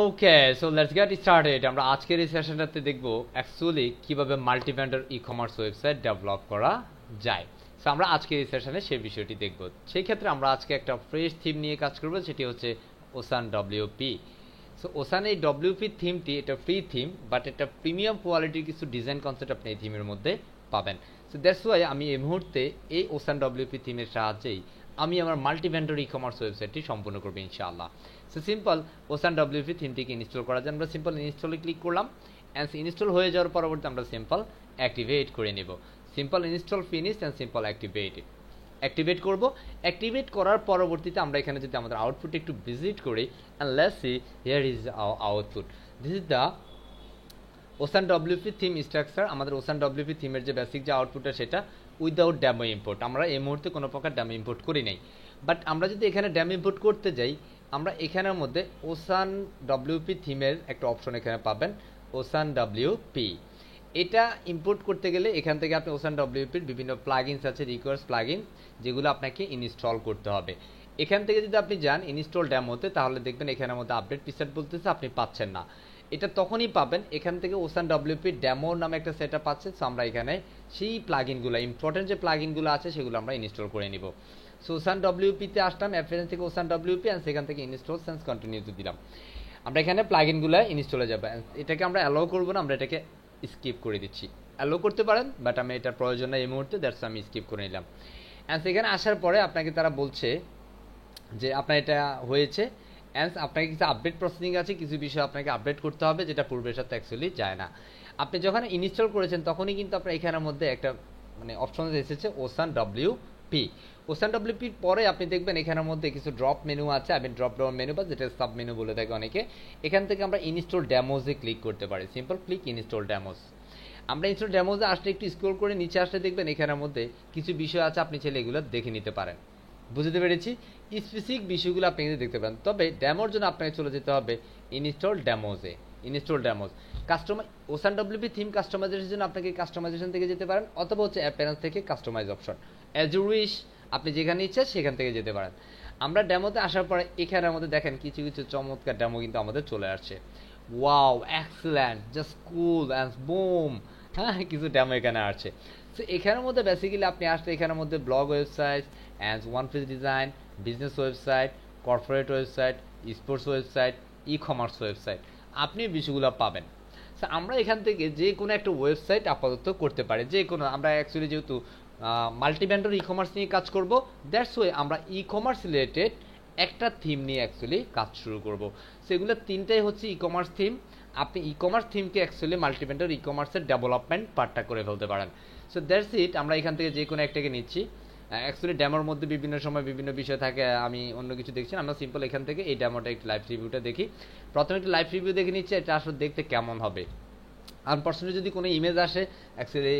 Okay, so let's get started. আমরা আজকের এই সেশনটাতে দেখব অ্যাকচুয়ালি কিভাবে মাল্টিভেন্ডর ই কমার্স ওয়েবসাইট ডেভেলপ করা যায়। সো আমরা আজকের এই সেশনে সেই বিষয়টি দেখব। সেই ক্ষেত্রে আমরা আজকে একটা ফ্রেশ থিম নিয়ে কাজ করব, সেটি হচ্ছে ওসান ডব্লিউপি। সো ওসান এই ডব্লিউপি থিমটি এটা ফ্রি থিম, বাট এটা প্রিমিয়াম কোয়ালিটির কিছু ডিজাইন কনসেপ্ট আপনি এই থিমের মধ্যে পাবেন। সো দ্যাটস ওয়াই আমি এই মুহূর্তে এই ওসান ডব্লিউপি থিমের সাহায্যেই আমি আমার মাল্টিভেন্ডর ই কমার্স ওয়েবসাইটটি সম্পূর্ণ করবো ইনশাআল্লাহ। সো সিম্পল ওসান ডব্লিউপি থিমটিকে ইনস্টল করার জন্য আমরা সিম্পল ইনস্টলে ক্লিক করলাম, অ্যান্ড ইনস্টল হয়ে যাওয়ার পরবর্তী আমরা সিম্পল অ্যাক্টিভেট করে নেব। Simple install finish and simple activate করব। অ্যাক্টিভেট করার পরবর্তীতে আমরা এখানে যদি আমাদের আউটপুট একটু ভিজিট করি, and let's see here is our output. This is the ocean WP theme structure. আমাদের ওসান ডব্লিউপি থিমের যে বেসিক যে আউটপুটটা সেটা উইদাউট ড্যামো ইম্পোর্ট। আমরা এই মুহূর্তে কোনো প্রকার ড্যামো ইম্পোর্ট করি নাই, বাট আমরা যদি এখানে ড্যামো ইম্পোর্ট করতে যাই, আমরা এখানের মধ্যে ওসান ডব্লিউপি থিমের একটা অপশন এখানে পাবেন, ওসান ডব্লিউপি। এটা ইম্পোর্ট করতে গেলে এখান থেকে আপনি ওসান ডব্লিউপির বিভিন্ন প্লাগইনস আছে, রিকোয়ার্স প্লাগইন, যেগুলো আপনাকে ইনস্টল করতে হবে। এখান থেকে যদি আপনি যান ইনস্টল ড্যামোতে, তাহলে দেখবেন এখানের মধ্যে আপডেট পিসেট বলতেছে, আপনি পাচ্ছেন না। এটা তখনই পাবেন এখান থেকে ওসান ডব্লিউপি ড্যামো নামে একটা সেটআপ আছে। সো আমরা এখানে সেই প্লাগইনগুলো, ইম্পর্টেন্ট যে প্লাগইনগুলো আছে সেগুলো আমরা ইনস্টল করে নিব। সো ওসান ডব্লিউপিতে আসলাম, অ্যাপ্লিকেশন থেকে ওসান ডব্লিউপি, অ্যান্ড সেখান থেকে ইনস্টল সেন্স কন্টিনিউতে দিলাম। আমরা এখানে প্লাগইনগুলো ইনস্টলে যাবে। এটাকে আমরা অ্যালাউ করবো না, আমরা এটাকে স্কিপ করে দিচ্ছি। অ্যালাউ করতে পারেন, বাট আমি এটার প্রয়োজন নাই এই মুহূর্তে, দ্যাটস আমি স্কিপ করে নিলাম। অ্যান্ড সেখানে আসার পরে আপনাকে তারা বলছে যে আপনার এটা হয়েছে, অ্যান্ড আপনাকে কিছু আপডেট প্রসেসিং আছে, কিছু বিষয় আপনাকে আপডেট করতে হবে, যেটা পূর্বের সাথে অ্যাকচুয়ালি যায় না। আপনি যখন ইনস্টল করেছেন তখনই কিন্তু আপনার এখানের মধ্যে একটা অপশন এসেছে ওসান ডব্লিউপি। ওসান ডব্লিউপির পরে আপনি দেখবেন এখানের মধ্যে কিছু ড্রপ মেনু আছে, আমি ড্রপ ডাউন মেনু বা যেটা সাব মেনু বলে থাকে অনেকে। এখান থেকে আমরা ইনস্টল ড্যামোজে ক্লিক করতে পারি, সিম্পল ক্লিক ইনস্টল ড্যামোজ। আমরা ইনস্টল ড্যামোজে আসলে একটু স্ক্রল করে নিচে আসলে দেখবেন এখানের মধ্যে কিছু বিষয় আছে, আপনি চাইলে এগুলো দেখে নিতে পারেন। বুঝতে পেরেছি, স্পেসিফিক বিষয়গুলো আপনি কিন্তু দেখতে পারেন। তবে ড্যামোর জন্য আপনাকে চলে যেতে হবে ইনস্টল ড্যামোজে। Install demos customer ocean WP theme কাস্টমাইজেশনের জন্য আপনাকে কাস্টমাইজেশন থেকে যেতে পারেন, অথবা হচ্ছে অ্যাপিয়ারেন্স থেকে customise option, as you wish, আপনি যেখানে ইচ্ছা সেখান থেকে যেতে পারেন। আমরা ড্যামোতে আসার পরে এখানের মধ্যে দেখেন কিছু কিছু চমৎকার ড্যামো কিন্তু আমাদের চলে আসছে। Wow, excellent, just cool and broom. হ্যাঁ, কিছু ড্যামো এখানে আসছে। সো এখানের মধ্যে বেসিক্যালি আপনি আসলে এখানের মধ্যে blog website, and one page design, business website, corporate website, sports website, e commerce website, আপনি বিষয়গুলো পাবেন। সো আমরা এখান থেকে যে কোনো একটা ওয়েবসাইট আপাতত করতে পারি, যে কোনো। আমরা অ্যাকচুয়ালি যেহেতু মাল্টিভেন্ডর ই কমার্স নিয়ে কাজ করব, দ্যাটস ওয়ে আমরা ই কমার্স রিলেটেড একটা থিম নিয়ে অ্যাকচুয়ালি কাজ শুরু করব। সেগুলো তিনটাই হচ্ছে ই কমার্স থিম। আপনি ই কমার্স থিমকে অ্যাকচুয়ালি মাল্টিভেন্ডর ই কমার্সের ডেভেলপমেন্ট পার্টটা করে ফেলতে পারেন। So that's it. আমরা এখান থেকে যে কোনো একটাকে নিচ্ছি। অ্যাকচুয়ালি ড্যামোর মধ্যে বিভিন্ন সময় বিভিন্ন বিষয় থাকে, আমি অন্য কিছু দেখছি। আমরা সিম্পল এখান থেকে এই ড্যামোটা একটু লাইভ রিভিউটা দেখি। প্রথমে একটু লাইভ রিভিউ দেখে নিচ্ছি, এটা আসলে দেখতে কেমন হবে। আনপার্সোনালি যদি কোনো ইমেজ আসে অ্যাকচুয়ালি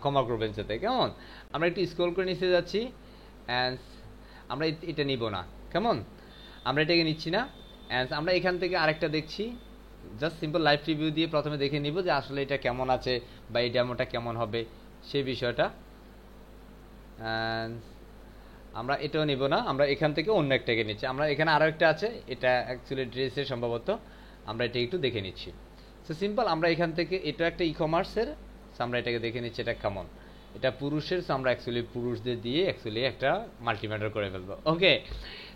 ক্ষমা করবেন সাথে, কেমন। আমরা একটু স্ক্রল করে নিচে যাচ্ছি, অ্যান্ড আমরা এটা নিব না, কেমন। আমরা এটাকে নিচ্ছি না, অ্যান্ড আমরা এখান থেকে আরেকটা দেখছি। জাস্ট সিম্পল লাইভ রিভিউ দিয়ে প্রথমে দেখে নিব যে আসলে এটা কেমন আছে বা এই ডেমোটা কেমন হবে সেই বিষয়টা। আমরা এটাও নিব না, আমরা এখান থেকে অন্য একটাকে নিচ্ছি। আমরা এখানে আরও একটা আছে, এটা অ্যাকচুয়ালি ড্রেসের সম্ভবত, আমরা এটা একটু দেখে নিচ্ছি। সো সিম্পল আমরা এখান থেকে, এটা একটা ই কমার্সের, আমরা এটাকে দেখে নিচ্ছি এটা কেমন। এটা পুরুষের, সো আমরা অ্যাকচুয়ালি পুরুষদের দিয়ে অ্যাকচুয়ালি একটা মাল্টিমেটার করে ফেলবো। ওকে,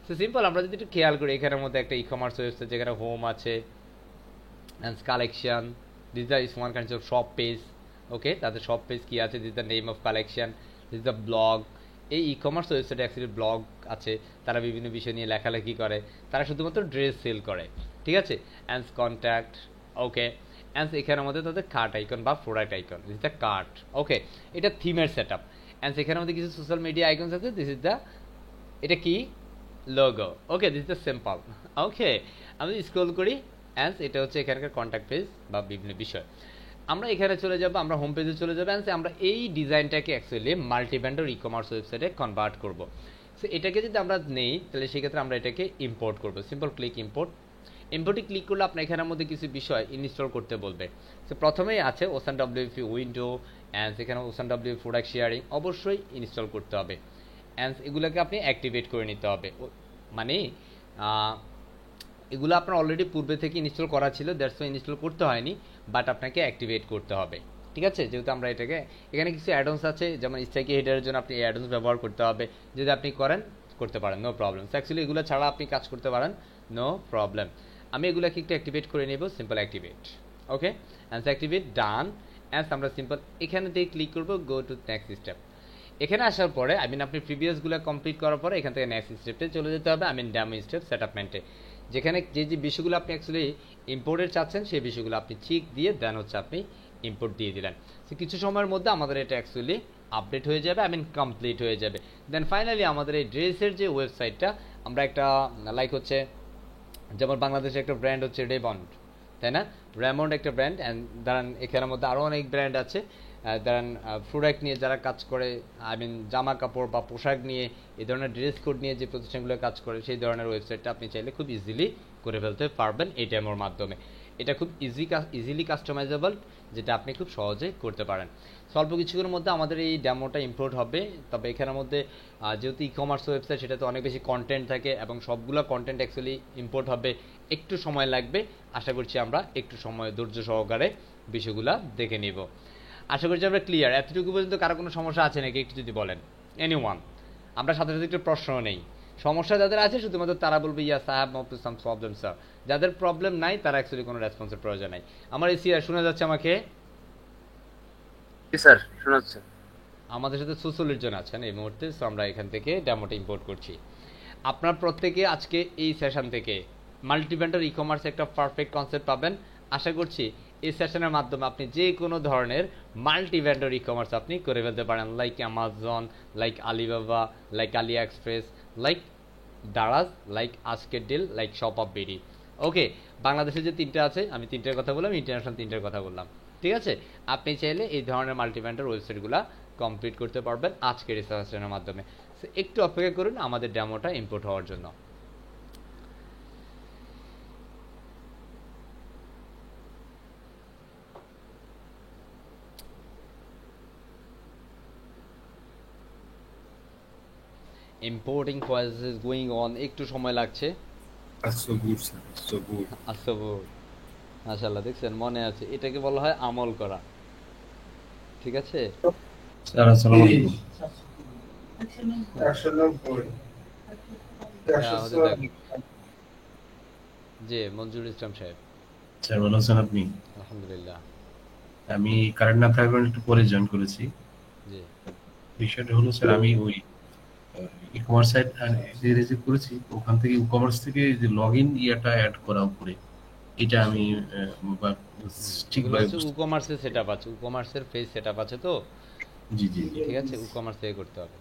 সো সিম্পল আমরা যদি একটু খেয়াল করি, এখানের মধ্যে একটা ই কমার্স ওয়েবসাইট যেখানে হোম আছে, and collection, this the is one kinds of shop page. Okay, তাদের শপ পেজ কী আছে, this the name of collection, this the blog. এই ই কমার্স ওয়েবসাইটে অ্যাকচুয়ালি ব্লগ আছে, তারা বিভিন্ন বিষয় নিয়ে লেখালেখি করে, তারা শুধুমাত্র ড্রেস সেল করে, ঠিক আছে। And contact, okay. অ্যান্ড এখানের মধ্যে তাদের কার্ট আইকন বা product icon, this the cart. Okay, এটা থিমের সেট আপ। অ্যান্ড সেখানের মধ্যে কিছু সোশ্যাল মিডিয়া আইকনস আছে, দিস ইজ দ্য, এটা কি, logo. Okay, this is the simple. Okay, আমি স্ক্রল করি, অ্যান্ড এটা হচ্ছে এখানকার কন্ট্যাক্ট পেজ বা বিভিন্ন বিষয়। আমরা এখানে চলে যাব, আমরা হোম পেজে চলে যাবো, অ্যান্ড আমরা এই ডিজাইনটাকে অ্যাকচুয়ালি মাল্টিভেন্ডর ই কমার্স ওয়েবসাইটে কনভার্ট করব। সো এটাকে যদি আমরা নেই, তাহলে সেক্ষেত্রে আমরা এটাকে ইম্পোর্ট করবো। Simple click import. ইম্পোর্টে ক্লিক করলে আপনার এখানের মধ্যে কিছু বিষয় ইনস্টল করতে বলবে। সো প্রথমেই আছে ওসান ডব্লিউপি উইন্ডো, অ্যান্ড সেখানে ওসান ডব্লিউপি প্রোডাক্ট শেয়ারিং অবশ্যই ইনস্টল করতে হবে, অ্যান্ড এগুলোকে আপনি অ্যাক্টিভেট করে নিতে হবে। মানে এগুলো আপনার অলরেডি পূর্বে থেকে ইনস্টল করা ছিল, দ্যাটস ওয়াই ইনস্টল করতে হয়নি, বাট আপনাকে অ্যাক্টিভেট করতে হবে। ঠিক আছে, যেহেতু আমরা এটাকে এখানে কিছু অ্যাডন্স আছে, যেমন স্ট্রাইকি হেডারের জন্য আপনি এই অ্যাডন্স ব্যবহার করতে হবে, যদি আপনি করতে পারেন, নো প্রবলেম। অ্যাকচুয়ালি এগুলো ছাড়া আপনি কাজ করতে পারেন, নো প্রবলেম। আমি এগুলোকে একটু অ্যাক্টিভেট করে নেব, simple activate. Okay, and activate done. And আমরা সিম্পল এখানে দিয়ে ক্লিক করবো, গো টু নেক্সট স্টেপ। এখানে আসার পরে আপনি প্রিভিয়াসগুলো কমপ্লিট করার পরে এখান থেকে নেক্সট স্টেপে চলে যেতে হবে, ডেমো স্টেপ সেটআপমেন্টে, যেখানে যে বিষয়গুলো আপনি অ্যাকচুয়ালি ইম্পোর্টের চাচ্ছেন সেই বিষয়গুলো আপনি ঠিক দিয়ে দেন হচ্ছে আপনি ইম্পোর্ট দিয়ে দিলেন। তো কিছু সময়ের মধ্যে আমাদের এটা অ্যাকচুয়ালি আপডেট হয়ে যাবে, কমপ্লিট হয়ে যাবে। দেন ফাইনালি আমাদের এই ড্রেসের যে ওয়েবসাইটটা, আমরা একটা লাইক হচ্ছে, যেমন বাংলাদেশের একটা ব্র্যান্ড হচ্ছে রেমন্ড, তাই না? রেমন্ড একটা ব্র্যান্ড, অ্যান্ড দাঁড়ান এখানের মধ্যে আরও অনেক ব্র্যান্ড আছে, দাঁড়ান প্রোডাক্ট নিয়ে যারা কাজ করে, জামা কাপড় বা পোশাক নিয়ে, এই ধরনের ড্রেস কোড নিয়ে যে প্রতিষ্ঠানগুলো কাজ করে, সেই ধরনের ওয়েবসাইটটা আপনি চাইলে খুব ইজিলি করে ফেলতে পারবেন এই ডেমোর মাধ্যমে। এটা খুব ইজিলি কাস্টমাইজেবল, যেটা আপনি খুব সহজে করতে পারেন। স্বল্প কিছুক্ষণের মধ্যে আমাদের এই ডেমোটা ইম্পোর্ট হবে। তবে এখানের মধ্যে যেহেতু ই কমার্স ওয়েবসাইট, সেটাতে অনেক বেশি কন্টেন্ট থাকে এবং সবগুলো কন্টেন্ট অ্যাকচুয়ালি ইম্পোর্ট হবে, একটু সময় লাগবে। আশা করছি আমরা একটু সময় ধৈর্য সহকারে বিষয়গুলো দেখে নিব। আশা করছি আমরা ক্লিয়ার। এতটুকু পর্যন্ত কারো কোনো সমস্যা আছে নাকি একটু যদি বলেন, এনিওয়ান? আমরা সাথে সাথে একটু প্রশ্ন নেই। সমস্যা যাদের আছে শুধুমাত্র তারা বলবে yes I have no to some problem sir. যাদের প্রবলেম নাই তারা অ্যাকচুয়ালি কোনো রেসপন্সের প্রয়োজন নাই। আমার এই সিআর শোনা যাচ্ছে আমাকে? জি স্যার, শোনা যাচ্ছে। আমাদের সাথে ৪৬ জন আছেন এই মুহূর্তে, সো আমরা এখান থেকে ডেমোটা ইম্পোর্ট করছি। আপনার প্রত্যেকে আজকে এই সেশন থেকে মাল্টিভেন্ডর ই কমার্স একটা পারফেক্ট কনসেপ্ট পাবেন। আশা করছি এই সেশনের মাধ্যমে আপনি যে কোনো ধরনের মাল্টিভেন্ডর ই কমার্স আপনি করে ফেলতে পারেন, like Amazon, like Alibaba, like AliExpress, like Daraz, like Ajker Deal, like shop of BD. Okay, বাংলাদেশে যে তিনটা আছে আমি তিনটার কথা বললাম, ইন্টারন্যাশনাল তিনটার কথা বললাম। ঠিক আছে, আপনি চাইলে এই ধরনের মাল্টিভেন্ডর ওয়েবসাইটগুলো কমপ্লিট করতে পারবেন আজকের এই সেশনের মাধ্যমে। একটু অপেক্ষা করুন আমাদের ডেমোটা ইম্পোর্ট হওয়ার জন্য। Importing process is going on, একটু সময় লাগছে। আসবুর স্যার, আসবুর। আসবুর, মাশাআল্লাহ, দেখছেন মনে আছে, এটাকে বলা হয় আমল করা। ঠিক আছে স্যার আসসালামু আলাইকুম। জি, মঞ্জুরুল ইসলাম সাহেব। স্যার ভালো আছেন আপনি? আলহামদুলিল্লাহ। আমি কারেন্ট না থাকবেন একটু পরে জয়েন করেছি। জি, বিষয়টা হলো স্যার, আমি ওই ই কমার্স সাইট যে রিজিভ করেছি, ওখান থেকে ই কমার্স থেকে যে লগইন ইয়াটা অ্যাড করা উপরে, এটা আমি এগুলো ঠিকভাবে হচ্ছে ই কমার্সের সেটআপ আছে, ই কমার্সের পেজ সেটআপ আছে, তো জি জি জি ঠিক আছে, ই কমার্স থেকে করতে হবে।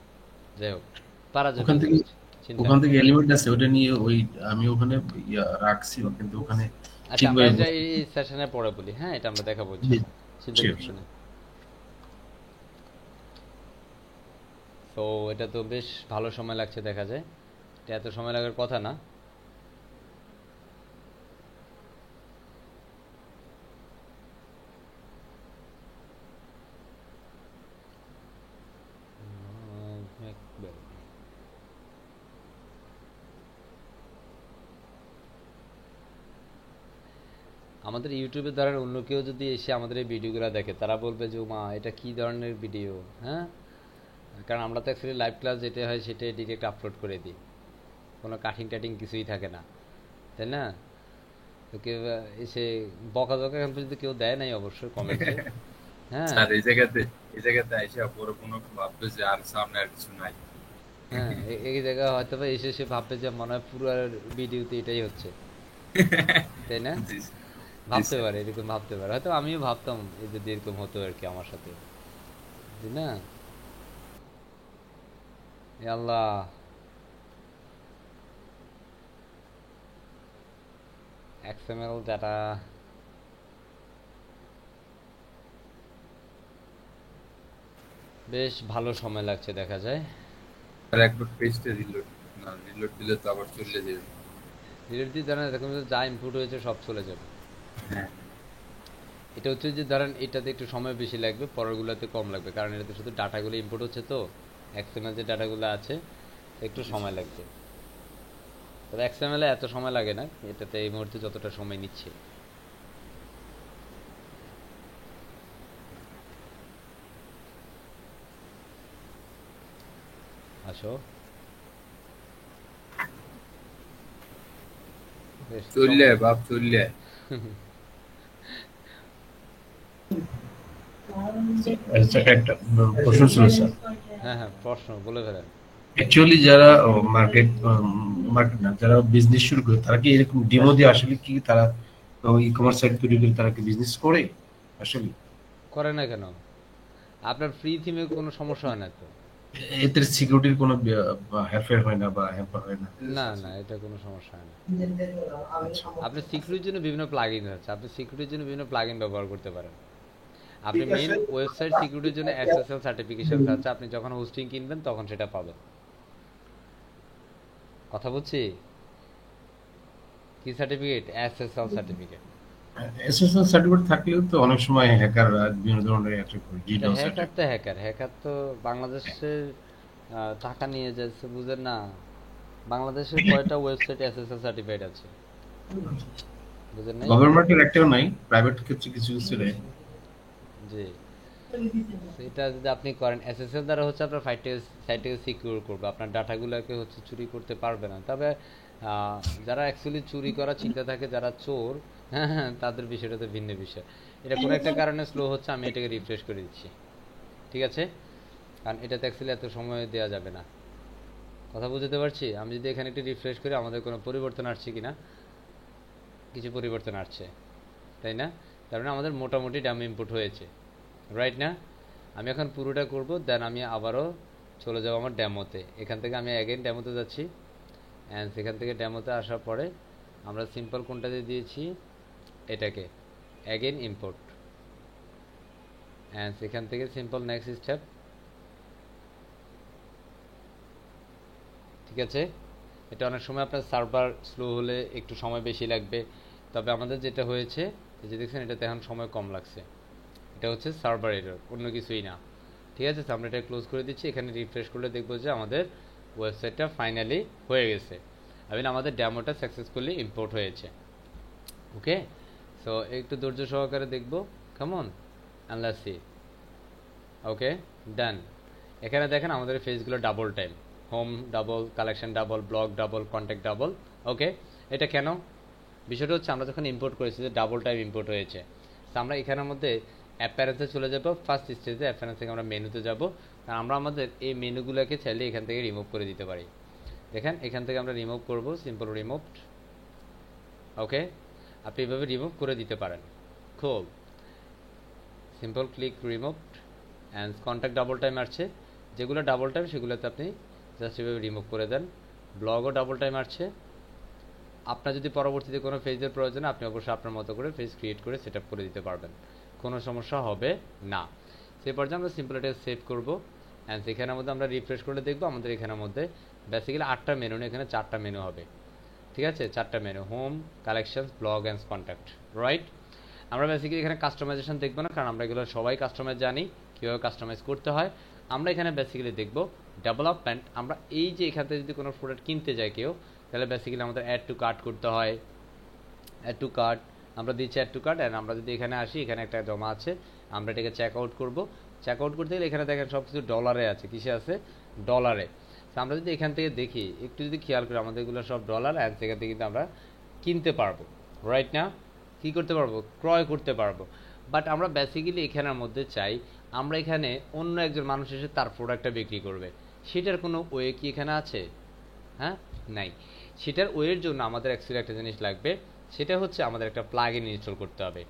যাই হোক, পারা যাবে, ওখান থেকে চিন্তা ওখান নেই। থেকে এলিমেন্ট আছে, ওটা নিয়ে ওই আমি ওখানে রাখছি, কিন্তু ওখানে আচ্ছা, আমরা ঠিকভাবে এটা এই সেশনের পরে বলি, হ্যাঁ, এটা আমরা দেখাবো, চিন্তা করছি না। তো এটা তো বেশ ভালো সময় লাগছে দেখা যায়, এটা এত সময় লাগার কথা না। আমাদের ইউটিউবের দ্বারা অন্য কেউ যদি এসে আমাদের এই ভিডিওগুলো দেখে, তারা বলবে যে মা এটা কি ধরনের ভিডিও, হ্যাঁ, কারণ আমরা তো অ্যাকচুয়ালি লাইভ ক্লাস যেটা হয় সেটাই ডিরেক্ট আপলোড করে দিই, কোনো কাটিং টাটিং কিছুই থাকে না, তাই না? তো কেউ এসে বকা এখন পর্যন্ত কেউ দেয় নাই অবশ্যই কমেন্টে। হ্যাঁ স্যার, এই জায়গাতে আইসা পরে কোনো ভাববে যে আর সামনে আর কিছু নাই। হ্যাঁ, এই জায়গায় হয়তো বা এসে সে ভাববে যে মনে হয় পুরো ভিডিওতে এটাই হচ্ছে, তাই না? জি ভাবতে স্যার। পারে, এরকম ভাবতে পারে, হয়তো আমিও ভাবতাম এই যদি এরকম হতো আর কি আমার সাথে, তাই না? এ আল্লাহ, XML ডাটা বেশ ভালো সময় লাগছে দেখা যায়। আর একবার পেজটা রিলোড, না রিলোড দিলে তো আবার চলে যাবে। ডিলিট দিয়ে ধরেন দেখুন যা ইনপুট হয়েছে সব চলে যাবে। হ্যাঁ, এটা হচ্ছে যে ধরেন এটাতে একটু সময় বেশি লাগবে, পরেরগুলোতে কম লাগবে, কারণ এটাতে শুধু ডাটাগুলো ইনপুট হচ্ছে, তো XML যে ডাটাগুলো আছে একটু সময় লাগবে। তবে XML এ এত সময় লাগে না, এটাতে এই মুহূর্তে যতটা সময় নিচ্ছে। আসো, বেশ চললে বাপ চললে। আচ্ছা, একটা প্রশ্ন ছিল স্যার। হ্যাঁ হ্যাঁ, প্রশ্ন বলে ফেলেন। অ্যাকচুয়ালি যারা মার্কেট না, যারা বিজনেস শুরু করে, তারা কি এরকম ডেমো দিয়ে আসলে কি তারা ই কমার্স সাইট তৈরি করে তারা কি বিজনেস করে আসলে? করে না কেন? আপনার ফ্রি থিমে কোনো সমস্যা হয় না তো? এতে সিকিউরিটির কোনো হেরফের হয় না বা হ্যাম্পার হয় না? না না, এটা কোনো সমস্যা হয় না। আচ্ছা। আপনি সিকিউরিটির জন্য বিভিন্ন প্লাগইন আছে, আপনি সিকিউরিটির জন্য বিভিন্ন প্লাগইন ব্যবহার করতে পারেন। আপনি মেইন ওয়েবসাইট সিকিউরিটির জন্য SSL সার্টিফিকেশন আছে, আপনি যখন হোস্টিং কিনবেন তখন সেটা পাবেন। কথা বলছি, কি certificate? SSL certificate. SSL certificate থাকলেও তো অনেক সময় হ্যাকার বিভিন্ন ধরনের অ্যাটাক করে, এটা ডিডোস হ্যাকার অ্যাটাক। তো হ্যাকার, হ্যাকার তো বাংলাদেশের টাকা নিয়ে যাচ্ছে, বুঝেন না? বাংলাদেশের কয়টা ওয়েবসাইট SSL সার্টিফাইড আছে, বুঝেন নাই? গভর্নমেন্টের একটাও নাই, প্রাইভেট ক্ষেত্রে কিছু কিছু নেই। জি, সেটা যদি আপনি করেন, SSL দ্বারা হচ্ছে আপনার সাইটটাকে সিকিউর করবে, আপনার ডাটাগুলোকে হচ্ছে চুরি করতে পারবে না। তবে যারা অ্যাকচুয়ালি চুরি করার চিন্তা থাকে, যারা চোর, হ্যাঁ হ্যাঁ, তাদের বিষয়টা তো ভিন্ন বিষয়। এটা কোনো একটা কারণে স্লো হচ্ছে, আমি এটাকে রিফ্রেশ করে দিচ্ছি, ঠিক আছে? কারণ এটাতে অ্যাকচুয়ালি এত সময় দেওয়া যাবে না। কথা বুঝতে পারছি? আমি যদি এখানে একটু রিফ্রেশ করি, আমাদের কোনো পরিবর্তন আসছে কি না? কিছু পরিবর্তন আসছে, তাই না? তার মানে আমাদের মোটামুটি ড্যাম ইনপুট হয়েছে, রাইট না? আমি এখন পুরোটা করব, দেন আমি আবারও চলে যাব আমার ড্যামোতে। এখান থেকে আমি অ্যাগেন ড্যামোতে যাচ্ছি, অ্যান্ড সেখান থেকে ড্যামোতে আসার পরে আমরা সিম্পল কোনটাতে দিয়েছি, এটাকে অ্যাগেন ইম্পোর্ট, অ্যান্ড সেখান থেকে সিম্পল নেক্সট স্টেপ, ঠিক আছে? এটা অনেক সময় আপনার সার্ভার স্লো হলে একটু সময় বেশি লাগবে, তবে আমাদের যেটা হয়েছে, এই যে দেখছেন, এটাতে এখন সময় কম লাগছে। এটা হচ্ছে সার্ভার এরর, অন্য কিছুই না, ঠিক আছে? তো আমরা এটা ক্লোজ করে দিচ্ছি। এখানে রিফ্রেশ করলে দেখবো যে আমাদের ওয়েবসাইটটা ফাইনালি হয়ে গেছে, আমাদের ডেমোটা সাকসেসফুলি ইম্পোর্ট হয়েছে। ওকে, সো একটু ধৈর্য সহকারে দেখবো, কেমন? Let's see. Okay, done. এখানে দেখেন আমাদের ফেজগুলো double time, home double, collection double, blog double, contact double. Okay, এটা কেন? বিষয়টা হচ্ছে আমরা যখন ইম্পোর্ট করেছি, যে ডাবল টাইম ইম্পোর্ট হয়েছে, তো আমরা এখানের মধ্যে অ্যাপারেন্সে চলে যাব। ফার্স্ট স্টেজে অ্যাপারেন্স থেকে আমরা মেনুতে যাব, কারণ আমরা আমাদের এই মেনুগুলোকে চাইলে এখান থেকে রিমুভ করে দিতে পারি। দেখেন, এখান থেকে আমরা রিমুভ করব, সিম্পল রিমুভড। ওকে, আপনি এভাবে রিমুভ করে দিতে পারেন, খুব simple, click removed. And contact double time আসছে, যেগুলো ডাবল টাইম সেগুলোতে আপনি জাস্ট এভাবে রিমুভ করে দেন। ব্লগও ডাবল টাইম আসছে, আপনার যদি পরবর্তীতে কোনো ফেজের প্রয়োজন, আপনি অবশ্যই আপনার মতো করে ফেজ ক্রিয়েট করে সেট আপ করে দিতে পারবেন, কোনো সমস্যা হবে না। সেই পর্যায়ে আমরা সিম্পল এটা সেভ করবো, অ্যান্ড সেখানের মধ্যে আমরা রিফ্রেশ করে দেখবো আমাদের এখানের মধ্যে বেসিক্যালি 8টা মেনু, এখানে 4টা মেনু হবে, ঠিক আছে? 4টা menu, home, collections, blog and contact, right? আমরা বেসিক্যালি এখানে কাস্টমাইজেশন দেখবো না, কারণ আমরা এগুলো সবাই কাস্টমাইজ জানি কীভাবে কাস্টমাইজ করতে হয়। আমরা এখানে বেসিক্যালি দেখবো ডেভেলপমেন্ট। আমরা এই যে এখান থেকে যদি কোনো প্রোডাক্ট কিনতে যায় কেউ, তাহলে বেসিক্যালি আমাদের অ্যাড টু কার্ট করতে হয়। অ্যাড টু কার্ট আমরা দিচ্ছি, অ্যাড টু কার্ট, অ্যান্ড আমরা যদি এখানে আসি, এখানে একটা জমা আছে, আমরা এটাকে চেক আউট করবো। চেক আউট করতে গেলে এখানে দেখেন সব কিছু ডলারে আছে, কিসে আছে? ডলারে। তো আমরা যদি এখান থেকে দেখি, একটু যদি খেয়াল করি, আমাদের এগুলো সব ডলার, অ্যান্ড সেখান থেকে কিন্তু আমরা কিনতে পারবো, রাইট না? কী করতে পারবো? ক্রয় করতে পারবো। বাট আমরা বেসিক্যালি এখানের মধ্যে চাই, আমরা এখানে অন্য একজন মানুষ এসে তার প্রোডাক্টটা বিক্রি করবে, সেটার কোনো ওয়ে কি এখানে আছে? হ্যাঁ, নাই। সেটার ওয়ের জন্য আমাদের অ্যাকচুয়ালি একটা জিনিস লাগবে, সেটা হচ্ছে আমাদের একটা প্লাগইন ইনস্টল করতে হবে।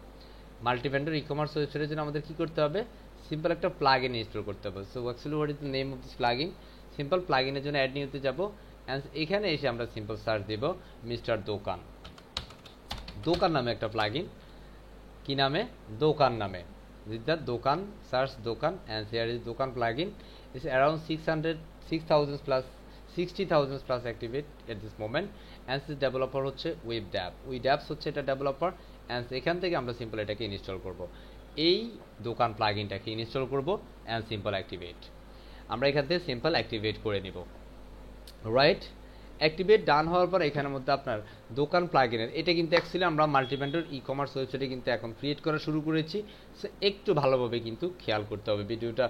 মাল্টিভেন্ডর ই কমার্স ওয়েবসাইটের জন্য আমাদের কী করতে হবে? সিম্পল একটা প্লাগইন ইনস্টল করতে হবে। So actually what is the name of this plugin? Simple প্লাগইনের জন্য অ্যাড নিউতে যাব, অ্যান্ড এখানে এসে আমরা সিম্পল সার্চ দেব মিস্টার দোকান। দোকান নামে একটা প্লাগইন, কি নামে? দোকান নামে। উইথ দ্য দোকান, সার্চ দোকান, অ্যান্ড হিয়ার ইজ দোকান plugin. It's around 6,000 plus 60,000 plus activate at this moment, and developer হচ্ছে উইডঅ্যাপস হচ্ছে এটা ডেভেলপার, অ্যান্ড এখান থেকে আমরা সিম্পল এটাকে ইনস্টল করব। এই দোকান প্লাগইনটাকে ইনস্টল করব, অ্যান্ড সিম্পল অ্যাক্টিভেট। আমরা এখান থেকে সিম্পল অ্যাক্টিভেট করে নিব, রাইট? অ্যাক্টিভেট ডান হওয়ার পর এখানের মধ্যে আপনার দোকান প্লাগইনের এটা কিন্তু অ্যাকচুয়ালি আমরা মাল্টিভেন্ডর ই কমার্স ওয়েবসাইটে কিন্তু এখন ক্রিয়েট করা শুরু করেছি। সো একটু ভালোভাবে কিন্তু খেয়াল করতে হবে ভিডিওটা,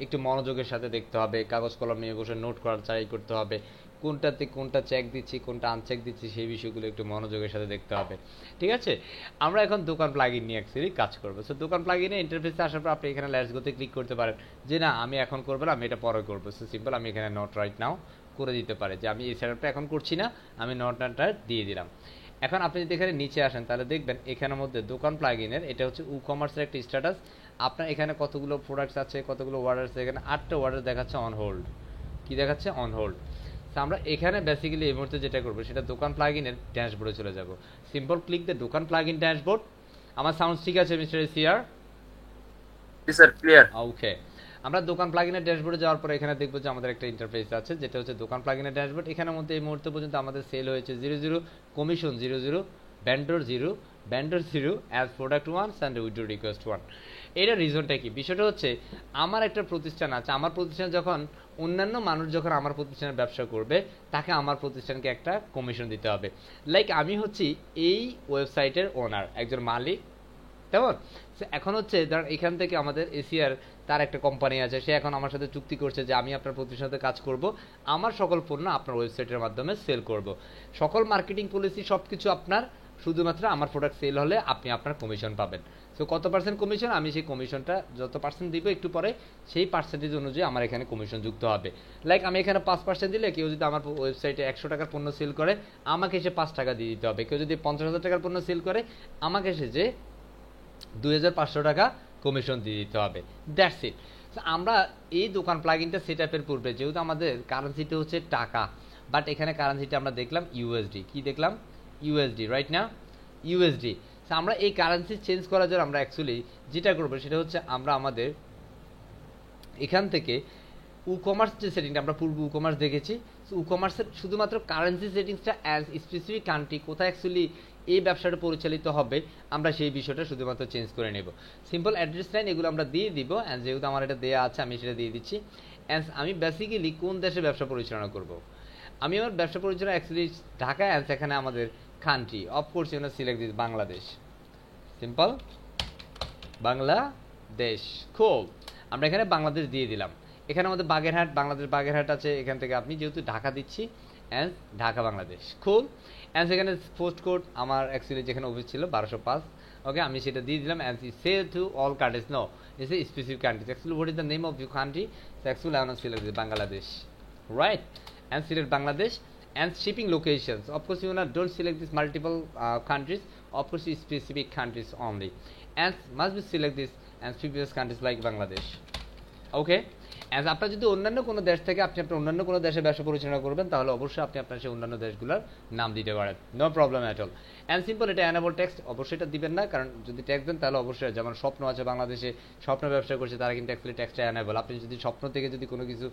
একটু মনোযোগের সাথে দেখতে হবে, কাগজ কলম নিয়ে বসে নোট করার ট্রাই করতে হবে, কোনটাতে কোনটা চেক দিচ্ছি কোনটা আনচেক দিচ্ছি সেই বিষয়গুলো একটু মনোযোগের সাথে দেখতে হবে। ঠিক আছে, আমরা এখন দোকান প্লাগইন নিয়ে অ্যাকচুয়ালি কাজ করবো। সো দোকান প্লাগইনে ইন্টারফেসে আসার পর আপনি এখানে লেটস গোতে ক্লিক করতে পারেন যে না আমি এখন করবো না, আমি এটা পরে করবো। সো সিম্পল আমি এখানে নট রাইট নাও করে দিতে পারে যে আমি এই সেটআপটা এখন করছি না, আমি নট দিয়ে দিলাম। এখন আপনি যদি এখানে নিচে আসেন তাহলে দেখবেন এখানের মধ্যে দোকান প্লাগইনের এটা হচ্ছে ই কমার্সের একটা স্ট্যাটাস। আপনার এখানে কতগুলো প্রোডাক্টস আছে, কতগুলো অর্ডার আছে, এখানে 8টা অর্ডার দেখাচ্ছে অন হোল্ড। কি দেখাচ্ছে? On hold. তো আমরা এখানে বেসিক্যালি এই মুহূর্তে যেটা করবো সেটা দোকান প্লাগইনের ড্যাশবোর্ডে চলে যাব। সিম্পল ক্লিক দ্য দোকান প্লাগইন ড্যাশবোর্ড। আমার সাউন্ড ঠিক আছে মিস্টার এসিআর? জি স্যার, ক্লিয়ার। ওকে, আমরা দোকান প্লাগইনের ড্যাশবোর্ডে যাওয়ার পর এখানে দেখবো যে আমাদের একটা ইন্টারফেস আছে যেটা হচ্ছে দোকান প্লাগইনের ড্যাশবোর্ড। এখানের মধ্যে এই মুহূর্তে পর্যন্ত আমাদের সেল হয়েছে 00, commission 00, vendor 0 as product 1 and withdraw request 1। এটা রিজনটা কি? বিষয়টা হচ্ছে আমার একটা প্রতিষ্ঠান আছে, আমার প্রতিষ্ঠান যখন অন্যান্য মানুষ যখন আমার প্রতিষ্ঠানের ব্যবসা করবে তাকে আমার প্রতিষ্ঠানকে একটা কমিশন দিতে হবে। লাইক আমি হচ্ছি এই ওয়েবসাইটের ওনার, একজন মালিক, তেমন এখন হচ্ছে ধর এখান থেকে আমাদের এসিআর তার একটা কোম্পানি আছে, সে এখন আমার সাথে চুক্তি করছে যে আমি আপনার প্রতিষ্ঠানে কাজ করব, আমার সকল পণ্য আপনার ওয়েবসাইটের মাধ্যমে সেল করব, সকল মার্কেটিং পলিসি সব কিছু আপনার, শুধুমাত্র আমার প্রোডাক্ট সেল হলে আপনি আপনার কমিশন পাবেন। সো কত পার্সেন্ট কমিশন? আমি সেই কমিশনটা যত পার্সেন্ট দিব একটু পরে সেই পার্সেন্টেজ অনুযায়ী আমার এখানে কমিশন যুক্ত হবে। লাইক আমি এখানে 5% দিলে কেউ যদি আমার ওয়েবসাইটে 100 টাকার পণ্য সেল করে আমাকে সে 5 টাকা দিয়ে দিতে হবে। কেউ যদি 50,000 টাকার পণ্য সেল করে আমাকে সে যে 2500 টাকা কমিশন দিয়ে দিতে হবে। দ্যাটস ইট। আমরা এই দোকান প্লাগইনটা সেট আপের পূর্বে যেহেতু আমাদের কারেন্সিটা হচ্ছে টাকা, বাট এখানে কারেন্সিটা আমরা দেখলাম ইউএসডি। কি দেখলাম? ইউএসডি, রাইট না? ইউএসডি। আমরা এই কারেন্সি চেঞ্জ করার জন্য আমরা অ্যাকচুয়ালি যেটা করবো সেটা হচ্ছে আমরা আমাদের এখান থেকে কমার্স যে সেটিংটা আমরা পূর্ব কমার্স দেখেছি, কমার্সের শুধুমাত্র কারেন্সি সেটিংসটা অ্যাজ স্পেসিফিক কান্ট্রি কোথায় অ্যাকচুয়ালি এই ব্যবসাটা পরিচালিত হবে আমরা সেই বিষয়টা শুধুমাত্র চেঞ্জ করে নেব। সিম্পল অ্যাড্রেস লাইন এগুলো আমরা দিয়ে দিব, অ্যান্ড যেহেতু আমার এটা দেওয়া আছে আমি সেটা দিয়ে দিচ্ছি। অ্যান্ড আমি বেসিক্যালি কোন দেশে ব্যবসা পরিচালনা করব, আমি আমার ব্যবসা পরিচালনা অ্যাকচুয়ালি ঢাকায়, অ্যান্ড সেখানে আমাদের country of course you know select this Bangladesh. Simple Bangladesh. খুব আমরা এখানে বাংলাদেশ দিয়ে দিলাম। এখানে আমাদের বাগেরহাট, বাংলাদেশ বাগেরহাট আছে, এখান থেকে আপনি যেহেতু ঢাকা দিচ্ছি অ্যান্ড ঢাকা বাংলাদেশ। খুব অ্যান্ড সেখানে পোস্ট কোড আমার অ্যাকচুয়ালি যেখানে অফিস ছিল 1205, ওকে আমি সেটা দিয়ে দিলাম। অ্যান্ড সে to all countries, no it's a specific countries. Actually what is the name of your country? So actually I want to select Bangladesh, right? And select Bangladesh and shipping locations. Of course, you wanna don't select this multiple countries. Of course, specific countries only, and must be select this and previous countries like Bangladesh. Okay. As আপনার যদি অন্যান্য কোনো দেশ থেকে আপনি আপনার অন্যান্য কোনো দেশে ব্যবসা পরিচালনা করবেন তাহলে অবশ্যই আপনি আপনার সেই অন্যান্য দেশগুলোর নাম দিতে পারেন, no problem at all. And simple এটা অ্যানাবল টেক্সট, অবশ্যই এটা দিবেন না, কারণ যদি ট্যাক্স দেন তাহলে অবশ্যই, যেমন স্বপ্ন আছে বাংলাদেশে স্বপ্ন ব্যবসা করছে তারা কিন্তু অ্যাকচুয়ালি ট্যাক্সটা অ্যানাবল। আপনি যদি স্বপ্ন থেকে যদি কোনো কিছু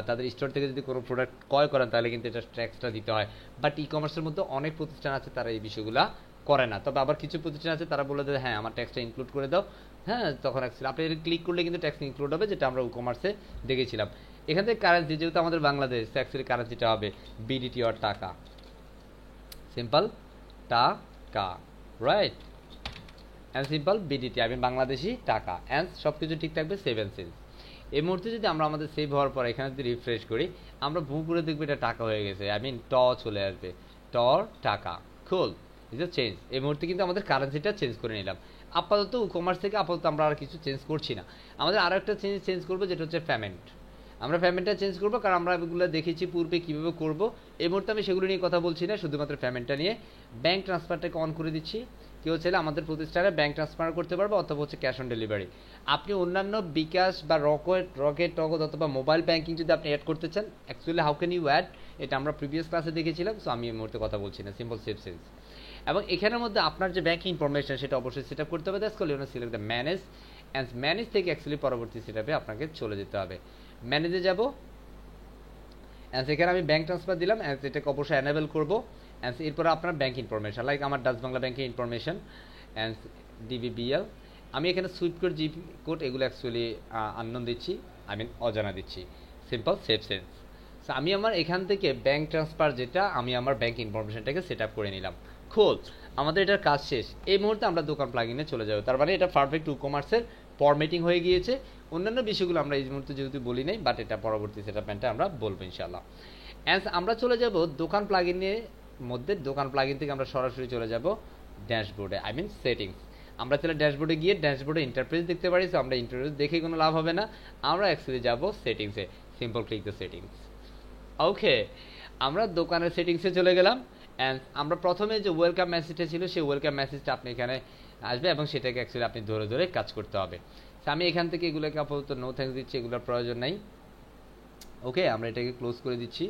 তাদের স্টোর থেকে যদি কোনো প্রোডাক্ট ক্রয় করেন তাহলে কিন্তু এটা ট্যাক্সটা দিতে হয়। বাট ই কমার্সের মধ্যে অনেক প্রতিষ্ঠান আছে তারা এই বিষয়গুলো করে না, তবে আবার কিছু প্রতিষ্ঠান আছে তারা বলে দেয় হ্যাঁ আমার ট্যাক্সটা ইনক্লুড করে দাও, হ্যাঁ তখন অ্যাকচুয়ালি আপনি ক্লিক করলে কিন্তু ট্যাক্স ইনক্লুড হবে, যেটা আমরা ই কমার্সে দেখেছিলাম। এখান থেকে কারেন্সি যেহেতু আমাদের বাংলাদেশ, অ্যাকচুয়ালি কারেন্সিটা হবে বিডিটি অর টাকা। সিম্পল টাকা, right? And simple BDT Bangladeshi টাকা, অ্যান্ড সব কিছু ঠিক থাকবে, সেভ অ্যান্ড সেলস। এই মুহূর্তে যদি আমরা আমাদের সেভ হওয়ার পর এখানে যদি রিফ্রেশ করি আমরা ভুল করে দেখবো এটা টাকা হয়ে গেছে, চলে আসবে, টাকা। খুল ইজ এ চেঞ্জ। এই মুহূর্তে কিন্তু আমাদের কারেন্সিটা চেঞ্জ করে নিলাম। আপাতত কমার্স থেকে আপাতত আমরা আর কিছু চেঞ্জ করছি না। আমাদের আরও একটা চেঞ্জ করবো যেটা হচ্ছে পেমেন্ট। আমরা পেমেন্টটা চেঞ্জ করবো কারণ আমরা এগুলো দেখেছি পূর্বে কীভাবে করবো। এই মুহূর্তে আমি সেগুলো নিয়ে কথা বলছি না, শুধুমাত্র পেমেন্টটা নিয়ে। ব্যাঙ্ক ট্রান্সফারটাকে অন করে দিচ্ছি। কেউ চাইলে আমাদের প্রতিষ্ঠানে ব্যাঙ্ক ট্রান্সফার করতে পারবে অথবা হচ্ছে ক্যাশ অন ডেলিভারি। আপনি অন্যান্য বিকাশ বা রকেট টগদ অথবা মোবাইল ব্যাঙ্কিং যদি আপনি অ্যাড করতে চান, actually how can you add, এটা আমরা প্রিভিয়াস ক্লাসে দেখেছিলাম। সো আমি এই মুহূর্তে কথা বলছি না, সিম্পল সেভ সেন্স। এবং এখানের মধ্যে আপনার যে ব্যাঙ্কিং ইনফরমেশন সেটা অবশ্যই সেট আপ করতে হবে। That's call you want select the manage, and manage থেকে অ্যাকচুয়ালি পরবর্তী সেট আপে আপনাকে চলে যেতে হবে। ম্যানেজে যাব, অ্যান্ড সেখানে আমি ব্যাঙ্ক ট্রান্সফার দিলাম, অ্যান্ড এটাকে অবশ্যই অ্যানেবল করবো। অ্যান্ড এরপরে আপনার ব্যাঙ্ক ইনফরমেশন, লাইক আমার ডাচ বাংলা ব্যাঙ্কের ইনফরমেশন অ্যান্ড ডিবিবিএল। আমি এখানে সুইফট কোড, জিপি কোড এগুলো অ্যাকচুয়ালি আননোন দিচ্ছি, অজানা দিচ্ছি। Simple save sense. সো আমি আমার এখান থেকে ব্যাংক ট্রান্সফার যেটা আমি আমার ব্যাংক ইনফরমেশনটাকে সেট আপ করে নিলাম। খোল আমাদের এটার কাজ শেষ। এই মুহূর্তে আমরা দোকান প্লাগইনে চলে যাব। তার মানে এটা পারফেক্ট ই কমার্সের ফরম্যাটিং হয়ে গিয়েছে। অন্যান্য বিষয়গুলো আমরা এই মুহূর্তে যেহেতু বলি নাই, বাট এটা পরবর্তী সেটআপমেন্টে আমরা বলবো ইনশাআল্লাহ। অ্যান্ড আমরা চলে যাব দোকান প্লাগইনের মধ্যে। দোকান প্লাগইন থেকে আমরা সরাসরি চলে যাব ড্যাশবোর্ডে, আই মিন সেটিংস। আমরা তাহলে ড্যাশবোর্ডে গিয়ে ড্যাশবোর্ডে ইন্টারফেস দেখতে পারি। সো আমরা ইন্টারফেস দেখে কোনো লাভ হবে না, আমরা অ্যাকচুয়ালি যাব সেটিংসে। Simple click the settings. Okay, আমরা দোকানের সেটিংসে চলে গেলাম। অ্যান্ড আমরা প্রথমে যে ওয়েলকাম মেসেজটা ছিল সেই ওয়েলকাম মেসেজটা আপনি এখানে আসবে এবং সেটাকে অ্যাকচুয়ালি আপনি ধরে ধরে কাজ করতে হবে। তো আমি এখান থেকে এগুলোকে আপাতত নো থ্যাঙ্কস দিচ্ছি, এগুলোর প্রয়োজন নাই। ওকে, আমরা এটাকে ক্লোজ করে দিচ্ছি।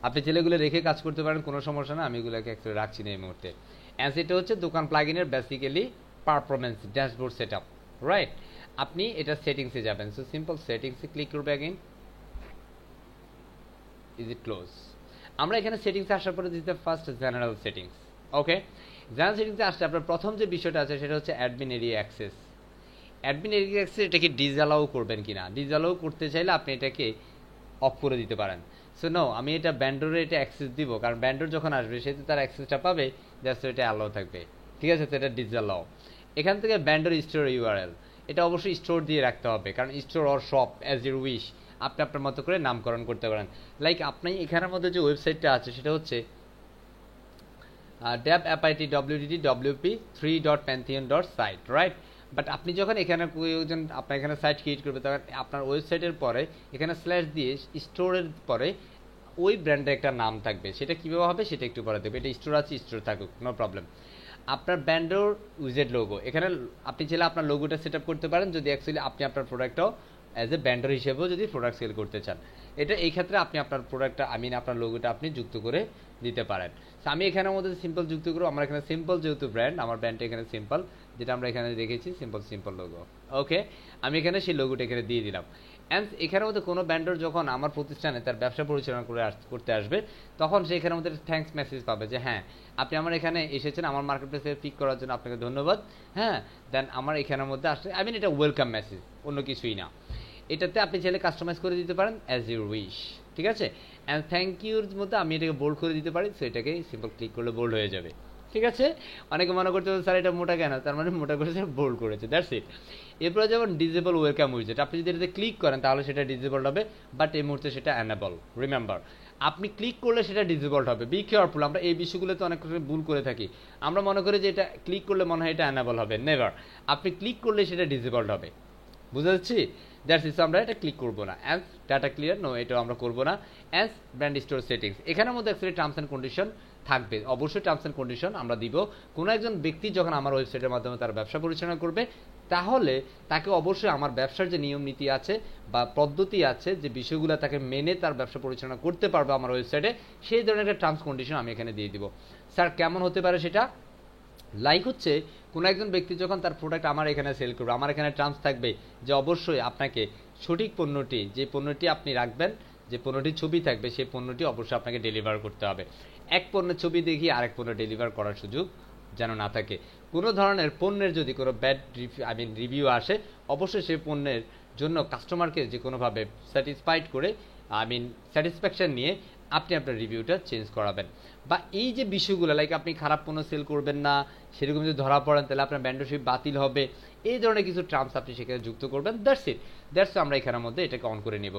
আপনি ছেলেগুলো রেখে কাজ করতে পারেন, কোনো সমস্যা না, আমি এগুলোকে অ্যাকচুয়ালি রাখছি না এই মুহূর্তে। অ্যান্ড এটা হচ্ছে দোকান প্লাগইনের basically performance dashboard set up, right? আপনি এটা সেটিংসে যাবেন। সো সিম্পল সেটিংসে ক্লিক করবে অ্যাগেন। Is it close? আমরা এখানে সেটিংসে আসার পরে দিতে first general settings. Okay, general সেটিংসে আসলে আপনার প্রথম যে বিষয়টা আছে সেটা হচ্ছে admin area access. Admin area access এটাকে ডিসঅ্যালাউ করবেন কিনা। ডিসঅ্যালাউ করতে চাইলে আপনি এটাকে অফ করে দিতে পারেন। সো নো, আমি এটা ব্যান্ডোরে এটা অ্যাক্সেস দিব, কারণ ব্যান্ডোর যখন আসবে সে তো তার অ্যাক্সেসটা পাবে, জাস্ট এটা অ্যালাউ থাকবে। ঠিক আছে, তো এটা ডিসঅ্যালাউ। এখান থেকে ব্যান্ডোর স্টোর ইউআরএল এটা অবশ্যই স্টোর দিয়ে রাখতে হবে, কারণ store or shop as your wish আপনি আপনার মতো করে নামকরণ করতে পারেন। লাইক আপনি এখানের মধ্যে যে ওয়েবসাইটটা আছে সেটা হচ্ছে www.pantheon.site, রাইট? বাট আপনি যখন এখানে আপনার এখানে সাইট ক্রিয়েট করবে তখন আপনার ওয়েবসাইটের পরে এখানে স্ল্যাশ দিয়ে স্টোরের পরে ওই ব্র্যান্ডের একটা নাম থাকবে। সেটা কীভাবে হবে সেটা একটু পরে দেবে। এটা স্টোর আছে, স্টোর থাকুক, নো প্রবলেম। আপনার ব্র্যান্ডের উইজেড লোগো এখানে আপনি চাইলে আপনার লোগোটা সেট আপ করতে পারেন, যদি অ্যাকচুয়ালি আপনি আপনার প্রোডাক্টটাও অ্যাজ এ ব্র্যান্ডার হিসেবেও যদি প্রোডাক্ট সেল করতে চান। এটা এই ক্ষেত্রে আপনি আপনার প্রোডাক্টটা আপনার লোগোটা আপনি যুক্ত করে দিতে পারেন। তো আমি এখানের মধ্যে সিম্পল যুক্ত করব। আমার এখানে সিম্পল যেহেতু ব্র্যান্ড, আমার ব্র্যান্ডটা এখানে সিম্পল, যেটা আমরা এখানে দেখেছি সিম্পল লোগো। ওকে, আমি এখানে সেই লোগোটা এখানে দিয়ে দিলাম। অ্যান্ড এখানের মধ্যে কোনো ব্র্যান্ডার যখন আমার প্রতিষ্ঠানে তার ব্যবসা পরিচালনা করতে আসবে তখন সে এখানের মধ্যে থ্যাঙ্কস মেসেজ পাবে যে হ্যাঁ আপনি আমার এখানে এসেছেন, আমার মার্কেট প্লেসে পিক করার জন্য আপনাকে ধন্যবাদ। হ্যাঁ, দেন আমার এখানের মধ্যে আসলে এটা ওয়েলকাম মেসেজ, অন্য কিছুই না। এটাতে আপনি চাইলে কাস্টমাইজ করে দিতে পারেন অ্যাজ ইউর উইশ। ঠিক আছে, অ্যান্ড থ্যাংক ইউর মধ্যে আমি এটাকে বোল্ড করে দিতে পারি। সো এটাকে সিম্পল ক্লিক করলে বোল্ড হয়ে যাবে। ঠিক আছে, অনেকে মনে করতে পারে স্যার এটা মোটা কেন, তার মানে মোটা করেছে, বোল্ড করেছে, দ্যাটস ইট। এরপরে যেমন ডিজেবল ওয়েলকাম উইজেট, আপনি যদি এটাতে ক্লিক করেন তাহলে সেটা ডিজেবল হবে, বাট এই মুহূর্তে সেটা অ্যানেবল। রিমেম্বার, আপনি ক্লিক করলে সেটা ডিজেবল হবে। বি কেয়ারফুল, আমরা এই বিষয়গুলোতে অনেক ভুল করে থাকি। আমরা মনে করি যে এটা ক্লিক করলে মনে হয় এটা অ্যানেবল হবে, নেভার। আপনি ক্লিক করলে সেটা ডিজেবল হবে, বুঝতে পারছি? That's it. আমরা এটা ক্লিক করবো না। অ্যাজ ডাটা ক্লিয়ার, নো, এটাও আমরা করবো না। অ্যাজ ব্র্যান্ড স্টোর সেটিংস, এখানের মধ্যে অ্যাকচুয়ালি টার্মস অ্যান্ড কন্ডিশন থাকবে, অবশ্যই টার্মস অ্যান্ড কন্ডিশন আমরা দিব। কোনো একজন ব্যক্তি যখন আমার ওয়েবসাইটের মাধ্যমে তার ব্যবসা পরিচালনা করবে তাহলে তাকে অবশ্যই আমার ব্যবসার যে নিয়ম নীতি আছে বা পদ্ধতি আছে, যে বিষয়গুলো তাকে মেনে তার ব্যবসা পরিচালনা করতে পারবে আমার ওয়েবসাইটে, সেই ধরনের একটা টার্মস কন্ডিশন আমি এখানে দিয়ে দিব। স্যার কেমন হতে পারে সেটা? লাইক হচ্ছে কোনো একজন ব্যক্তি যখন তার প্রোডাক্ট আমার এখানে সেল করবে, আমার এখানে টার্মস থাকবে যে অবশ্যই আপনাকে সঠিক পণ্যটি, যে পণ্যটি আপনি রাখবেন, যে পণ্যটির ছবি থাকবে সেই পণ্যটি অবশ্যই আপনাকে ডেলিভার করতে হবে। এক পণ্যের ছবি দেখিয়ে আরেক পণ্য ডেলিভার করার সুযোগ যেন না থাকে। কোনো ধরনের পণ্যের যদি কোনো ব্যাড রিভিউ আসে অবশ্যই সেই পণ্যের জন্য কাস্টমারকে যে কোনোভাবে স্যাটিসফাইড করে স্যাটিসফ্যাকশন নিয়ে আপনি আপনার রিভিউটা চেঞ্জ করাবেন। বা এই যে বিষয়গুলো, লাইক আপনি খারাপ পণ্য সেল করবেন না, সেরকম যদি ধরা পড়েন তাহলে আপনার ব্যান্ডারশিপ বাতিল হবে, এই ধরনের কিছু টার্মস আপনি সেখানে যুক্ত করবেন। দ্যাটস ইট, দ্যাটস আমরা এখানের মধ্যে এটাকে অন করে নেব।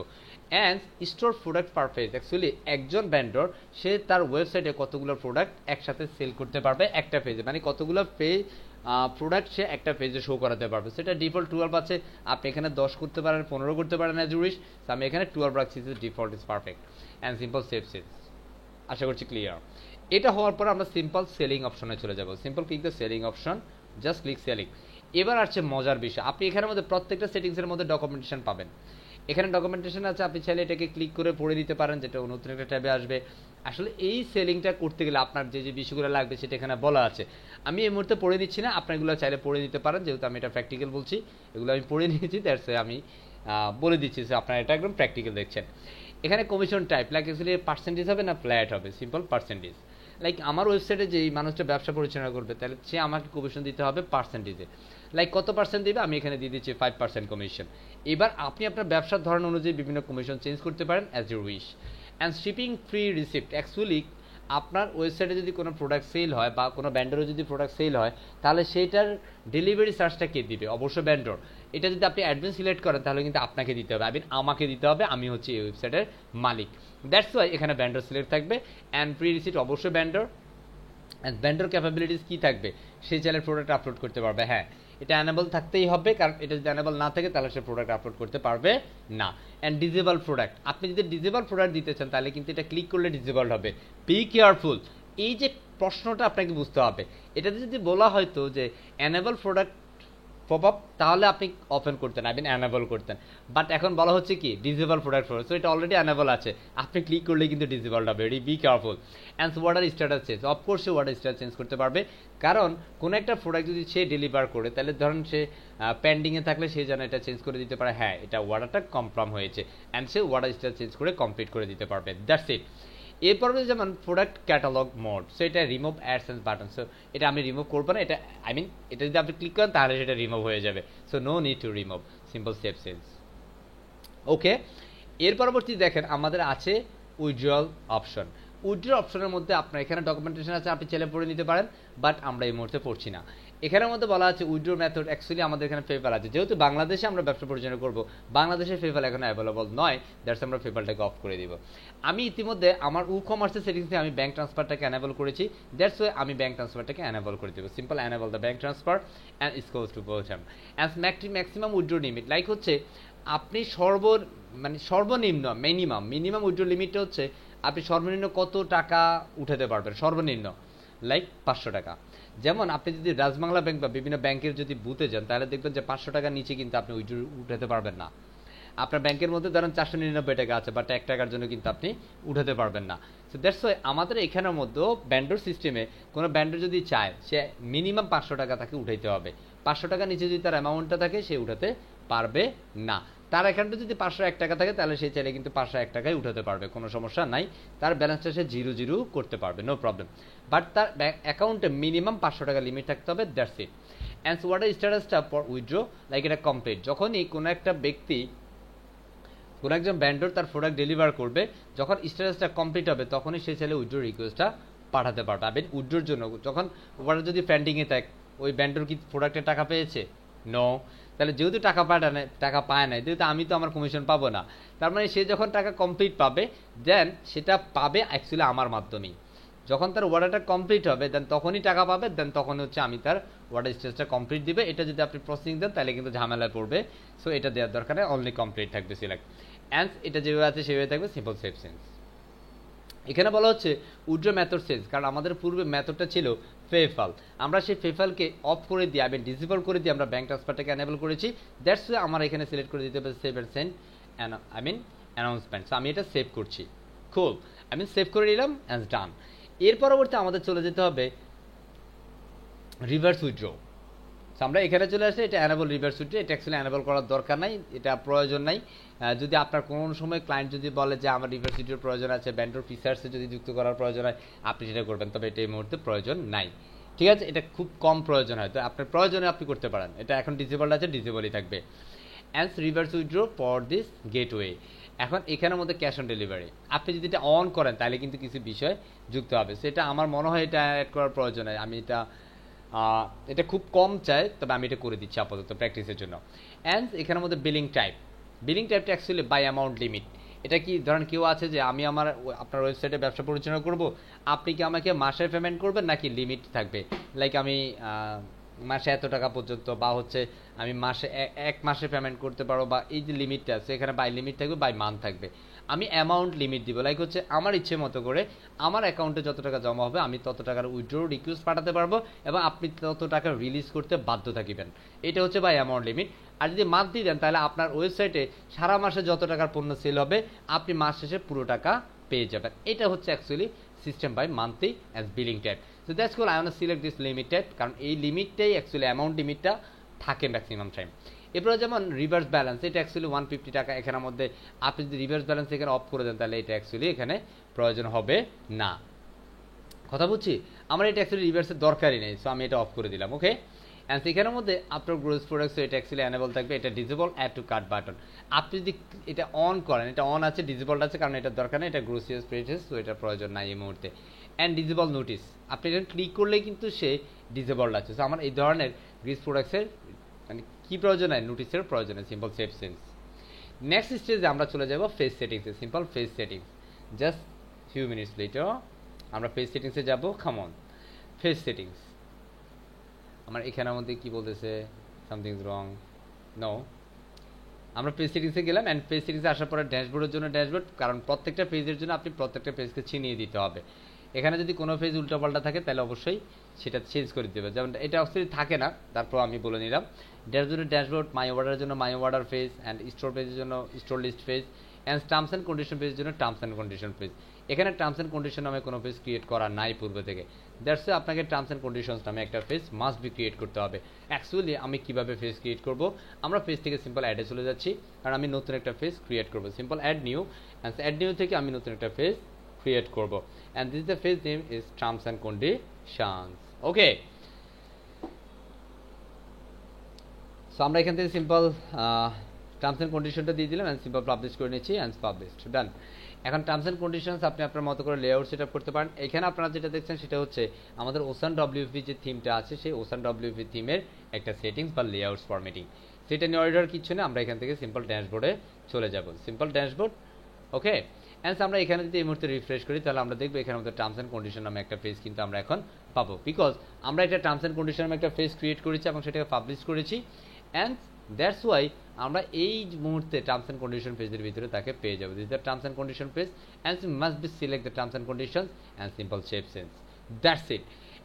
And store product per page, actually একজন ব্যান্ডর সে তার ওয়েবসাইটে কতগুলো প্রোডাক্ট একসাথে সেল করতে পারবে একটা পেজে, মানে কতগুলো প্রোডাক্ট সে একটা পেজে শো করাতে পারবে। সেটা ডিফল্ট 12 আছে, আপনি এখানে 10 করতে পারেন, 15 করতে পারেন অ্যাজ ইউ উইশ। আমি এখানে 12 রাখছি, default is perfect. And simple save cells, আশা করছি ক্লিয়ার। এটা হওয়ার পর আমরা সিম্পল সেলিং অপশনে চলে যাব। Simple click the selling option, just click selling. এবার আসছে মজার বিষয়, আপনি এখানের মধ্যে প্রত্যেকটা সেটিংসের মধ্যে ডকুমেন্টেশন পাবেন। এখানে ডকুমেন্টেশন আছে, আপনি চাইলে এটাকে ক্লিক করে পড়ে দিতে পারেন, যেটা নতুন একটা ট্যাবে আসবে। আসলে এই সেলিংটা করতে গেলে আপনার যে যে বিষয়গুলো লাগবে সেটা এখানে বলা আছে। আমি এই মুহূর্তে পড়ে দিচ্ছি না, আপনার এগুলো চাইলে পড়ে দিতে পারেন, যেহেতু আমি এটা প্র্যাকটিক্যাল বলছি, এগুলো আমি পড়ে নিয়েছি, দ্যাটস আমি বলে দিচ্ছি। আপনারা এটা একদম প্র্যাকটিক্যাল দেখছেন। এখানে commission type, like actually percentage হবে না ফ্ল্যাট হবে, সিম্পল পার্সেন্টেজ। লাইক আমার ওয়েবসাইটে যেই মানুষটা ব্যবসা পরিচালনা করবে তাহলে সে আমাকে কমিশন দিতে হবে পার্সেন্টেজে, লাইক কত পার্সেন্ট দিবে, আমি এখানে দিয়ে দিচ্ছি 5% কমিশন। এবার আপনি আপনার ব্যবসার ধরন অনুযায়ী বিভিন্ন কমিশন চেঞ্জ করতে পারেন as you wish. And shipping free receipt, actually আপনার ওয়েবসাইটে যদি কোনো প্রোডাক্ট সেল হয় বা কোনো ব্যান্ডারও যদি প্রোডাক্ট সেল হয় তাহলে সেইটার ডেলিভারি চার্জটা কে দিবে, অবশ্যই ব্যান্ডর। এটা যদি আপনি অ্যাডভান্স সিলেক্ট করেন তাহলে কিন্তু আপনাকে দিতে হবে, আমাকে দিতে হবে, আমি হচ্ছে এই ওয়েবসাইটের মালিক। দ্যাটস ওয়াই এখানে ব্যান্ডর সিলেক্ট থাকবে। অ্যান্ড ফ্রি রিসিপ্ট অবশ্যই ব্যান্ডর। অ্যান্ড ব্যান্ডর ক্যাপাবিলিটিস কী থাকবে, সেই চ্যানেল প্রোডাক্ট আপলোড করতে পারবে, হ্যাঁ এটা অ্যানেবল থাকতেই হবে, কারণ এটা যদি অ্যানেবল না থাকে তাহলে সে প্রোডাক্ট আপলোড করতে পারবে না। অ্যান্ড ডিজেবল প্রোডাক্ট, আপনি যদি ডিজেবল প্রোডাক্ট দিতে চান তাহলে কিন্তু এটা ক্লিক করলে ডিজেবল হবে। বি কেয়ারফুল, এই যে প্রশ্নটা আপনাকে বুঝতে হবে, এটাতে যদি বলা হয়তো যে অ্যানেবল প্রোডাক্ট পপ আপ তাহলে আপনি ওপেন করতেন, আই মিন অ্যানেবল করতেন, বাট এখন বলা হচ্ছে কি ডিজেবল প্রোডাক্ট ফর, সো এটা অলরেডি অ্যানেবল আছে, আপনি ক্লিক করলে কিন্তু ডিজেবল হবে। এটি be careful. And order status change, of course সে ওয়ার্ডার স্ট্যাটাস চেঞ্জ করতে পারবে, কারণ কোনো একটা প্রোডাক্ট যদি সে ডেলিভার করে তাহলে ধরুন সে পেন্ডিংয়ে থাকলে সে যেন এটা চেঞ্জ করে দিতে পারে, হ্যাঁ এটা অর্ডারটা কনফার্ম হয়েছে, অ্যান্ড সে ওয়ার্ডার স্ট্যাটাস চেঞ্জ করে কমপ্লিট করে দিতে পারবে। That's it. এরপর যেমন প্রোডাক্ট ক্যাটালগ মোড, সো এটা রিমুভ অ্যাডসেন্স বাটন, সো এটা আমি রিমুভ করবো না, এটা আই মিন এটা যদি আপনি ক্লিক করেন তাহলে সেটা রিমুভ হয়ে যাবে, so no need to remove, simple save change. Okay, এর পরবর্তী দেখেন আমাদের আছে উইথড্রল অপশন। উইথড্র অপশনের মধ্যে আপনার এখানে ডকুমেন্টেশন আছে, আপনি ছেলে পড়ে নিতে পারেন, বাট আমরা এই মুহূর্তে পড়ছি না। এখানের মধ্যে বলা আছে উইথড্র মেথড, অ্যাকচুয়ালি আমাদের এখানে পেপ্যাল আছে, যেহেতু বাংলাদেশে আমরা ব্যবসা পরিচালনা করবো, বাংলাদেশে পেপ্যাল এখন অ্যাভেলেবল নয়, দ্যাটস আমরা পেপ্যালটাকে অফ করে দিব। আমি ইতিমধ্যে আমার কমার্সের সেটিংসে আমি ব্যাঙ্ক ট্রান্সফারটাকে অ্যানেবল করেছি, দ্যাটস ওয়াই আমি ব্যাঙ্ক ট্রান্সফারটাকে অ্যানেবল করে দেবো। Simple enable the bank transfer and scrolls to bottom as maximum withdraw limit, like হচ্ছে আপনি সর্বনিম্ন মিনিমাম উইথড্র লিমিটটা হচ্ছে আপনি সর্বনিম্ন কত টাকা উঠাতে পারবেন, সর্বনিম্ন লাইক 500 টাকা। যেমন আপনি যদি রাজবাংলা ব্যাংক বা বিভিন্ন ব্যাংকের যদি বুথে যান তাহলে দেখবেন যে 500 টাকার নিচে কিন্তু আপনি উইথড্র উঠাতে পারবেন না। আপনার ব্যাংকের মধ্যে ধরেন 499 টাকা আছে, বাট 1 টাকার জন্য কিন্তু আপনি উঠাতে পারবেন না। সো দ্যাটস ওয়াই আমাদের এখানের মধ্যেও ব্যান্ডর সিস্টেমে কোনো ব্যান্ডর যদি চায় সে মিনিমাম 500 টাকা তাকে উঠাইতে হবে, 500 টাকার নিচে যদি তার অ্যামাউন্টটা থাকে সে উঠাতে পারবে না। তার অ্যাকাউন্টে যদি 501 টাকা থাকে তাহলে সে চাইলে কিন্তু 501 টাকায় উঠাতে পারবে, কোনো সমস্যা নাই, তার ব্যালেন্সটা সে 0 করতে পারবে, নো প্রবলেম, বাট তার অ্যাকাউন্টে মিনিমাম 500 টাকা লিমিট থাকতে হবে, that's it. And what are স্ট্যাটাসটা ফর উইথড্র, লাইক এটা কমপ্লিট, যখনই কোনো একটা ব্যক্তি কোনো একজন ব্যান্ডর তার প্রোডাক্ট ডেলিভার করবে, যখন স্ট্যাটাসটা কমপ্লিট হবে তখনই সে চাইলে উইথড্র রিকোয়েস্টটা পাঠাতে পারবে। আবার উইথড্রর জন্য যখন ওরা যদি পেন্ডিংয়ে থাকে, ওই ব্যান্ডর কি প্রোডাক্টের টাকা পেয়েছে? নো। তাহলে যেহেতু টাকা পায় নাই, যেহেতু আমি তো আমার কমিশন পাবো না, তার মানে সে যখন টাকা কমপ্লিট পাবে দেন সেটা পাবে অ্যাকচুয়ালি আমার মাধ্যমেই। যখন তার অর্ডারটা কমপ্লিট হবে দেন তখনই টাকা পাবে, দেন তখন হচ্ছে আমি তার অর্ডার স্টেজটা কমপ্লিট দিবে। এটা যদি আপনি প্রসেসিং দেন তাহলে কিন্তু ঝামেলায় পড়বে, সো এটা দেওয়ার দরকার নেই, অনলি কমপ্লিট থাকবে সিলেক্ট। অ্যান্ড এটা যেভাবে আছে সেভাবে থাকবে, সিম্পল সেভ চেঞ্জ। এখানে বলা হচ্ছে উইথড্র মেথড চেঞ্জ, কারণ আমাদের পূর্বে মেথডটা ছিল পেপ্যাল, আমরা সেই পেপ্যালকে অফ করে দিয়ে আমি ডিসেবল করে দিয়ে আমরা ব্যাঙ্ক ট্রান্সফারটাকে অ্যানেবল করেছি, দ্যাটস ওয়াই আমার এখানে সিলেক্ট করে দিতে হবে save and send announcement. So আমি এটা সেভ করছি, খুব আমি সেভ করে নিলাম, অ্যান্ড ডান। এর পরবর্তী আমাদের চলে যেতে হবে রিভার্স উইথড্র। আমরা এখানে চলে আসলে এটা অ্যানেবল রিভার্স উইথড্র, এটা অ্যাকচুয়ালি অ্যানেবল করার দরকার নাই, এটা প্রয়োজন নাই। যদি আপনার কোনো সময় ক্লায়েন্ট যদি বলে যে আমার রিভার্স উইথড্রোর প্রয়োজন আছে, ব্যান্ডর ফিচার্সে যদি যুক্ত করার প্রয়োজন হয় আপনি সেটা করবেন, তবে এটা এই মুহূর্তে প্রয়োজন নাই, ঠিক আছে, এটা খুব কম প্রয়োজন হয়, তো আপনার প্রয়োজনে আপনি করতে পারেন, এটা এখন ডিসেবল আছে, ডিসেবলই থাকবে। And reverse withdraw for this gateway. এখন এখানের মধ্যে ক্যাশ অন ডেলিভারি আপনি যদি এটা অন করেন তাহলে কিন্তু কিছু বিষয় যুক্ত হবে, সেটা আমার মনে হয় এটা অ্যাড করার প্রয়োজন হয়, আমি এটা খুব কম চাই, তবে আমি এটা করে দিচ্ছি আপাতত প্র্যাকটিসের জন্য। অ্যান্ড এখানের মধ্যে বিলিং টাইপটা অ্যাকচুয়ালি বাই অ্যামাউন্ট লিমিট। এটা কি ধরেন কেউ আছে যে আমি আপনার ওয়েবসাইটে ব্যবসা পরিচালনা করব, আপনি কি আমাকে মাসে পেমেন্ট করবেন নাকি লিমিট থাকবে, লাইক আমি মাসে এত টাকা পর্যন্ত, বা হচ্ছে আমি মাসে 1 মাসে পেমেন্ট করতে পারবো, বা এই যে লিমিটটা আছে এখানে বাই লিমিট থাকবে, বাই মান্থ থাকবে, আমি অ্যামাউন্ট লিমিট দিব, লাইক হচ্ছে আমার ইচ্ছে মতো করে আমার অ্যাকাউন্টে যত টাকা জমা হবে আমি তত টাকার উইথড্র রিকোয়েস্ট পাঠাতে পারবো, এবং আপনি তত টাকা রিলিজ করতে বাধ্য থাকিবেন, এটা হচ্ছে বাই অ্যামাউন্ট লিমিট। আর যদি মান্থলি দেন তাহলে আপনার ওয়েবসাইটে সারা মাসে যত টাকার পণ্য সেল হবে আপনি মাস শেষে পুরো টাকা পেয়ে যাবেন, এটা হচ্ছে actually system by monthly as billing type. So that's call I want select this limit type, কারণ এই লিমিটটাই অ্যাকচুয়ালি অ্যামাউন্ট লিমিটটা থাকে ম্যাক্সিমাম টাইম। এরপরে যেমন রিভার্স ব্যালেন্স, এটা অ্যাকচুয়ালি 150 টাকা, এখানের মধ্যে আপনি যদি রিভার্স ব্যালেন্স এখানে অফ করে দেন তাহলে এটা অ্যাকচুয়ালি এখানে প্রয়োজন হবে না। কথা বুঝছি? আমার এটা অ্যাকচুয়ালি রিভার্সের দরকারই নেই, সো আমি এটা অফ করে দিলাম। ওকে, অ্যান্ড এখানের মধ্যে আপনার গ্রোস প্রোডাক্টস এটা অ্যাকচুয়ালি অ্যানেবল থাকবে, এটা disable add to cart button. আপনি যদি এটা অন করেন, এটা অন আছে, ডিসেবলড আছে, কারণ এটার দরকার নেই, এটা গ্রোসিয়াস প্রেসেস, তো এটার প্রয়োজন নাই এই মুহূর্তে। অ্যান্ড ডিসেবল নোটিস, আপনি এটা ক্লিক করলেই কিন্তু সে ডিসেবলড আছে। সো আমার এই ধরনের গ্রিস প্রোডাক্টসের মানে কী প্রয়োজন হয়, নোটিসের প্রয়োজন হয়, সিম্পল সেভ সেন্স। নেক্সট স্টেজে আমরা চলে যাব ফেস সেটিংসে, simple face settings. Just few minutes later আমরা ফেস সেটিংসে যাব। কামন, ফেস সেটিংস আমার এখানের মধ্যে কি বলতেছে, সামথিং ইজ রং। নো, আমরা পেজ সেটিংসে গেলাম, অ্যান্ড পেজ সেটিংসে আসার পরে ড্যাশবোর্ডের জন্য ড্যাশবোর্ড, কারণ প্রত্যেকটা পেজের জন্য আপনি প্রত্যেকটা পেজকে চিনিয়ে দিতে হবে। এখানে যদি কোনো পেজ উল্টোপাল্টা থাকে তাহলে অবশ্যই সেটা চেঞ্জ করে দেবে, যেমন এটা অবশ্যই থাকে না, তারপর আমি বলে নিলাম। ড্যাশবোর্ডের ড্যাশবোর্ড, মাই অর্ডারের জন্য my order page, and store পেজের জন্য store list page, and terms and condition পেজের জন্য টার্মস অ্যান্ড কন্ডিশন পেজ। এখানে টার্মস অ্যান্ড কন্ডিশন নামে কোনো পেজ ক্রিয়েট করা নাই পূর্বে থেকে, দ্যাটস আপনাকে টার্মস অ্যান্ড কন্ডিশনস নামে একটা পেজ মাস্ট বি ক্রিয়েট করতে হবে। অ্যাকচুয়ালি আমি কীভাবে পেজ ক্রিয়েট করব, আমরা পেজ থেকে সিম্পল অ্যাডে চলে যাচ্ছি, কারণ আমি নতুন একটা পেজ ক্রিয়েট করব। Simple add new, and add new থেকে আমি নতুন একটা পেজ ক্রিয়েট করব, and this the page name is terms and conditions. Okay, so আমরা এখান থেকে সিম্পল টার্মস অ্যান্ড কন্ডিশনটা দিয়ে দিলাম, অ্যান্ড সিম্পল পাবলিশ করে নিচ্ছি, অ্যান্ড পাবলিশড, ডান। এখন টার্মস অ্যান্ড কন্ডিশনস আপনি আপনার মতো করে লেআউট সেট আপ করতে পারেন। এখানে আপনারা যেটা দেখছেন সেটা হচ্ছে আমাদের ওসান ডব্লিউপি যে থিমটা আছে, সেই ওসান ডব্লিউপি থিমের একটা সেটিংস বা লেআউটস ফরম্যাটিং, সেটা নিয়ে অর্ডার কিছু না। আমরা এখান থেকে সিম্পল ড্যাশবোর্ডে চলে যাব, সিম্পল ড্যাশবোর্ড। ওকে, অ্যান্ড আমরা এখানে যদি এই মুহূর্তে রিফ্রেশ করি, তাহলে আমরা দেখবো এখানে আমাদের টার্মস অ্যান্ড কন্ডিশন নামে একটা পেজ কিন্তু আমরা এখন পাবো, বিকজ আমরা একটা টার্মস অ্যান্ড কন্ডিশন নামে একটা পেজ ক্রিয়েট করেছি এবং সেটাকে পাবলিশ করেছি, অ্যান্ড দ্যাটস ওয়াই আমরা এই মুহূর্তে টার্মস অ্যান্ড কন্ডিশন পেজের ভিতরে তাকে পেয়ে যাবো। This the terms and condition page, and must be select the terms and condition and simple save sense, that's it.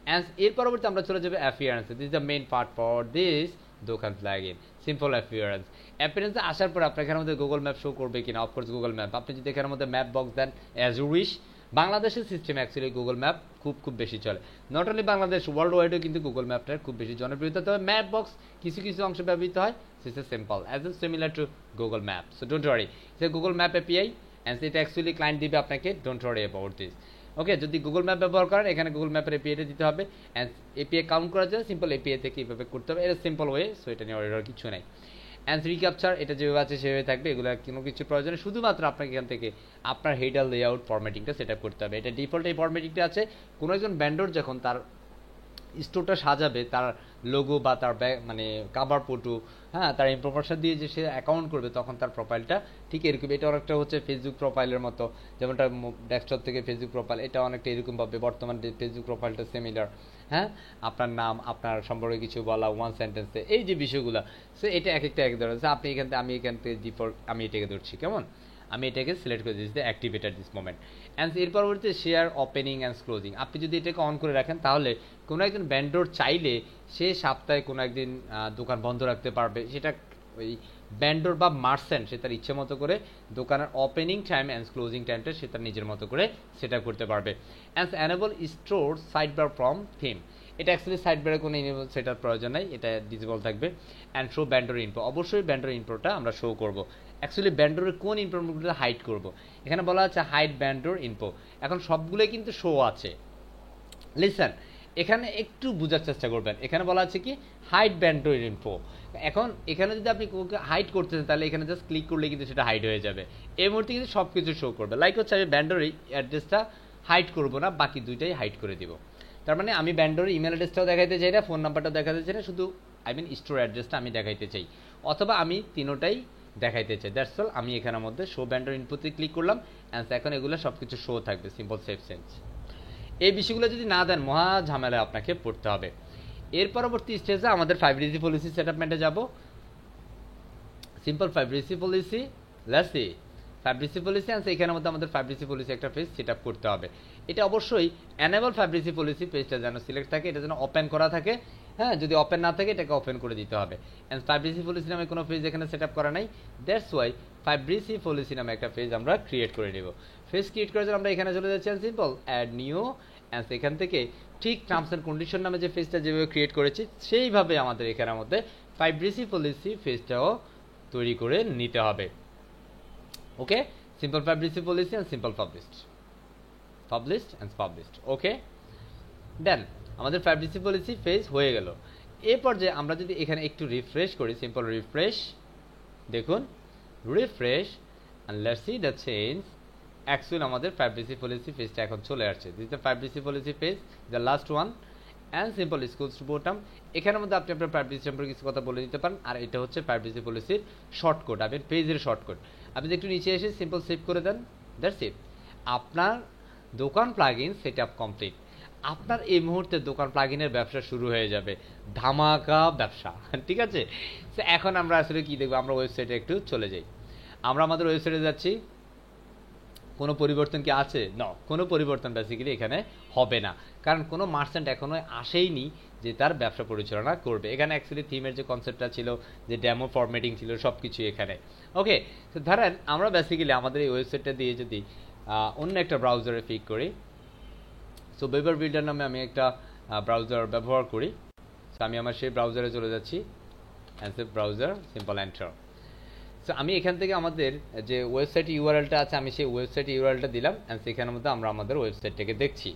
And এর পরবর্তী আমরা চলে যাবো appearance. This the main part for this দোকান প্লাগইন, সিম্পল অ্যাপিয়ারেন্স। অ্যাপিয়ারেন্সে আসার পর আপনার এখানের মধ্যে গুগল ম্যাপ শো করবে কিনা, অফকোর্স গুগল ম্যাপ। আপনি যদি এখানের মধ্যে ম্যাপ বক্স দেন অ্যাজ ইউ উইশ, বাংলাদেশের সিস্টেম অ্যাকচুয়ালি গুগল ম্যাপ খুব বেশি চলে, নট অনলি বাংলাদেশ, ওয়ার্ল্ড ওয়াইডেও কিন্তু গুগল ম্যাপটার খুব বেশি জনপ্রিয়তা। তবে ম্যাপ বক্স কিছু কিছু অংশে ব্যবহৃত হয়, this is simple as a similar to Google map, so don't worry, it's Google map API, and এটা অ্যাকচুয়ালি ক্লায়েন্ট দিবে আপনাকে, ডোন্ট ওয়ারি অ্যাবাউট দিস। ওকে, যদি গুগল ম্যাপ ব্যবহার করেন, এখানে গুগল ম্যাপের এপিআইটা দিতে হবে, অ্যান্ড এপিআই কাউন্ট করার জন্য সিম্পল এপিআই থেকে এইভাবে করতে হবে, এটা সিম্পল ওয়ে, সো এটা নিয়ে অর্ডার কিছু নাই। অ্যান্ড রিক্যাপচার এটা যেভাবে আছে সেভাবে থাকবে, এগুলো কোনো কিছু প্রয়োজনে, শুধুমাত্র আপনাকে এখান থেকে আপনার হেডার লেআউট ফরম্যাটিংটা সেট আপ করতে হবে। এটা ডিফল্ট এই ফরম্যাটিংটা আছে, কোনো একজন ব্যান্ডর যখন তার স্টোরটা সাজাবে, তার লোগো বা তার মানে কাভার ফটো, হ্যাঁ, তার ইনফরমেশন দিয়ে যে সে অ্যাকাউন্ট করবে, তখন তার প্রোফাইলটা ঠিক এরকম, এটা অনেকটা হচ্ছে ফেসবুক প্রোফাইলের মতো, যেমনটা ডেস্কটপ থেকে ফেসবুক প্রোফাইল, এটা অনেকটা এরকম পাবে। বর্তমান ফেসবুক প্রোফাইলটা সিমিলার, হ্যাঁ, আপনার নাম, আপনার সম্পর্কে কিছু বলা ওয়ান সেন্টেন্সে, এই যে বিষয়গুলো, সো এটা এক একটা এক ধরনের। আপনি এখান থেকে, আমি এখান থেকে ডিফল্ট আমি এটাকে ধরছি, কেমন, আমি এটাকে সিলেক্ট করে দিচ্ছি activate at this moment. And এর পরবর্তীতে শেয়ার ওপেনিং অ্যান্ড ক্লোজিং, আপনি যদি এটাকে অন করে রাখেন, তাহলে কোনো একজন ভেন্ডর চাইলে সে সপ্তাহে কোনো একদিন দোকান বন্ধ রাখতে পারবে, সেটা ওই ভেন্ডর বা মার্চেন্ট সে তার ইচ্ছে মতো করে দোকানের ওপেনিং টাইম অ্যান্ড ক্লোজিং টাইমটা সে তার নিজের মতো করে সেট আপ করতে পারবে। And enable store side bar from theme, এটা অ্যাকচুয়ালি সাইড বারে কোনো এনেবল সেটার প্রয়োজন নাই, এটা ডিসেবল থাকবে। অ্যান্ড শো ব্যান্ডর ইনফো, অবশ্যই ব্যান্ডর ইনফোটা আমরা শো করবো। অ্যাকচুয়ালি ব্যান্ডরের কোন ইনফোগুলো হাইড করব, এখানে বলা আছে হাইড ব্যান্ডর ইনফো, এখন সবগুলোই কিন্তু শো আছে। লিসেন, এখানে একটু বোঝার চেষ্টা করবেন, এখানে বলা আছে কি হাইড ব্যান্ডর ইনফো। এখন এখানে যদি আপনি হাইড করতে চান, তাহলে এখানে জাস্ট ক্লিক করলে কিন্তু সেটা হাইড হয়ে যাবে, এই মুহূর্তে কিন্তু সব কিছু শো করবে। লাইক হচ্ছে আমি ব্যান্ডর অ্যাড্রেসটা হাইড করবো না, বাকি দুইটাই হাইড করে দিব। তার মানে আমি ব্যান্ডর ইমেল অ্যাড্রেসটাও দেখাইতে চাই না, ফোন নাম্বারটাও দেখাতে চাই না, শুধু স্টোর অ্যাড্রেসটা আমি দেখাইতে চাই, অথবা আমি তিনোটাই দেখাইতে চাই। দ্যাটস অল, আমি এখানের মধ্যে শো ব্যান্ডর ইনপুটে ক্লিক করলাম, অ্যান্ড এখন এগুলো সব কিছু শো থাকবে, সিম্পল সেভ সেন্স। এই বিষয়গুলো যদি না দেন, মহা ঝামেলায় আপনাকে পড়তে হবে। এর পরবর্তী স্টেজে আমাদের 5DC পলিসি সেটআপমেন্টে যাব। Simple 5DC policy, let's see 5DC policy, and এখানের মধ্যে আমাদের 5DC পলিসি একটা পেজ সেট আপ করতে হবে। এটা অবশ্যই এনেবল 5DC পলিসি পেজটা যেন সিলেক্ট থাকে, এটা যেন ওপেন করা থাকে, হ্যাঁ, যদি ওপেন না থাকে এটাকে ওপেন করে দিতে হবে। অ্যান্ড 5DC পলিসি নামে কোনো পেজ এখানে সেট আপ করা নাই, দ্যাটস ওয়াই 5DC পলিসি নামে একটা পেজ আমরা ক্রিয়েট করে নেব। পেজ ক্রিয়েট করার জন্য আমরা এখানে চলে যাচ্ছি, সিম্পল অ্যাড নিউ, অ্যান্ড এখান থেকে ঠিক টার্মস অ্যান্ড কন্ডিশন নামে যে পেজটা যেভাবে ক্রিয়েট করেছি, সেইভাবে আমাদের এখানের মধ্যে 5DC পলিসি পেজটাও তৈরি করে নিতে হবে। Okay, simple 5DC policy and simple published, published and published. Okay, then আমাদের প্রাইভেসি পলিসি পেজ হয়ে গেল। এরপর যে আমরা যদি এখানে একটু রিফ্রেশ করি, সিম্পল রিফ্রেশ, দেখুন refresh and let's see the change. Actually আমাদের প্রাইভেসি পলিসি পেজটা এখন চলে আসছে। This the privacy policy page, the last one, and simple scrolls to bottom. এখানের মধ্যে আপনি আপনার প্রাইভেসি সম্পর্কে কিছু কথা বলে দিতে পারেন। আর এটা হচ্ছে প্রাইভেসি পলিসির শর্টকট, আপনার পেজের শর্টকট। আপনি একটু নিচে এসে সিম্পল সেভ করে দেন, দ্যাটস ইট। আপনার দোকান প্লাগইন সেট আপ কমপ্লিট। আপনার এই মুহূর্তে দোকান প্লাগইনের ব্যবসা শুরু হয়ে যাবে, ধামাকা ব্যবসা। ঠিক আছে, তো এখন আমরা আসলে কি দেখবো, আমরা ওয়েবসাইটে একটু চলে যাই। আমরা আমাদের ওয়েবসাইটে যাচ্ছি। কোনো পরিবর্তন কি আছে? না, কোনো পরিবর্তন বেসিক্যালি এখানে হবে না, কারণ কোনো মার্চেন্ট এখনো আসেইনি যে তার ব্যবসা পরিচালনা করবে। এখানে অ্যাকচুয়ালি থিমের যে কনসেপ্টটা ছিল, যে ডেমো ফরম্যাটিং ছিল, সব কিছু এখানে। ওকে, তো ধরেন আমরা বেসিক্যালি আমাদের এই ওয়েবসাইটটা দিয়ে যদি অন্য একটা ব্রাউজারে পিক করি, সো ওয়েবার বিল্ডার নামে আমি একটা ব্রাউজার ব্যবহার করি। সো আমি আমার সেই ব্রাউজারে চলে যাচ্ছি, and browser, simple enter. So আমি এখান থেকে আমাদের যে ওয়েবসাইট ইউআরএলটা আছে, আমি সেই ওয়েবসাইট ইউআরএলটা দিলাম, অ্যান্ড সেখানের মধ্যে আমরা আমাদের ওয়েবসাইটটাকে দেখছি।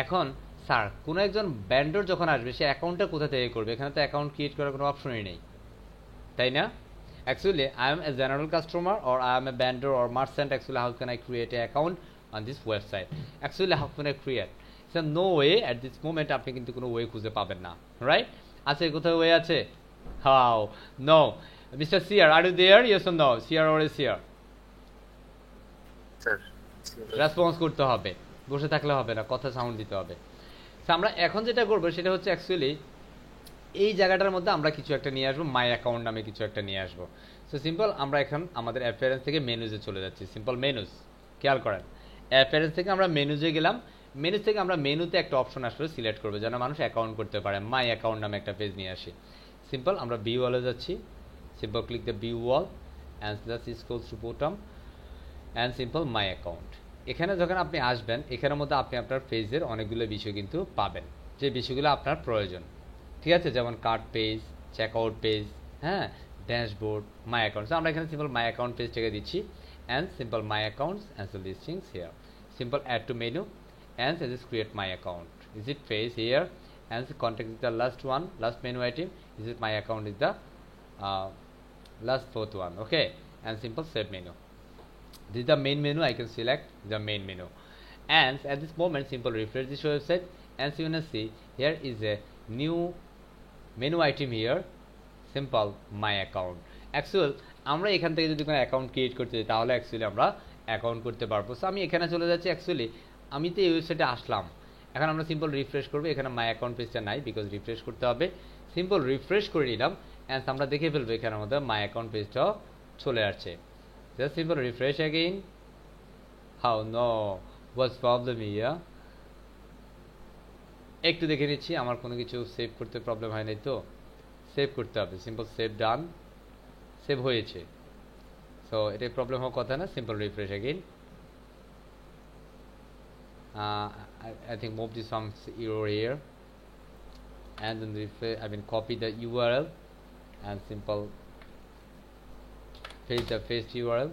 এখন স্যার, কোনো একজন ব্যান্ডর যখন আসবে, সে অ্যাকাউন্টটা কোথা থেকে করবে? এখানে তো অ্যাকাউন্ট ক্রিয়েট করার কোনো অপশনই নেই, তাই না? Actually, I am a general customer or I am a vendor or merchant. Actually, how can I create an account on this website? Actually, how can I create? So no way at this moment আপনি কিন্তু কোনো way খুঁজে পাবেন না, right? আছে কোথাও way আছে? How? No. Mr. Sear, are you there? Yes or no? Sear or Sear? Sir response করতে হবে, বসে থাকলে হবে না, কথা সাউন্ড দিতে হবে। So আমরা এখন যেটা করবো সেটা হচ্ছে অ্যাকচুয়ালি এই জায়গাটার মধ্যে আমরা কিছু একটা নিয়ে আসবো, মাই অ্যাকাউন্ট নামে কিছু একটা নিয়ে আসবো। সো সিম্পল আমরা এখন আমাদের অ্যাপিয়ারেন্স থেকে মেনুজে চলে যাচ্ছি, সিম্পল মেনুজ, খেয়াল করেন। অ্যাপিয়ারেন্স থেকে আমরা মেনুজে গেলাম, মেনুজ থেকে আমরা মেনুতে একটা অপশন আসলে সিলেক্ট করবো যেন মানুষ অ্যাকাউন্ট করতে পারে। মাই অ্যাকাউন্ট নামে একটা পেজ নিয়ে আসি। সিম্পল আমরা ভিউ ওয়ালে যাচ্ছি, simple click the view wall and just scroll to bottom and simple my account. এখানে যখন আপনি আসবেন, এখানের মধ্যে আপনি আপনার পেজের অনেকগুলো বিষয় কিন্তু পাবেন, যে বিষয়গুলো আপনার প্রয়োজন। ঠিক আছে, যেমন কার্ড পেজ, চেকআউট পেজ, হ্যাঁ, ড্যাশবোর্ড, মাই অ্যাকাউন্টস। আমরা এখানে সিম্পল মাই অ্যাকাউন্ট পেজটাকে দিচ্ছি, and simple my accounts and so listings here, simple add to menu and suggest create my account, is it page here and contact is the last one, last menu item, is it my account is the last fourth one. Okay, and simple save menu. This is the main menu. I can select the main menu, and at this moment simple refresh this website, and so you can see here is a new menu item here, simple my account. Actual আমরা এখান থেকে যদি কোনো account create করতে চাই তাহলে actually আমরা account করতে পারবো। সো আমি এখানে চলে যাচ্ছি, অ্যাকচুয়ালি আমি তো এই ওয়েবসাইটে আসলাম, এখন আমরা সিম্পল রিফ্রেশ করবো। এখানে মাই অ্যাকাউন্ট পেজটা নাই, বিকজ রিফ্রেশ করতে হবে। সিম্পল রিফ্রেশ করে নিলাম, অ্যান্ড আমরা দেখে ফেলবো এখানে আমাদের মাই অ্যাকাউন্ট পেজটাও চলে আসছে। Just simple refresh again. How no, what's problem here? একটু দেখে নিচ্ছি আমার কোনো কিছু সেভ করতে প্রবলেম হয় নাই তো, সেভ করতে হবে। সিম্পল সেভ ডান, সেভ হয়েছে। সো এটাই প্রবলেম হওয়ার কথা না। Simple refresh again. I think move this some error here, and then refresh. I mean copy the URL and simple paste the paste URL,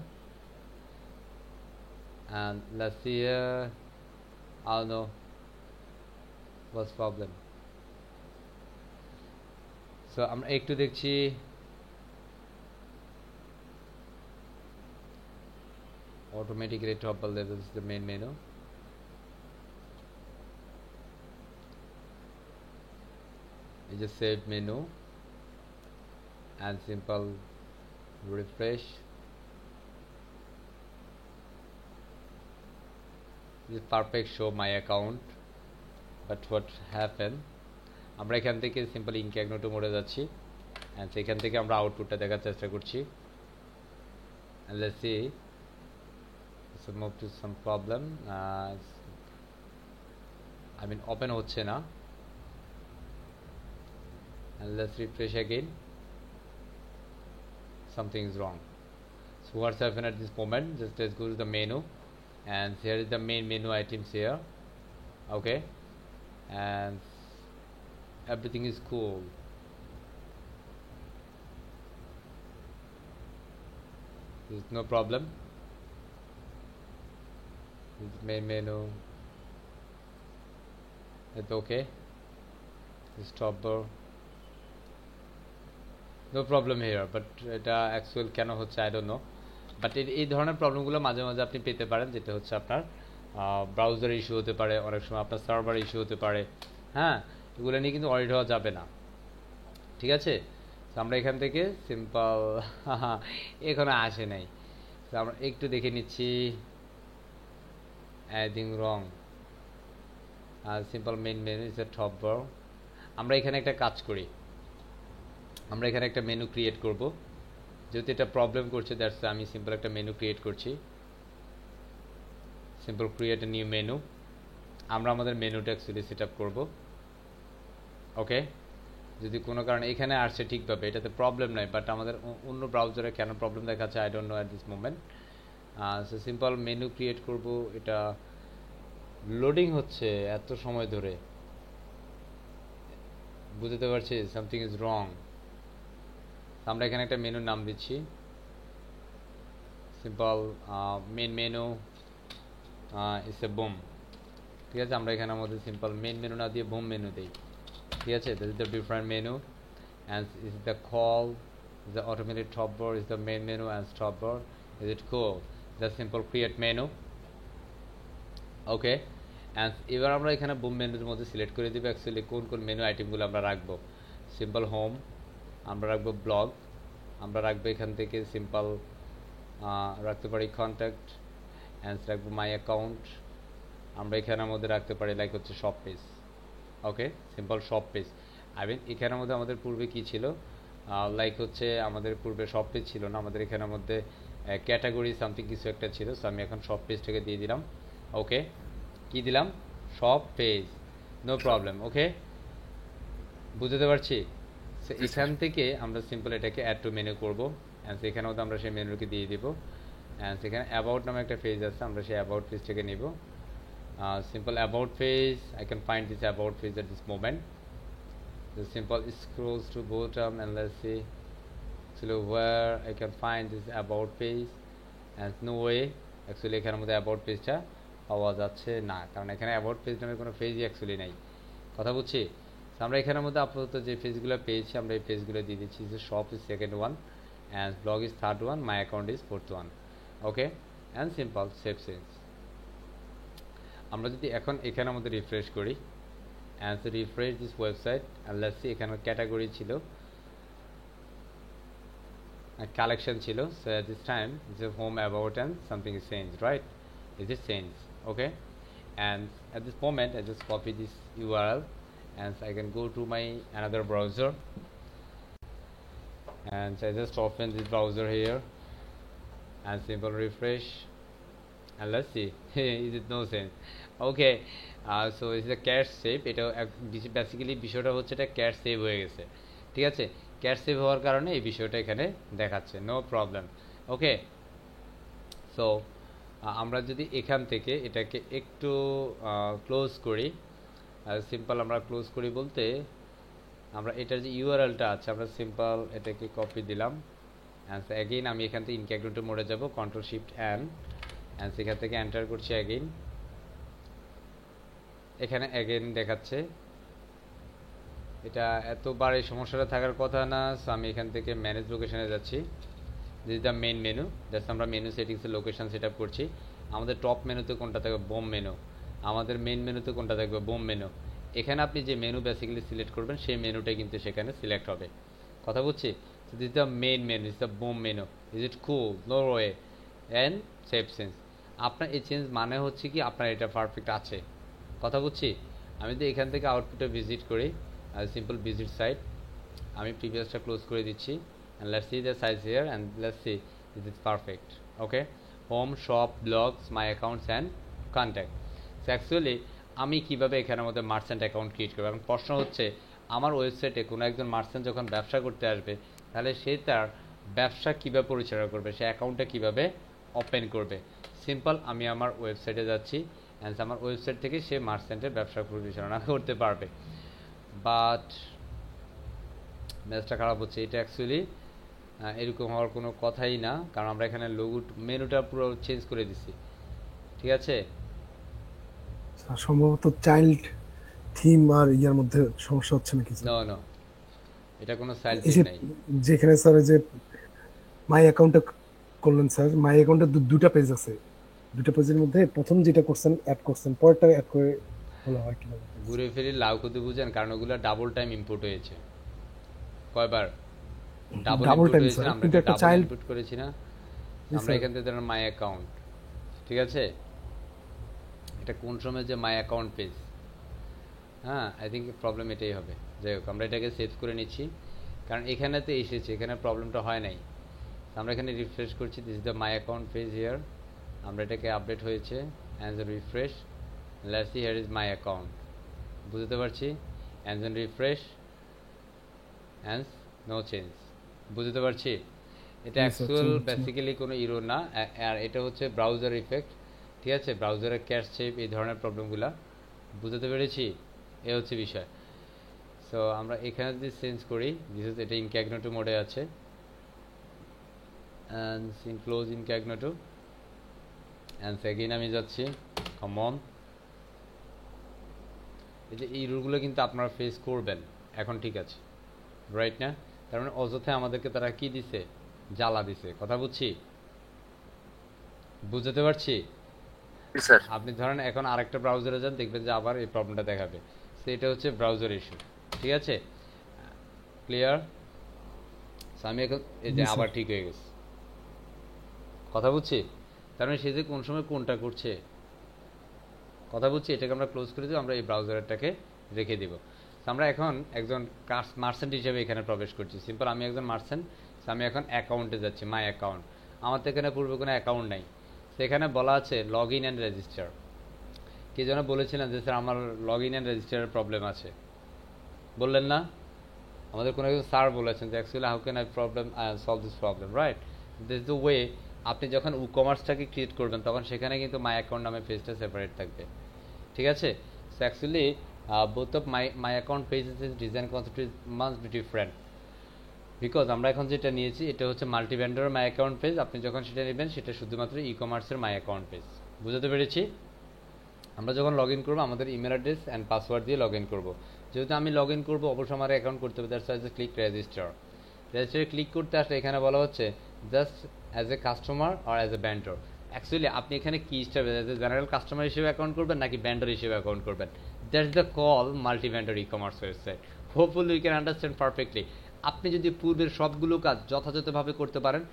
and let's see here. I don't know what's problem. So আমরা একটু দেখছি, automatic rate toggle levels, the main menu. It's just save menu and simple refresh. This is perfect show my account, but what happened, আমরা এখান থেকে simple incognito মোডে যাচ্ছি, and সেখান থেকে আমরা আউটপুটটা দেখার চেষ্টা করছি, and let's see. So move to some problem. I mean open হচ্ছে না, and let's refresh again. Something is wrong. So what's happened at this moment? Just let's go to the menu, and here is the main menu items here. Okay, and everything is cool. There's no problem. This is main menu. it's okay. Stop bar, no problem here, but এটা actual কেন হচ্ছে I don't know, but এই ধরনের প্রবলেমগুলো মাঝে মাঝে আপনি পেতে পারেন, যেটা হচ্ছে আপনার ব্রাউজার ইস্যু হতে পারে, অনেক সময় আপনার সার্ভার ইস্যু হতে পারে। হ্যাঁ, এগুলো নিয়ে কিন্তু অডিট হওয়া যাবে না, ঠিক আছে? তো আমরা এখান থেকে সিম্পল এখনো আসে নাই, তো আমরা একটু দেখে নিচ্ছি। Adding wrong, simple main menu is a top বার। আমরা এখানে একটা কাজ করি, আমরা এখানে একটা মেনু ক্রিয়েট করব, যেহেতু এটা প্রবলেম করছে দ্যাটস আমি সিম্পল একটা মেনু ক্রিয়েট করছি। Simple create a new menu. আমরা আমাদের মেনুটা অ্যাকচুয়ালি সেট আপ করবো। ওকে, যদি কোনো কারণে এখানে আসছে ঠিকভাবে, এটাতে প্রবলেম নাই, বাট আমাদের অন্য ব্রাউজারে কেন প্রবলেম দেখাচ্ছে I don't know at this moment. So simple menu create করব, এটা লোডিং হচ্ছে এত সময় ধরে, বুঝতে পারছি সামথিং ইজ রং। আমরা এখানে একটা মেনুর নাম দিচ্ছি, সিম্পল মেন মেনু ইস এ বুম, ঠিক আছে? আমরা এখানে মধ্যে সিম্পল মেন মেনু না দিয়ে বুম মেনু দিই, ঠিক আছে? This is the different menu and is the call, the automated top bar is the main menu and stop bar, is it cool? The simple create menu, okay? And এবার আমরা এখানে broom মেনুর মধ্যে select করে দিব actually কোন কোন menu আইটেমগুলো আমরা রাখবো। সিম্পল হোম, আমরা রাখবো ব্লগ, আমরা রাখবো এখান থেকে সিম্পল রাখতে পারি কন্ট্যাক্ট, অ্যান্ড রাখবো মাই অ্যাকাউন্ট। আমরা এখানের মধ্যে রাখতে পারি লাইক হচ্ছে shop page, okay? Simple shop page. I mean এখানের মধ্যে আমাদের পূর্বে কি ছিল, লাইক হচ্ছে আমাদের পূর্বে শপ পেজ ছিল না, আমাদের এখানের মধ্যে ক্যাটাগরি সামথিং কিছু একটা ছিল। সো আমি এখন শপ পেজটাকে দিয়ে দিলাম, ওকে? কি দিলাম? শপ পেজ, নো প্রবলেম, ওকে? বুঝতে পারছি। এখান থেকে আমরা সিম্পল এটাকে অ্যাড টু মেনু করবো, অ্যান্ড সেখানে মধ্যে আমরা সেই মেনুকে দিয়ে দিব, অ্যান্ড সেখানে অ্যাবাউট নামে একটা পেজ আছে, আমরা সেই অ্যাবাউট পেজটাকে নিব। Simple about page, I can find this about page at this moment. The simple scrolls to bottom and let's see actually where I can find this about page, and no way actually এখানের মধ্যে about page-টা পাওয়া যাচ্ছে না, কারণ এখানে about page নামে কোনো পেজই actually নাই, কথা বুঝছি? আমরা এখানের মধ্যে আপাতত যে পেজগুলো পেয়েছি আমরা এই পেজগুলো দিয়ে দিচ্ছি। যে shop is second one, and blog is third one, my account is fourth one, okay? And simple save change. আমরা যদি এখন এখানে আমাদের রিফ্রেশ করি, and refresh this website, and let's C এখানে ক্যাটাগরি ছিল, কালেকশন ছিল। So at this time is a home about and something is change, right? Is it change, okay? And at this moment I just copy this URL and I can go to my another browser, and I just open this browser here and simple refresh, and let's see is it no sense, okay? So is the cache save, এটা basically বিষয়টা হচ্ছে এটা cash save হয়ে গেছে, ঠিক আছে? Cash save হওয়ার কারণে এই বিষয়টা এখানে দেখাচ্ছে, নো প্রবলেম, ওকে? সো আমরা যদি এখান থেকে এটাকে একটু ক্লোজ করি, সিম্পল আমরা ক্লোজ করি বলতে আমরা এটার যে ইউআরএলটা আছে আমরা সিম্পল এটাকে কপি দিলাম, অ্যান্ড অ্যাগেইন আমি এখান থেকে ইনকগ্নিটো মোডে যাব, কন্ট্রোল শিফট অ্যান্ড সেখান থেকে এন্টার করছি অ্যাগেইন। এখানে অ্যাগেইন দেখাচ্ছে, এটা এতবার এই সমস্যাটা থাকার কথা না। সো আমি এখান থেকে ম্যানেজ লোকেশনে যাচ্ছি, this is the main menu, that's আমরা মেনু সেটিংসে লোকেশন সেট আপ করছি। আমাদের টপ মেনুতে কোনটা থাকবে? Bomb menu. আমাদের মেইন মেনুতে কোনটা থাকবে? Bomb menu. এখানে আপনি যে মেনু বেসিক্যালি সিলেক্ট করবেন সেই মেনুটাই কিন্তু সেখানে সিলেক্ট হবে, কথা বুঝছি? So this the main menu, is the bomb menu, is it cool? No way, and save change. আপনার এই চেঞ্জ মানে হচ্ছে কি আপনার এটা পারফেক্ট আছে, কথা বুঝছি? আমি যদি এখান থেকে আউটপুটে ভিজিট করি, সিম্পল ভিজিট সাইট, আমি প্রিভিয়াসটা ক্লোজ করে দিচ্ছি, and let's see the size here, and let's see is it perfect, okay? Home, shop, blogs, my accounts and contact. So actually আমি কিভাবে এখানের মধ্যে মার্চেন্ট অ্যাকাউন্ট ক্রিয়েট করব? এবং প্রশ্ন হচ্ছে আমার ওয়েবসাইটে কোনো একজন মার্চেন্ট যখন ব্যবসা করতে আসবে তাহলে সে তার ব্যবসা কিভাবে পরিচালনা করবে, সে অ্যাকাউন্টটা কিভাবে ওপেন করবে? সিম্পল আমি আমার ওয়েবসাইটে যাচ্ছি, অ্যান্ড আমার ওয়েবসাইট থেকে সে মার্চেন্টের ব্যবসা পরিচালনা করতে পারবে। বাট ম্যাচটা খারাপ হচ্ছে, এটা অ্যাকচুয়ালি এরকম হওয়ার কোনো কথাই না, কারণ আমরা এখানে লোগো মেনুটা পুরো চেঞ্জ করে দিছি, ঠিক আছে? সম্ভবত চাইল্ড থিম আর ইয়ার মধ্যে সমস্যা হচ্ছে নাকি স্যার? নো নো, এটা কোনো সাইল এই থিম যে নাই। যেখানে স্যার যে মাই অ্যাকাউন্টে করলেন স্যার, মাই অ্যাকাউন্টে দুটা পেজ আছে, দুটা পেজের মধ্যে প্রথম যেটা করছেন অ্যাড করছেন, পরেরটা অ্যাড করে হলো হয় কিভাবে? ঘুরে ফিরে লাউ কত বুঝেন, কারণ ওগুলো ডাবল টাইম ইনপুট হয়েছে। কয়বার ডাবল ডাবল ইনপুট টাইম হয়েছে স্যার, না, আমরা কিন্তু কি একটা ডাবল চাইল্ড। ইনপুট করেছি না? আমরা স্যার এখান থেকে ধরেন মাই অ্যাকাউন্ট, ঠিক আছে, এটা কোন সময় যে মাই অ্যাকাউন্ট পেজ, হ্যাঁ আই থিঙ্ক প্রবলেম এটাই হবে। যাই হোক, আমরা এটাকে সেভ করে নিচ্ছি, কারণ এখানে তো এসেছে, এখানে প্রবলেমটা হয় নাই। আমরা এখানে রিফ্রেশ করছি, this is the my account page here, আমরা এটাকে আপডেট হয়েছে, and refresh, let's see here is my account, বুঝতে পারছি, and refresh and no change, বুঝতে পারছি। এটা জি স্যার, অ্যাকচুয়াল চেঞ্জ হচ্ছে না। বেসিক্যালি কোনো ইরো না, আর এটা হচ্ছে ব্রাউজার ইফেক্ট, ঠিক আছে, ব্রাউজারের ক্যাশ সেভ, এই ধরনের প্রবলেমগুলো, বুঝতে পেরেছি, এ হচ্ছে বিষয়। সো আমরা এখানে যদি চেঞ্জ করি, বিশেষ এটা ইনকগ্নিটো মোডে আছে, অ্যান্ড ক্লোজ ইনকগ্নিটো, অ্যান্ড সেকেন্ড আমি যাচ্ছি কমন। এই যে এই রুলগুলো কিন্তু আপনারা ফেস করবেন এখন, ঠিক আছে, রাইট না? তার মানে অযথায় আমাদেরকে তারা কি দিছে, জ্বালা দিছে, কথা বুঝছি, বুঝতে পারছি। জি স্যার। আপনি ধরেন এখন আরেকটা ব্রাউজারে যান, দেখবেন যে আবার এই প্রবলেমটা দেখাবে। সো এটা হচ্ছে ব্রাউজার ইস্যু, ঠিক আছে, ক্লিয়ার? আমি এখন এই যে জি স্যার। আবার ঠিক হয়ে গেছে, কথা বুঝছি। তার মানে সে যে কোন সময় কোনটা করছে, কথা বুঝছি, এটাকে আমরা ক্লোজ করে দিব, আমরা এই ব্রাউজারটাকে রেখে দিব। আমরা এখন একজন মার্চেন্ট হিসেবে এখানে প্রবেশ করছি, সিম্পল আমি একজন মার্চেন্ট, আমি এখন অ্যাকাউন্টে যাচ্ছি, মাই অ্যাকাউন্ট, আমার তো এখানে পূর্বে কোনো অ্যাকাউন্ট নাই, সেখানে বলা আছে লগ ইন অ্যান্ড রেজিস্টার। কে যেন বলেছিলেন যে স্যার আমার লগ ইন অ্যান্ড রেজিস্টারের প্রবলেম আছে, বললেন না? আমাদের কোনো একজন স্যার বলেছেন যে actually how can I problem solve this problem, right? This the way. আপনি যখন কমার্সটাকে ক্রিয়েট করবেন তখন সেখানে কিন্তু মাই অ্যাকাউন্ট নামে পেজটা সেপারেট থাকবে, ঠিক আছে। So actually both of my account pages is design concept is must be different, because আমরা এখন যেটা নিয়েছি এটা হচ্ছে মাল্টি ভেন্ডর মাই অ্যাকাউন্ট পেজ, আপনি যখন সেটা নেবেন সেটা শুধুমাত্র ই কমার্সের মাই অ্যাকাউন্ট পেজ, বুঝতে পেরেছি। আমরা যখন লগ ইন করবো আমাদের ইমেল অ্যাড্রেস অ্যান্ড পাসওয়ার্ড দিয়ে লগ ইন করবো, যেহেতু আমি লগ ইন করবো অবশ্যই আমার অ্যাকাউন্ট করতে হবে, দ্যাটস ওয়াই ক্লিক রেজিস্টার। রেজিস্টারে ক্লিক করতে আসলে এখানে বলা হচ্ছে জাস্ট অ্যাজ এ কাস্টমার আর অ্যাজ এ ব্যান্ডর। অ্যাকচুয়ালি আপনি এখানে কি হিসাবে, অ্যাজ এ জেনারেল কাস্টমার হিসেবে অ্যাকাউন্ট করবেন নাকি ব্যান্ডর হিসেবে অ্যাকাউন্ট করবেন, that's the call multi vendor e-commerce website. Hopefully you can understand perfectly. আপনি যদি পূর্বের সবগুলো কাজ যথাযথভাবে করতে পারেন,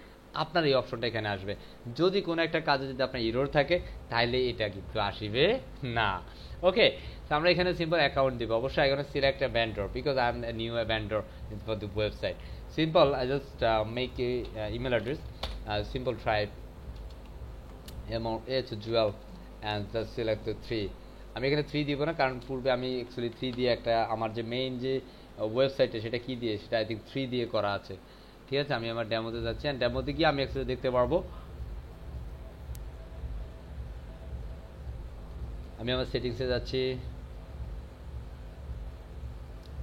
আপনার এই অপশনটা এখানে আসবে। যদি কোনো একটা কাজে যদি আপনার ইরোর থাকে তাহলে এটা কিন্তু আসবে না, ওকে। তো আমরা এখানে সিম্পল অ্যাকাউন্ট দিব, অবশ্যই এখানে select A vendor because I am new A vendor for the website. Simple I just make a email address, simple tribe to Jewel and just select the 3। আমি এখানে 3 দিব না, কারণ পূর্বে আমি অ্যাকচুয়ালি 3 দিয়ে একটা আমার যে মেইন যে ওয়েবসাইটে সেটা কি দিয়ে, সেটা আই থিঙ্ক 3 দিয়ে করা আছে, ঠিক আছে। আমি আমার ডেমোতে যাচ্ছি, অ্যান্ড ডেমোতে গিয়ে আমি অ্যাকচুয়ালি দেখতে পারবো, আমি আমার সেটিংসে যাচ্ছি,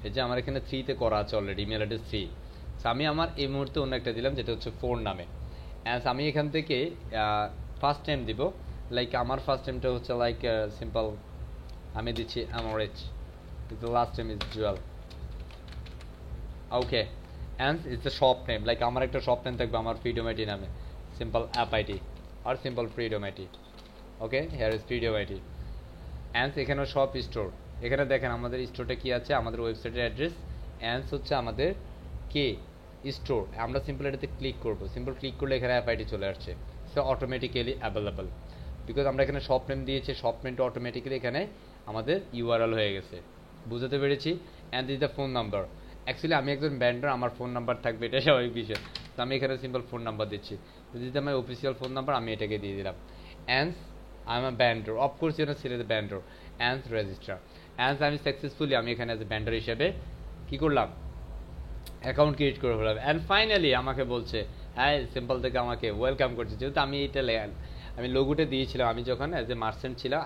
এই যে আমার এখানে 3 তে করা আছে অলরেডি, ইমেল অ্যাড্রেস 3। আমি আমার এই মুহূর্তে অন্য একটা দিলাম যেটা হচ্ছে 4 নামে, অ্যান্ড আমি এখান থেকে ফার্স্ট নেম দিব, লাইক আমার ফার্স্ট নেমটা হচ্ছে লাইক সিম্পল আমি দিচ্ছি Amrez, the last name is Jewel, okay. And it's a shop name, like আমার একটা শপ নেম থাকবে আমার ফ্রিডম আইটি নামে, সিম্পল অ্যাপ আইটি আর simple Freedom IT, okay, here is Freedom IT. And এখানেও শপ স্টোর, এখানে দেখেন আমাদের স্টোরটা কি আছে, আমাদের ওয়েবসাইটের অ্যাড্রেস, অ্যান্ড হচ্ছে আমাদের কে স্টোর। আমরা সিম্পল এটাতে ক্লিক করবো, সিম্পল ক্লিক করলে এখানে অ্যাপ আইডি চলে আসছে, সো অটোমেটিক্যালি অ্যাভেলেবল, বিকজ আমরা এখানে শপ নেম দিয়েছি, শপ নেমটা অটোমেটিক্যালি এখানে আমাদের ইউআরএল হয়ে গেছে, বুঝতে পেরেছি। And this the phone number, actually আমি একজন ব্যান্ডার, আমার ফোন নাম্বার থাকবে, এটা স্বাভাবিক বিষয়, তো আমি এখানে সিম্পল ফোন নাম্বার দিচ্ছি, দিস আমার অফিসিয়াল ফোন নাম্বার, আমি এটাকে দিয়ে দিলাম। And I am a vendor, of course you know select the vendor and register. And আমি সাকসেসফুলি আমি এখানে অ্যাজ এ ব্যান্ডার হিসেবে কি করলাম, অ্যাকাউন্ট ক্রিয়েট করে ফেললাম। অ্যান্ড ফাইনালি আমাকে বলছে হ্যাঁ সিম্পল থেকে আমাকে ওয়েলকাম করছে, যেহেতু আমি এটা আমি লোগোটা দিয়েছিলাম, আমি যখন অ্যাজ এ মার্চেন্ট ছিলাম,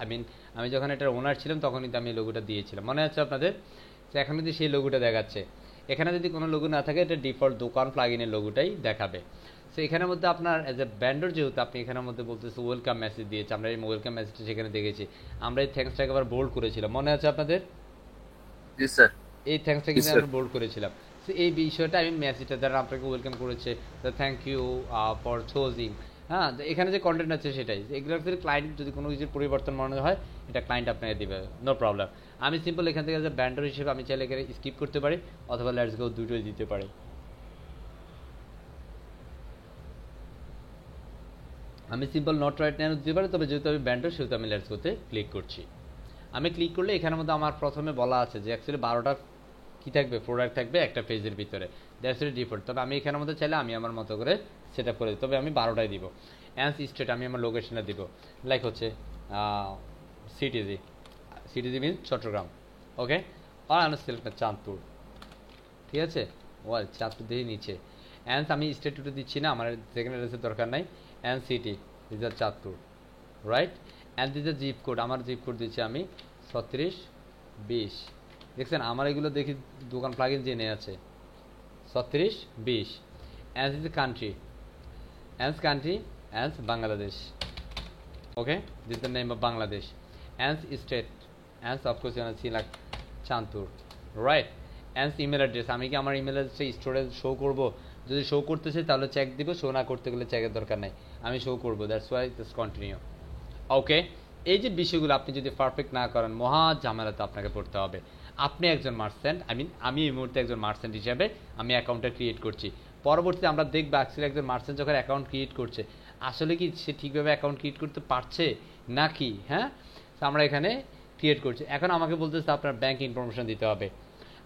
আমি যখন এটার ওনার ছিলাম তখন কিন্তু আমি লোগোটা দিয়েছিলাম, মনে আছে আপনাদের? তো এখন যদি সেই লোগোটা দেখাচ্ছে, এখানে যদি কোনো লোগো না থাকে এটা ডিফল্ট দোকান প্লাগইনের লোগোটাই দেখাবে। সো এখানের মধ্যে আপনার অ্যাজ এ ব্যান্ডর যেহেতু আপনি এখানের মধ্যে বলতেছে ওয়েলকাম মেসেজ দিয়েছে, আমরা এই ওয়েলকাম মেসেজটা সেখানে দেখেছি, আমরা এই থ্যাঙ্কসটাকে আবার বোল্ড করেছিলাম, মনে আছে আপনাদের? জি স্যার। এই থ্যাঙ্কসটা কিন্তু Yes, sir. আমি বোল্ড করেছিলাম। তো এই বিষয়টা আমি মেসেজটা যারা আপনাকে ওয়েলকাম করেছে, থ্যাংক ইউ ফর চুজিং, হ্যাঁ, তো এখানে যে কন্টেন্ট আছে সেটাই, এগুলোর ক্ষেত্রে ক্লায়েন্ট যদি কোনো কিছুর পরিবর্তন মনে হয় এটা ক্লায়েন্ট আপনাকে দিবে, নো প্রবলেম। আমি সিম্পল এখান থেকে যে ব্যান্ডার হিসেবে আমি চাইলে এখানে স্কিপ করতে পারি অথবা লেটস গো দুটোই দিতে পারি। আমি সিম্পল নট রাইট নাও দিতে পারি, তবে যেহেতু আমি ব্যান্ডার সেহেতু আমি লেটস গোতে ক্লিক করছি। আমি ক্লিক করলে এখানের মধ্যে আমার প্রথমে বলা আছে যে অ্যাকচুয়ালি 12টা কি থাকবে, প্রোডাক্ট থাকবে একটা পেজের ভিতরে, দ্যাটস ইট ডিফল্ট। তবে আমি এখানের মধ্যে চাইলে আমি আমার মতো করে সেট আপ করে দিই, তবে আমি 12টাই দিব। অ্যান্ড স্টেট আমি আমার লোকেশনটা দিব, লাইক হচ্ছে সিটিজি, সিটিজি মিনস চট্টগ্রাম, ওকে, আর আমি সিলেক্ট চাঁদপুর, ঠিক আছে, ওয়াল চাঁদপুর দিয়ে নিচে। অ্যান্ড আমি স্টেটটা দিচ্ছি না, আমার সেকেন্ড অ্যাড্রেসের দরকার নাই। And city this are Chandpur, right. And this are zip code, আমার জিপ কোড দিচ্ছি আমি 3620। দেখছেন আমার এগুলো দেখি দোকান প্লাগিন জেনে আছে 3620। And this country, and Bangladesh, okay, this the name of Bangladesh. And state, and of course select Chandpur, right. And email address, আমি কি আমার ইমেল অ্যাড্রেসে স্টোরেজ শো করবো? যদি শো করতে চাই তাহলে চেক দিব, শো না করতে গেলে চেকের দরকার নাই, আমি শো করবো, দ্যাটস ওয়াই জাস্ট কন্টিনিউ, ওকে। এই যে বিষয়গুলো আপনি যদি পারফেক্ট না করেন মহা ঝামেলাতে আপনাকে পড়তে হবে। আপনি একজন মার্চেন্ট, আমি এই মুহূর্তে একজন মার্চেন্ট হিসাবে আমি অ্যাকাউন্টটা ক্রিয়েট করছি। পরবর্তীতে আমরা দেখবো অ্যাকচুয়ালি একজন মার্চেন্ট যখন অ্যাকাউন্ট ক্রিয়েট করছে আসলে কি সে ঠিকভাবে অ্যাকাউন্ট ক্রিয়েট করতে পারছে নাকি, হ্যাঁ, তো আমরা এখানে ক্রিয়েট করছি। এখন আমাকে বলতেছে আপনার ব্যাংক ইনফরমেশন দিতে হবে।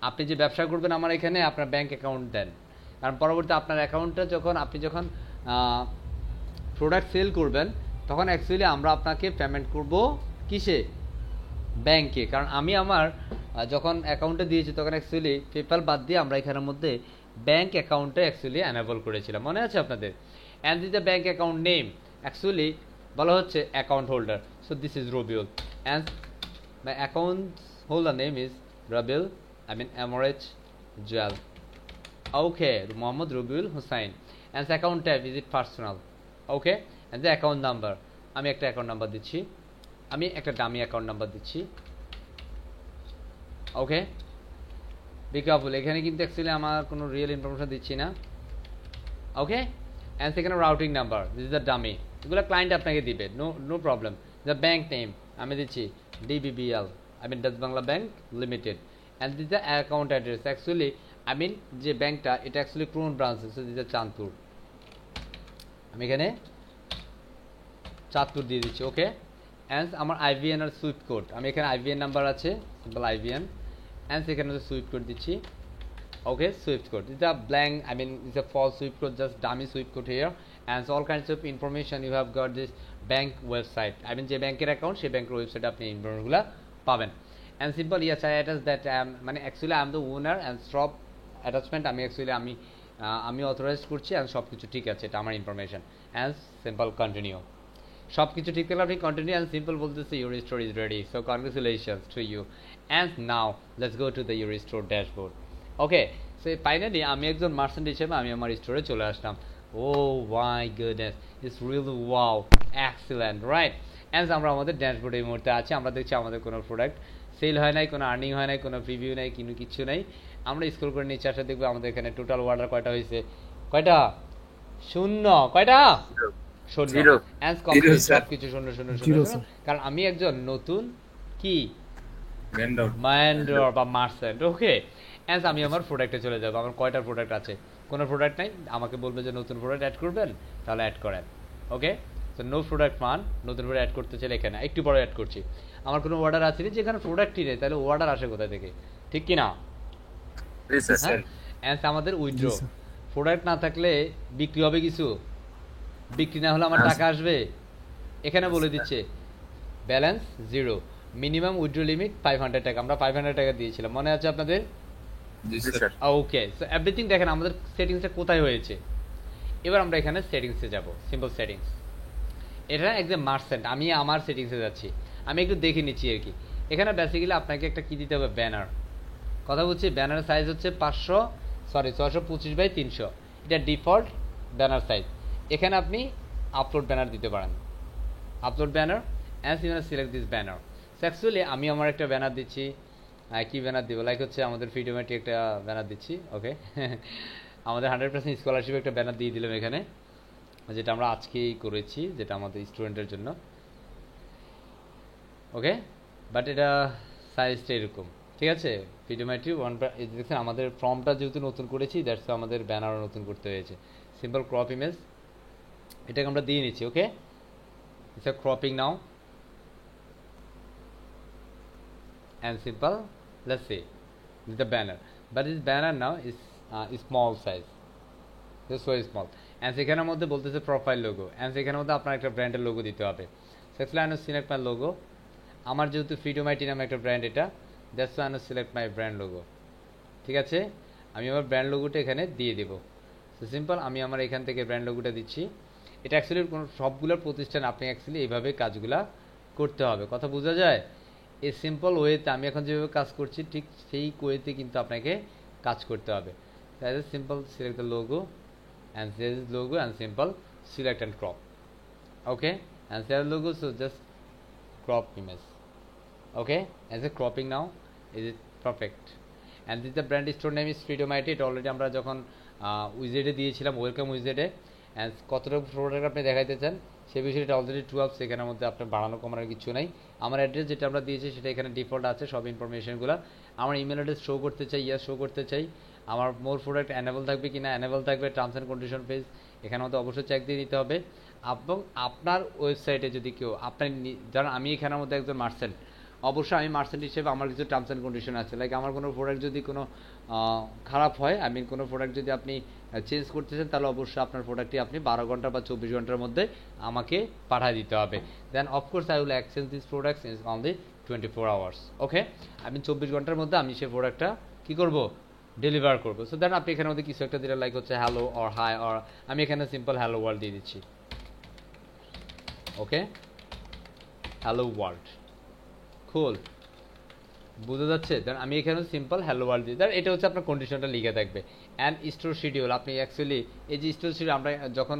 আপনি যে ব্যবসা করবেন আমার এখানে আপনার ব্যাংক অ্যাকাউন্ট দেন, কারণ পরবর্তীতে আপনার অ্যাকাউন্টটা আপনি যখন প্রোডাক্ট সেল করবেন তখন অ্যাকচুয়ালি আমরা আপনাকে পেমেন্ট করব কিসে, ব্যাংকে। কারণ আমি আমার যখন অ্যাকাউন্টে দিয়েছি তখন অ্যাকচুয়ালি পেপ্যাল বাদ দিয়ে আমরা এখানের মধ্যে ব্যাংক অ্যাকাউন্টে অ্যাকচুয়ালি অ্যানেবল করেছিলাম, মনে আছে আপনাদের। And this the bank account name, actually বলা হচ্ছে account holder, so this is Rabiul. And my account holder name is Rabiul, এমরেজ Jewel, okay, Mohammad Rabiul Hussain. And account tab is it personal, okay. And the account number, আমি একটা account number দিচ্ছি, আমি একটা dummy account number দিচ্ছি, ওকে। Be careful, এখানে কিন্তু অ্যাকচুয়ালি আমার কোনো রিয়েল ইনফরমেশন দিচ্ছি না, ওকে। অ্যান্ড সেখানে routing number, this is the dummy, এগুলো ক্লায়েন্ট আপনাকে দিবে, no problem. The bank name আমি দিচ্ছি DBBL, Dutch Bangla bank limited. And this the account address, actually যে ব্যাংকটা এটা actually crone branch, this is the Chandpur, আমি এখানে চাঁদপুর দিয়ে দিচ্ছি, ওকে। অ্যান্ড আমার IVN আর সুইফট কোড, আমি এখানে IVN নাম্বার আছে, সিম্পল IVN। অ্যান্ড সেখানে সুইফট কোড দিচ্ছি, ওকে, Swift code, it's a blank, it's a false swift code, just dummy swift code here. And all kinds of information you have got this bank website, যে ব্যাংকের account সেই ব্যাংকের ওয়েবসাইটে আপনি ইনফরমেশনগুলো পাবেন। And simple yes I attach that, actually I am the owner and সব attachment আমি অথরাইজ করছি, অ্যান্ড সব কিছু ঠিক আছে, এটা আমার ইনফরমেশন। অ্যান্ড সিম্পল কন্টিনিউ, সব কিছু ঠিক থাকলে আপনি কন্টিনিউ। অ্যান্ড সিম্পল বলতেছে your store is ready, so congratulations to you. And now let's go to the your store dashboard, okay. So finally আমি একজন মার্চেন্ট হিসেবে আমি আমার স্টোরে চলে আসলাম। Oh my goodness, it's really wow, excellent, right. And আমরা আমাদের ড্যাশবোর্ডে এই মুহূর্তে আছি, আমরা দেখছি আমাদের কোনো প্রোডাক্ট সেল হয় নাই, কোনো আর্নিং হয় নাই, কোনো প্রিভিউ নাই, কিছু নাই। আমরা স্ক্রল করে নিচে আসলে দেখবো আমাদের এখানে টোটাল অর্ডার কয়টা হয়েছে, কয়টা, শূন্য, কয়টা, শূন্য। অ্যান্ড কমপ্লিট, সবকিছু শূন্য শূন্য শূন্য, কারণ আমি একজন নতুন কি ভেন্ডর বা মার্চেন্ট, ওকে। অ্যান্ড আমি আমার প্রোডাক্টে চলে যাবো, আমার কয়টা প্রোডাক্ট আছে, কোনো প্রোডাক্ট নাই, আমাকে বলবে যে নতুন প্রোডাক্ট অ্যাড করবেন, তাহলে অ্যাড করেন, ওকে। তো নো প্রোডাক্ট মান, নতুন প্রোডাক্ট অ্যাড করতে চাইলে এখানে একটু বড় অ্যাড করছি। আমার কোনো অর্ডার আছে না, যেখানে প্রোডাক্টই নেই তাহলে অর্ডার আসে কোথা থেকে, ঠিক কি না? অ্যান্ড আমাদের উইথড্র, প্রোডাক্ট না থাকলে বিক্রি হবে কিছু, বিক্রি না হলে আমার টাকা আসবে, এখানে বলে দিচ্ছে ব্যালেন্স 0, মিনিমাম উইথড্র লিমিট 500 টাকা, আমরা 500 টাকা দিয়েছিলাম, মনে আছে আপনাদের? ওকে, সো এভরিথিং দেখেন আমাদের সেটিংসটা কোথায় হয়েছে। এবার আমরা এখানে সেটিংসে যাব, সিম্পল সেটিংস, এটা একদম মার্চেন্ট, আমি আমার সেটিংসে যাচ্ছি, আমি একটু দেখে নিচ্ছি আর কি। এখানে বেসিক্যালি আপনাকে একটা কি দিতে হবে, ব্যানার, কথা বলছি। ব্যানারের সাইজ হচ্ছে 625x300, এটা ডিফল্ট ব্যানার সাইজ। এখানে আপনি আপলোড ব্যানার দিতে পারেন, upload banner, and you select this banner. Actually আমি আমার একটা ব্যানার দিচ্ছি কি ব্যানার দিব, লাইক হচ্ছে আমাদের ফ্রিডোমেটি একটা ব্যানার দিচ্ছি, ওকে। আমাদের 100% স্কলারশিপ একটা ব্যানার দিয়ে দিলাম এখানে, যেটা আমরা আজকেই করেছি, যেটা আমাদের স্টুডেন্টের জন্য, ওকে। বাট এটা সাইজটা এরকম, ঠিক আছে। ফ্রিডোমেটি দেখছেন আমাদের ফর্মটা যেহেতু নতুন করেছি, দ্যাটস আমাদের ব্যানারও নতুন করতে হয়েছে। সিম্পল ক্রপ ইমেজ, এটাকে আমরা দিয়ে নিচ্ছি, okay. It's a cropping now and simple, let's say the banner, but this banner now is small size, this so small, and সেখানের মধ্যে বলতেছে প্রোফাইল লোগো, and সেখানের মধ্যে আপনার একটা ব্র্যান্ডের লোগো দিতে হবে। সেক্সলি আই সিলেক্ট মাই লোগো, আমার যেহেতু ফ্রিডোমাইটি নামে একটা ব্র্যান্ড, এটা that's I select my brand logo, ঠিক আছে। আমি আমার ব্র্যান্ড লোগোটা এখানে দিয়ে দেব। সো সিম্পল, আমি আমার এখান থেকে ব্র্যান্ড লোগোটা দিচ্ছি। এটা অ্যাকচুয়ালি কোনো সবগুলোর প্রতিষ্ঠান আপনি অ্যাকচুয়ালি এইভাবে কাজগুলা করতে হবে, কথা বোঝা যায়। এই সিম্পল ওয়েতে আমি এখন যেভাবে কাজ করছি ঠিক সেই ওয়েতে কিন্তু আপনাকে কাজ করতে হবে। তাই simple select the logo and this logo and simple select and crop, okay, and save logo, so just crop image, okay, as a cropping now, is it perfect, and this the brand store name is Freedomite, it already আমরা যখন উইজেটে দিয়েছিলাম, welcome উইজেটে, and কতটা product আপনি দেখাইতে চান সেই বিষয়টা already 12, সেখানের মধ্যে আপনার বাড়ানো কমানোর কিছু নাই। আমার অ্যাড্রেস যেটা আমরা দিয়েছি সেটা এখানে ডিফল্ট আছে, সব ইনফরমেশনগুলো। আমার ইমেল অ্যাড্রেস শো করতে চাই, ইয়াস শো করতে চাই। আমার মোর প্রোডাক্ট অ্যানেবল থাকবে কি না, অ্যানেবল থাকবে। টার্মস অ্যান্ড কন্ডিশন পেজ এখানে মধ্যে অবশ্যই চেক দিয়ে দিতে হবে। এবং আপনার ওয়েবসাইটে যদি কেউ আপনার ধরেন আমি এখানের মধ্যে একজন মার্চেন্ট, অবশ্যই আমি মার্চেন্ট হিসেবে আমার কিছু টার্মস অ্যান্ড কন্ডিশন আছে, লাইক আমার কোনো প্রোডাক্ট যদি কোনো খারাপ হয়, আই মিন কোনো প্রোডাক্ট যদি আপনি চেঞ্জ করতেছেন, তাহলে অবশ্যই আপনার প্রোডাক্টটি আপনি 12 ঘন্টা বা 24 ঘন্টার মধ্যে আমাকে পাঠিয়ে দিতে হবে। Then of course I will exchange this products in only 24 hours, okay. আমি 24 ঘন্টার মধ্যে আমি সেই প্রোডাক্টটা কী করবো, ডেলিভার করবো। সো দেন আপনি এখানের মধ্যে কিছু একটা দিলে, লাইক হচ্ছে হ্যালো অর হাই, অর আমি এখানে সিম্পল হ্যালো ওয়ার্ল্ড দিয়ে দিচ্ছি, ওকে, হ্যালো ওয়ার্ল্ড, কুল, বুঝা যাচ্ছে। দেন আমি এখানে সিম্পল হ্যালো ওয়ার্ল্ড দিই, দেন এটা হচ্ছে আপনার কন্ডিশনটা লিখে থাকবে। অ্যান্ড স্টোর শিডিউল, আপনি অ্যাকচুয়ালি এই যে স্টোর শিডিউল আমরা যখন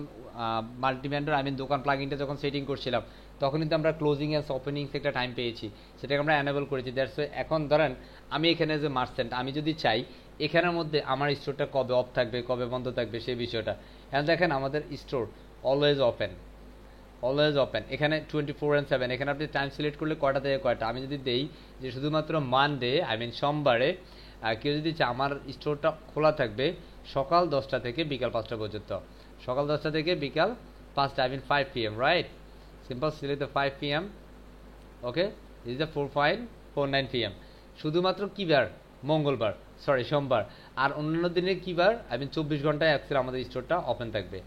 মাল্টিভেন্ডার আই মিন দোকান প্লাগইনটা যখন সেটিং করছিলাম, তখন কিন্তু আমরা ক্লোজিং অ্যান্ড ওপেনিংস একটা টাইম পেয়েছি, সেটাকে আমরা অ্যানেবল করেছি। দ্যাটস এখন ধরেন আমি এখানে যে মার্চেন্ট, আমি যদি চাই এখানের মধ্যে আমার স্টোরটা কবে অফ থাকবে, কবে বন্ধ থাকবে সেই বিষয়টা, এখন দেখেন আমাদের store always open, always open, এখানে 24/7, এখানে আপনি টাইম সিলেক্ট করলে কয়টা থেকে কয়টা। আমি যদি দেই যে শুধুমাত্র মানডে আই মিন সোমবারে কেউ যদি চায় আমার স্টোরটা খোলা থাকবে সকাল 10টা থেকে বিকাল 5টা পর্যন্ত, সকাল 10টা থেকে বিকাল 5টা, I mean 5 PM, right. Simple select the 5 PM, okay, this is the 4.49 PM। শুধুমাত্র কী বার, মঙ্গলবার, সরি সোমবার, আর অন্যান্য দিনে কী বার, আই মিন 24 ঘন্টায় অ্যাকচুয়ালি আমাদের স্টোরটা ওপেন থাকবে,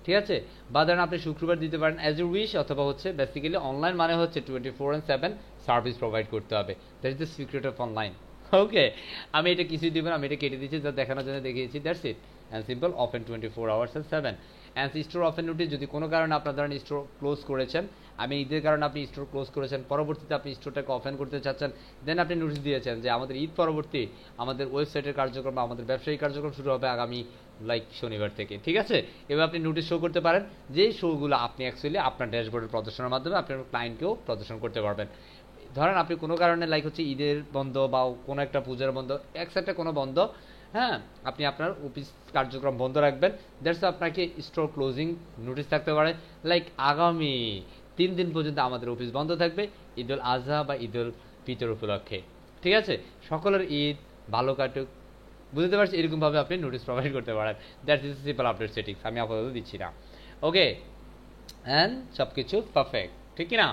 ঠিক আছে। বা ধরেন আপনি শুক্রবার দিতে পারেন অ্যাজ ইউ উইশ, অথবা হচ্ছে বেসিক্যালি অনলাইন মানে হচ্ছে 24/7 সার্ভিস প্রোভাইড করতে হবে, that is the secret of online, okay. আমি এটা কিছুই দিব না, আমি এটা কেটে দিচ্ছি, যা দেখানোর জন্য দেখিয়েছি, that's it. And simple open 24 hours and 7, and store open notice, যদি কোনো কারণে আপনার ধরেন স্টোর ক্লোজ করেছেন, আমি ঈদের কারণে আপনি স্টোর ক্লোজ করেছেন, পরবর্তীতে আপনি স্টোরটাকে ওপেন করতে চাচ্ছেন, দেন আপনি নোটিস দিয়েছেন যে আমাদের ঈদ পরবর্তী আমাদের ওয়েবসাইটের কার্যক্রম বা আমাদের ব্যবসায়িক কার্যক্রম শুরু হবে আগামী লাইক শনিবার থেকে, ঠিক আছে। এবার আপনি নোটিশ শো করতে পারেন, যেই শোগুলো আপনি অ্যাকচুয়ালি আপনার ড্যাশবোর্ডের প্রদর্শনের মাধ্যমে আপনার ক্লায়েন্টকেও প্রদর্শন করতে পারবেন। ধরেন আপনি কোনো কারণে লাইক হচ্ছে ঈদের বন্ধ বা কোনো একটা পূজার বন্ধ, একসাথে কোনো বন্ধ, হ্যাঁ, আপনি আপনার অফিস কার্যক্রম বন্ধ রাখবেন, দ্যাটস আপনাকে স্টোর ক্লোজিং নোটিশ থাকতে পারে, লাইক আগামী 3 দিন পর্যন্ত আমাদের অফিস বন্ধ থাকবে ঈদ উল আজহা বা ঈদ উল ফিতর উপলক্ষে, ঠিক আছে। সকলের ঈদ ভালো কাটুক, বুঝতে পারছি, এরকমভাবে আপনি নোটিস প্রোভাইড করতে পারেন। That is simple update settings, আমি আপাতত দিচ্ছি না, ওকে। অ্যান্ড সব কিছু পারফেক্ট, ঠিক কি না।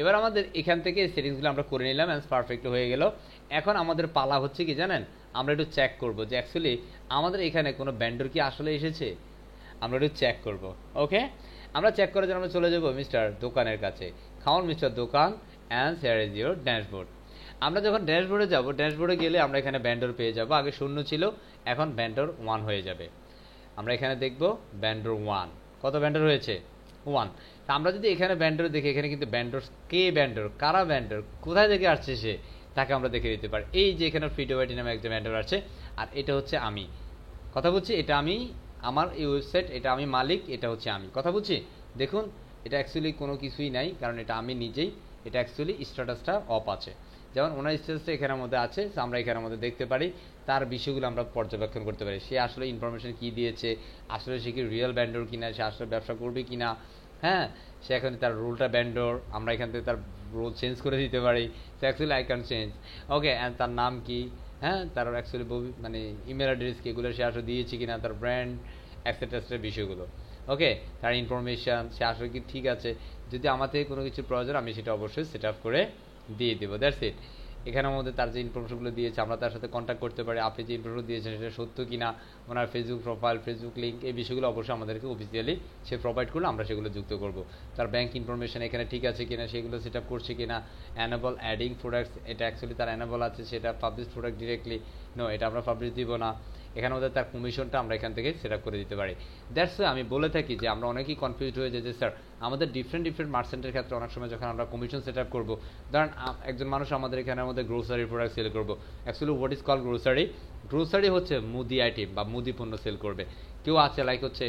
এবার আমাদের এখান থেকে সেটিংসগুলো আমরা করে নিলাম, অ্যান্ড পারফেক্ট হয়ে গেল। এখন আমাদের পালা হচ্ছে কি জানেন, আমরা একটু চেক করব যে অ্যাকচুয়ালি আমাদের এখানে কোনো ভেন্ডর কি আসলে এসেছে, আমরা একটু চেক করব, ওকে। আমরা চেক করার জন্য আমরা চলে যাব মিস্টার দোকানের কাছে, খাওয়ান মিস্টার দোকান, and here is your dashboard. আমরা যখন ড্যাশবোর্ডে যাব, ড্যাশবোর্ডে গেলে আমরা এখানে ভেন্ডর পেয়ে যাব, আগে 0 ছিল, এখন ভেন্ডর 1 হয়ে যাবে। আমরা এখানে দেখব ভেন্ডর 1, কত ভেন্ডর হয়েছে, 1। তা আমরা যদি এখানে ভেন্ডর দেখি, এখানে কিন্তু ভেন্ডর, কে ভেন্ডর, কারা ভেন্ডর, কোথায় থেকে আসছে সে, তাকে আমরা দেখে দিতে পারি। এই যে এখানে ফ্রিডোমাইটি নামে একটা ভেন্ডর আছে, আর এটা হচ্ছে আমি, কথা বলছি, এটা আমি, আমার এই ওয়েবসাইট, এটা আমি মালিক, এটা হচ্ছে আমি, কথা বলছি। দেখুন এটা অ্যাকচুয়ালি কোনো কিছুই নাই, কারণ এটা আমি নিজেই, এটা অ্যাকচুয়ালি স্ট্যাটাসটা অফ আছে। যেমন ওনার স্ট্যাটাসটা এখানের মধ্যে আছে, so আমরা এখানের মধ্যে দেখতে পারি তার বিষয়গুলো আমরা পর্যবেক্ষণ করতে পারি। সে আসলে ইনফরমেশন কি দিয়েছে, আসলে সে কি রিয়েল ব্যান্ডর কিনা, সে আসলে ব্যবসা করবে কিনা, হ্যাঁ, সে এখন তার রোলটা ব্যান্ডর, আমরা এখান থেকে তার রোল চেঞ্জ করে দিতে পারি। So actually I can change, okay, and তার নাম কি, হ্যাঁ, তার অ্যাকচুয়ালি মানে ইমেল অ্যাড্রেস কি, এগুলো সে আসলে দিয়েছে কিনা, তার ব্র্যান্ড অ্যাক্সেট্রা বিষয়গুলো, ওকে, তার ইনফরমেশান সে আসলে কি ঠিক আছে। যদি আমার থেকে কোনো কিছু প্রয়োজন আমি সেটা অবশ্যই সেট আপ করে দিয়ে দেবো, দ্যাটস ইট। এখানের মধ্যে তার যে ইনফরমেশনগুলো দিয়েছে আমরা তার সাথে কন্ট্যাক্ট করতে পারি, আপনি যে ইনফরমেশন দিয়েছেন সেটা সত্য কিনা, ওনার ফেসবুক প্রোফাইল, ফেসবুক লিঙ্ক, এই বিষয়গুলো অবশ্যই আমাদেরকে অফিসিয়ালি সে প্রোভাইড করলে আমরা সেগুলো যুক্ত করব। তার ব্যাংক ইনফরমেশন এখানে ঠিক আছে কিনা, সেগুলো সেট আপ করছে কিনা, অ্যানাবল অ্যাডিং প্রোডাক্টস, এটা অ্যাকচুয়ালি তার অ্যানাবল আছে, সেটা পাবলিশ প্রোডাক্ট ডিরেক্টলি, নো, এটা আমরা পাবলিশ দিব না। এখানে মধ্যে তার কমিশনটা আমরা এখান থেকে সেট আপ করে দিতে পারি। দ্যাটস আমি বলে থাকি যে আমরা অনেকেই কনফিউজড হয়ে যাই যে স্যার আমাদের ডিফারেন্ট মার্চেন্টের ক্ষেত্রে অনেক সময় যখন আমরা কমিশন সেট আপ করবো, ধরেন একজন মানুষ আমাদের এখানের মধ্যে গ্রোসারি প্রোডাক্ট সেল করবো, actually what is call grocery, grocery হচ্ছে মুদি আইটেম বা মুদি পণ্য সেল করবে। কেউ আছে লাইক হচ্ছে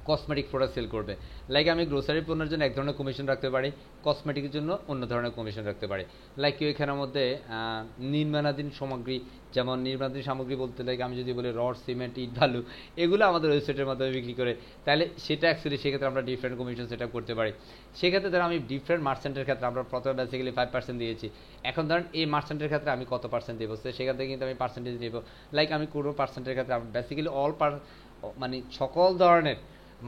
কসমেটিক প্রোডাক্ট সেল করবে, লাইক আমি গ্রোসারি পণ্যের জন্য এক ধরনের কমিশন রাখতে পারি, কসমেটিকের জন্য অন্য ধরনের কমিশন রাখতে পারি। লাইক কেউ এখানের মধ্যে নির্মাণাধীন সামগ্রী, যেমন নির্মাণাধীন সামগ্রী বলতে লাইক আমি যদি বলি রড, সিমেন্ট, ইট, বালু, এগুলো আমাদের ওয়েবসাইটের মাধ্যমে বিক্রি করে, তাহলে সেটা অ্যাকচুয়ালি সেক্ষেত্রে আমরা ডিফারেন্ট কমিশন সেট আপ করতে পারি। সেক্ষেত্রে ধরো আমি ডিফারেন্ট মার্চেন্টের ক্ষেত্রে আমরা প্রথমে বেসিক্যালি 5% দিয়েছি, এখন ধরেন এই মার্চেন্টের ক্ষেত্রে আমি কত পার্সেন্ট দেবো, সেখান থেকে কিন্তু আমি পার্সেন্টেজ নেবো। লাইক আমি কোনো পার্সেন্টের ক্ষেত্রে বেসিক্যালি মানে সকল ধরনের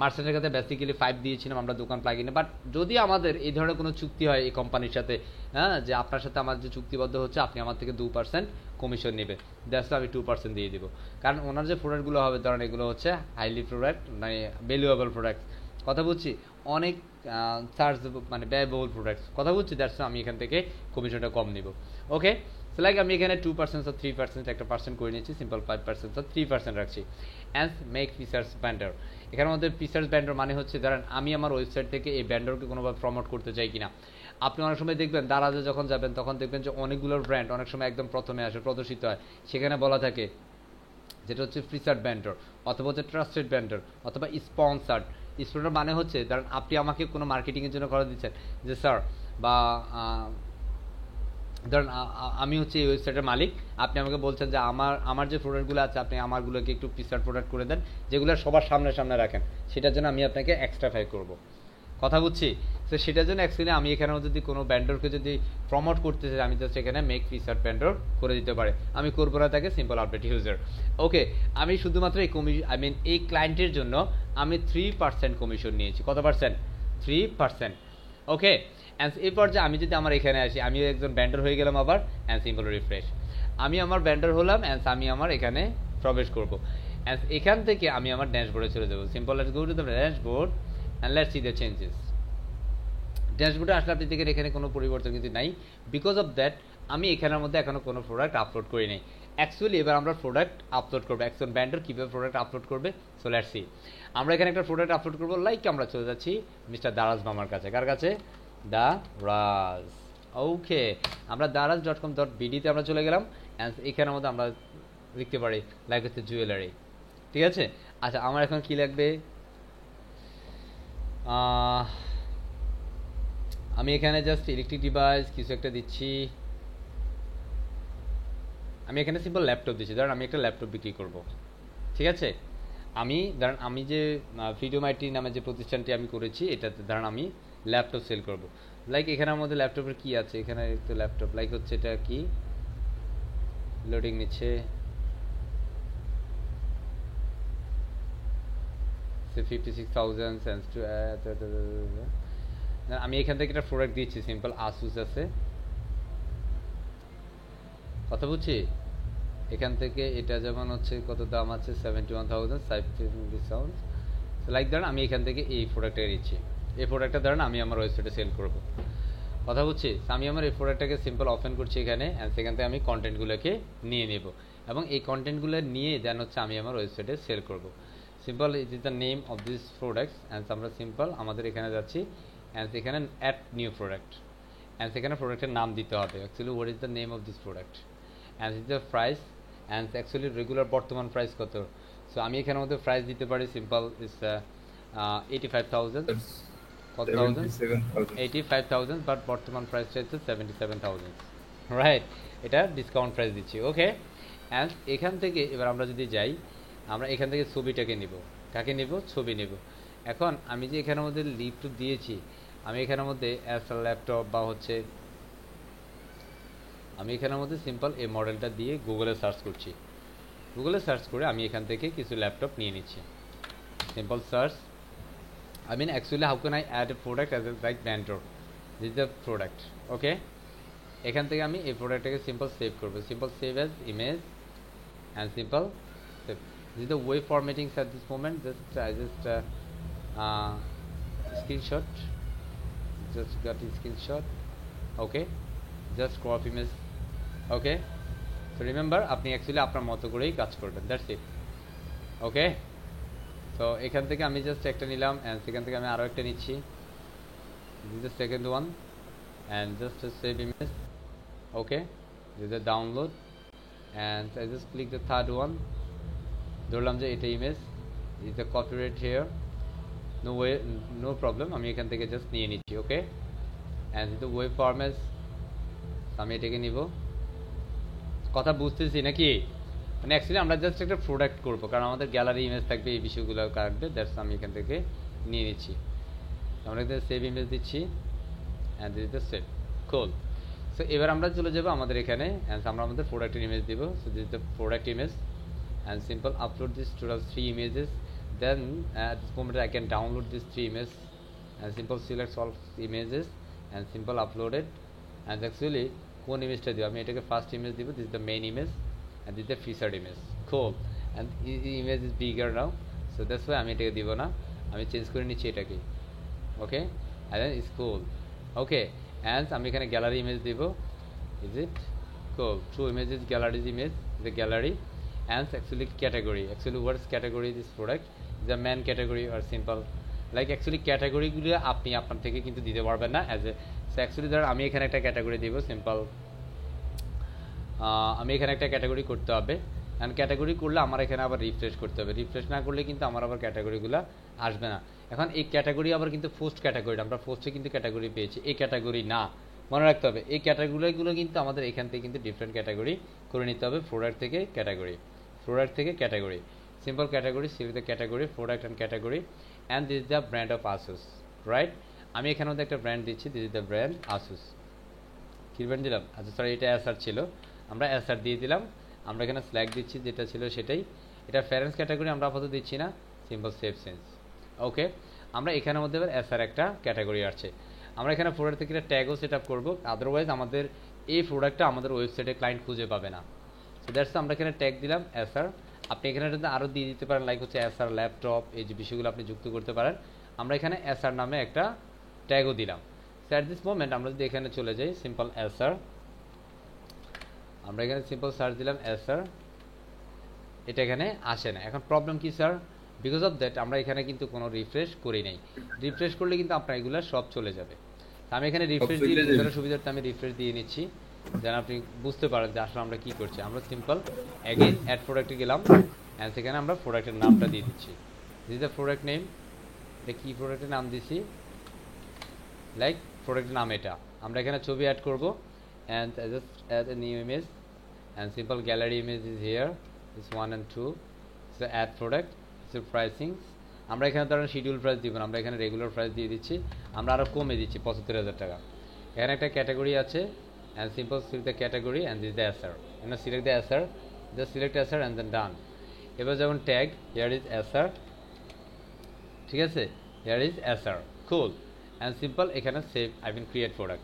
মার্চেন্টের ক্ষেত্রে বেসিক্যালি 5 দিয়েছিলাম আমরা দোকান প্লাগিনে। বাট যদি আমাদের এই ধরনের কোনো চুক্তি হয় এই কোম্পানির সাথে, হ্যাঁ, যে আপনার সাথে আমার যে চুক্তিবদ্ধ হচ্ছে আপনি আমার থেকে 2% কমিশন নেবেন, দ্যাটস আমি 2% দিয়ে দিব। কারণ ওনার যে প্রোডাক্টগুলো হবে ধরেন এগুলো হচ্ছে হাইলি প্রোডাক্ট, মানে ভ্যালুয়েবল প্রোডাক্ট, কথা বুঝছি, অনেক চার্জ মানে ব্যয়বহুল প্রোডাক্টস, কথা বুঝছি, দ্যাটস আমি এখান থেকে কমিশনটা কম নিব। ওকে, সো লাইক আমি এখানে 2% or 3% একটা পার্সেন্ট করে নিচ্ছি, সিম্পল 5% or 3% রাখছি। অ্যান্ড মেক ফিচার্স ব্যান্ডার, এখানের মধ্যে ফিচার্স ব্যান্ডার মানে হচ্ছে ধরেন আমি আমার ওয়েবসাইট থেকে এই ব্যান্ডারকে কোনোভাবে প্রমোট করতে চাই কিনা। আপনি অনেক সময় দেখবেন দারাজে যখন যাবেন তখন দেখবেন যে অনেকগুলোর ব্র্যান্ড অনেক সময় একদম প্রথমে আসে, প্রদর্শিত হয়, সেখানে বলা থাকে যেটা হচ্ছে ফিচার্ড ব্যান্ডার অথবা হচ্ছে ট্রাস্টেড ব্যান্ডার অথবা স্পন্সার্ড। স্পন্সার মানে হচ্ছে ধরেন আপনি আমাকে কোনো মার্কেটিংয়ের জন্য করে দিচ্ছেন যে স্যার, বা ধরেন আমি হচ্ছে এই ওয়েবসাইটের মালিক, আপনি আমাকে বলছেন যে আমার যে প্রোডাক্টগুলো আছে আপনি আমারগুলোকে একটু ফিচার প্রোডাক্ট করে দেন, যেগুলো সবার সামনে রাখেন, সেটার জন্য আমি আপনাকে এক্সট্রা পে করব, কথা বুঝছি। তো সেটার জন্য অ্যাকচুয়ালি আমি এখানেও যদি কোনো ব্যান্ডরকে যদি প্রমোট করতে চাই আমি জাস্ট এখানে মেক ফিচার ব্যান্ডর করে দিতে পারে, আমি করবো না তাকে সিম্পল আপডেট ইউজার। ওকে, আমি শুধুমাত্র এই এই ক্লায়েন্টের জন্য আমি 3% কমিশন নিয়েছি, কত পার্সেন্ট, 3%। ওকে, অ্যান্ড এই পর্যায়ে আমি যদি আমার এখানে আসি, আমি একজন ব্যান্ডার হয়ে গেলাম আবার, অ্যান্ড সিম্পল রিফ্রেশ, আমি আমার ব্যান্ডার হলাম, অ্যান্ড আমি আমার এখানে প্রবেশ করব, অ্যান্ড এখান থেকে আমি আমার ড্যাশবোর্ডে চলে যাবো। Simple let's go to the dashboard and let's see the changes. ড্যাশবোর্ডে আসলে আপনি দেখেন এখানে কোনো পরিবর্তন কিন্তু নাই, বিকজ অফ দ্যাট আমি এখানের মধ্যে এখনো কোনো প্রোডাক্ট আপলোড করি নাই। অ্যাকচুয়ালি এবার আমরা প্রোডাক্ট আপলোড করবো, একজন ব্যান্ডার কীভাবে প্রোডাক্ট আপলোড করবে, সো লেটস সি। আমরা এখানে একটা প্রোডাক্ট আপলোড করবো, লাইক আমরা চলে যাচ্ছি মিস্টার দারাজ মামার কাছে, কার কাছে, দারাজ। ওকে, আমরা daraz.com.bd তে আমরা চলে গেলাম, অ্যান্ড এখানের মধ্যে আমরা লিখতে পারি লাইক হচ্ছে জুয়েলারি, ঠিক আছে। আচ্ছা, আমার এখন কি লাগবে, আমি এখানে জাস্ট ইলেকট্রিক ডিভাইস কিছু একটা দিচ্ছি, আমি এখানে সিম্পল ল্যাপটপ দিচ্ছি, ধরেন আমি একটা ল্যাপটপ বিক্রি করব, ঠিক আছে। ধরেন আমি যে ফ্রিডম আইটি নামে যে প্রতিষ্ঠানটি আমি করেছি এটাতে ধরেন আমি ল্যাপটপ সেল করব, লাইক এখানের মধ্যে ল্যাপটপের কি আছে, এখানে একটু ল্যাপটপ লাইক হচ্ছে এটা কি লোডিং নিচ্ছে, 56,000 আমি এখান থেকে একটা প্রোডাক্ট দিচ্ছি, সিম্পল আসুস আছে, কথা বুঝছি। এখান থেকে এটা যেমন হচ্ছে কত দাম আছে 71,000 ডিসকাউন্ট, লাইক ধরেন আমি এখান থেকে এই প্রোডাক্টটা নিচ্ছি, এই প্রোডাক্টটা ধরেন আমি আমার ওয়েবসাইটে সেল করব, কথা বুঝছি। আমি আমার এই প্রোডাক্টটাকে সিম্পল ওপেন করছি এখানে, অ্যান্ড সেখান থেকে আমি কন্টেন্টগুলোকে নিয়ে নেব এবং এই কন্টেন্টগুলো নিয়ে দেন হচ্ছে আমি আমার ওয়েবসাইটে সেল করব। Simple it is the name of this products, and আমরা সিম্পল আমাদের এখানে যাচ্ছি, অ্যান্ড এখানে অ্যাড নিউ প্রোডাক্ট, অ্যান্ড সেখানে প্রোডাক্টের নাম দিতে হবে, actually what is the name of this product, and is the price, and actually regular বর্তমান প্রাইস কত। সো আমি এখানের মধ্যে প্রাইস দিতে পারি সিম্পল ইস 85,000, কত থাউজেন্ড, 85,000, বাট বর্তমান প্রাইসটা হচ্ছে 77,000, রাইট, এটা ডিসকাউন্ট প্রাইস দিচ্ছি। ওকে, অ্যান্ড এখান থেকে এবার আমরা যদি যাই, আমরা এখান থেকে ছবিটাকে নিব। কাকে নিব? ছবি নিব। এখন আমি যে এখানের মধ্যে লিভ দিয়েছি, আমি এখানের মধ্যে অ্যাজ আ ল্যাপটপ বা হচ্ছে আমি এখানের মধ্যে সিম্পল এই মডেলটা দিয়ে গুগলে সার্চ করছি। গুগলে সার্চ করে আমি এখান থেকে কিছু ল্যাপটপ নিয়ে নিচ্ছি। Simple search. I mean, actually, how can I add a product as a like vendor? This is the product. Okay. এখান থেকে আমি এই প্রোডাক্টটাকে সিম্পল সেভ করব। Simple save as image and simple save. This is the way formatting at this moment. Just screenshot. Just got a screenshot. Okay. Just crop image. Okay. So remember, আপনি actually আপনার মতো করেই কাজ করবেন। That's it. Okay. তো এখান থেকে আমি জাস্ট একটা নিলাম অ্যান্ড সেখান থেকে আমি আরও একটা নিচ্ছি। This is the second one and just save image. Okay, this is the download and I just click the third one. ধরলাম যে এটা image, is the copyright here, no way, no problem, আমি এখান থেকে জাস্ট নিয়ে নিচ্ছি। Okay, and this the web format, আমি এটাকে নিব। কথা বুঝতেছি নাকি? মানে অ্যাকচুয়ালি আমরা জাস্ট একটা প্রোডাক্ট করবো, কারণ আমাদের গ্যালারি ইমেজ থাকবে, এই বিষয়গুলো কাটবে। দ্যাটস আমি এখান থেকে নিয়ে নিচ্ছি। আমরা এখানে সেভ ইমেজ দিচ্ছি and this is the save. Cool. So এবার আমরা চলে যাবো আমাদের এখানে অ্যান্ড আমরা আমাদের প্রোডাক্টের ইমেজ দিব। So this is the product image and simple upload this total 3 images. Then at this moment I can download these 3 images and simple select all images and simple upload it. And actually কোন ইমেজটা দিব? আমি এটাকে first image দিব। This is the main image and this is the featured image. Cool. And image is bigger now, so that's why আমি এটাকে দিব না, আমি চেঞ্জ করে নিচ্ছি এটাকে। ওকে, and then it's cool. Okay, and আমি এখানে গ্যালারি ইমেজ দিব। Is it cool? True images, galleries image, the gallery. And actually category, actually what is category? This product is a main category or simple like actually category গুলো আপনি আপনার থেকে কিন্তু দিতে পারবেন না as a, so actually ধর আমি এখানে একটা ক্যাটাগরি দিব সিম্পল। আমি এখানে একটা ক্যাটাগরি করতে হবে অ্যান্ড ক্যাটাগরি করলে আমার এখানে আবার রিফ্রেশ করতে হবে। রিফ্রেশ না করলে কিন্তু আমার আবার ক্যাটাগরিগুলো আসবে না। এখন এই ক্যাটাগরি আবার কিন্তু ফার্স্ট ক্যাটাগরি, আমরা ফার্স্টে কিন্তু ক্যাটাগরি পেয়েছি, এই ক্যাটাগরি না, মনে রাখতে হবে। এই ক্যাটাগরিগুলো কিন্তু আমাদের এখান থেকে কিন্তু ডিফারেন্ট ক্যাটাগরি করে নিতে হবে। প্রোডাক্ট থেকে ক্যাটাগরি, প্রোডাক্ট থেকে category, simple category, select the category, product and category and this is the brand of Asus. Right, আমি এখানে মধ্যে একটা ব্র্যান্ড দিচ্ছি। This is the brand Asus. কী ব্র্যান্ড দিলাম? আচ্ছা সরি, এটা অ্যাসার ছিল, আমরা অ্যাসার দিয়ে দিলাম। আমরা এখানে স্ল্যাগ দিচ্ছি, যেটা ছিল সেটাই। এটা ফ্যারেন্স ক্যাটাগরি আমরা আপাতত দিচ্ছি না, সিম্পল সেভ চেঞ্জ। ওকে, আমরা এখানের মধ্যে এবার অ্যাসার একটা ক্যাটাগরি আসছে। আমরা এখানে প্রোডাক্ট থেকে একটা ট্যাগও সেট আপ করবো, আদারওয়াইজ আমাদের এই প্রোডাক্টটা আমাদের ওয়েবসাইটে ক্লায়েন্ট খুঁজে পাবে না। সো দ্যাটস আমরা এখানে ট্যাগ দিলাম অ্যাসার। আপনি এখানে আরও দিয়ে দিতে পারেন, লাইক হচ্ছে অ্যাসার ল্যাপটপ, এই যে বিষয়গুলো আপনি যুক্ত করতে পারেন। আমরা এখানে অ্যাসার নামে একটা ট্যাগও দিলাম। সো অ্যাট দিস মোমেন্ট আমরা যদি এখানে চলে যাই সিম্পল অ্যাসার, আমরা এখানে সিম্পল সার্চ দিলাম অ্যাসার, এটা এখানে আসে না। এখন প্রবলেম কি স্যার? বিকজ অফ দ্যাট আমরা এখানে কিন্তু কোনো রিফ্রেশ করি নাই। রিফ্রেশ করলে কিন্তু আপনার এগুলো সব চলে যাবে। আমি এখানে রিফ্রেশ দিয়ে বোঝানোর সুবিধার্থে আমি রিফ্রেশ দিয়ে নিচ্ছি, যেন আপনি বুঝতে পারেন যে আসলে আমরা কী করছি। আমরা সিম্পল অ্যাগেইন অ্যাড প্রোডাক্টে গেলাম অ্যান্ড সেখানে আমরা প্রোডাক্টের নামটা দিয়ে দিচ্ছি। This is the product name. এটা কী প্রোডাক্টের নাম দিচ্ছি? লাইক প্রোডাক্টের নাম এটা। আমরা এখানে ছবি অ্যাড করবো and I just add a new image and simple gallery image is here, this 1 and 2. So add product, so pricing, আমরা এখানে ধরেন শিডিউল প্রাইস দিব না, আমরা এখানে রেগুলার প্রাইস দিয়ে দিচ্ছি। আমরা আরও কমে দিচ্ছি 75,000 টাকা। এখানে একটা ক্যাটাগরি আছে and simple select the category and this is the SR, and select the SR, just select SR and then done. এবার যেমন ট্যাগ, here is SR, ঠিক আছে, here is SR, cool and simple। এখানে save I mean create product,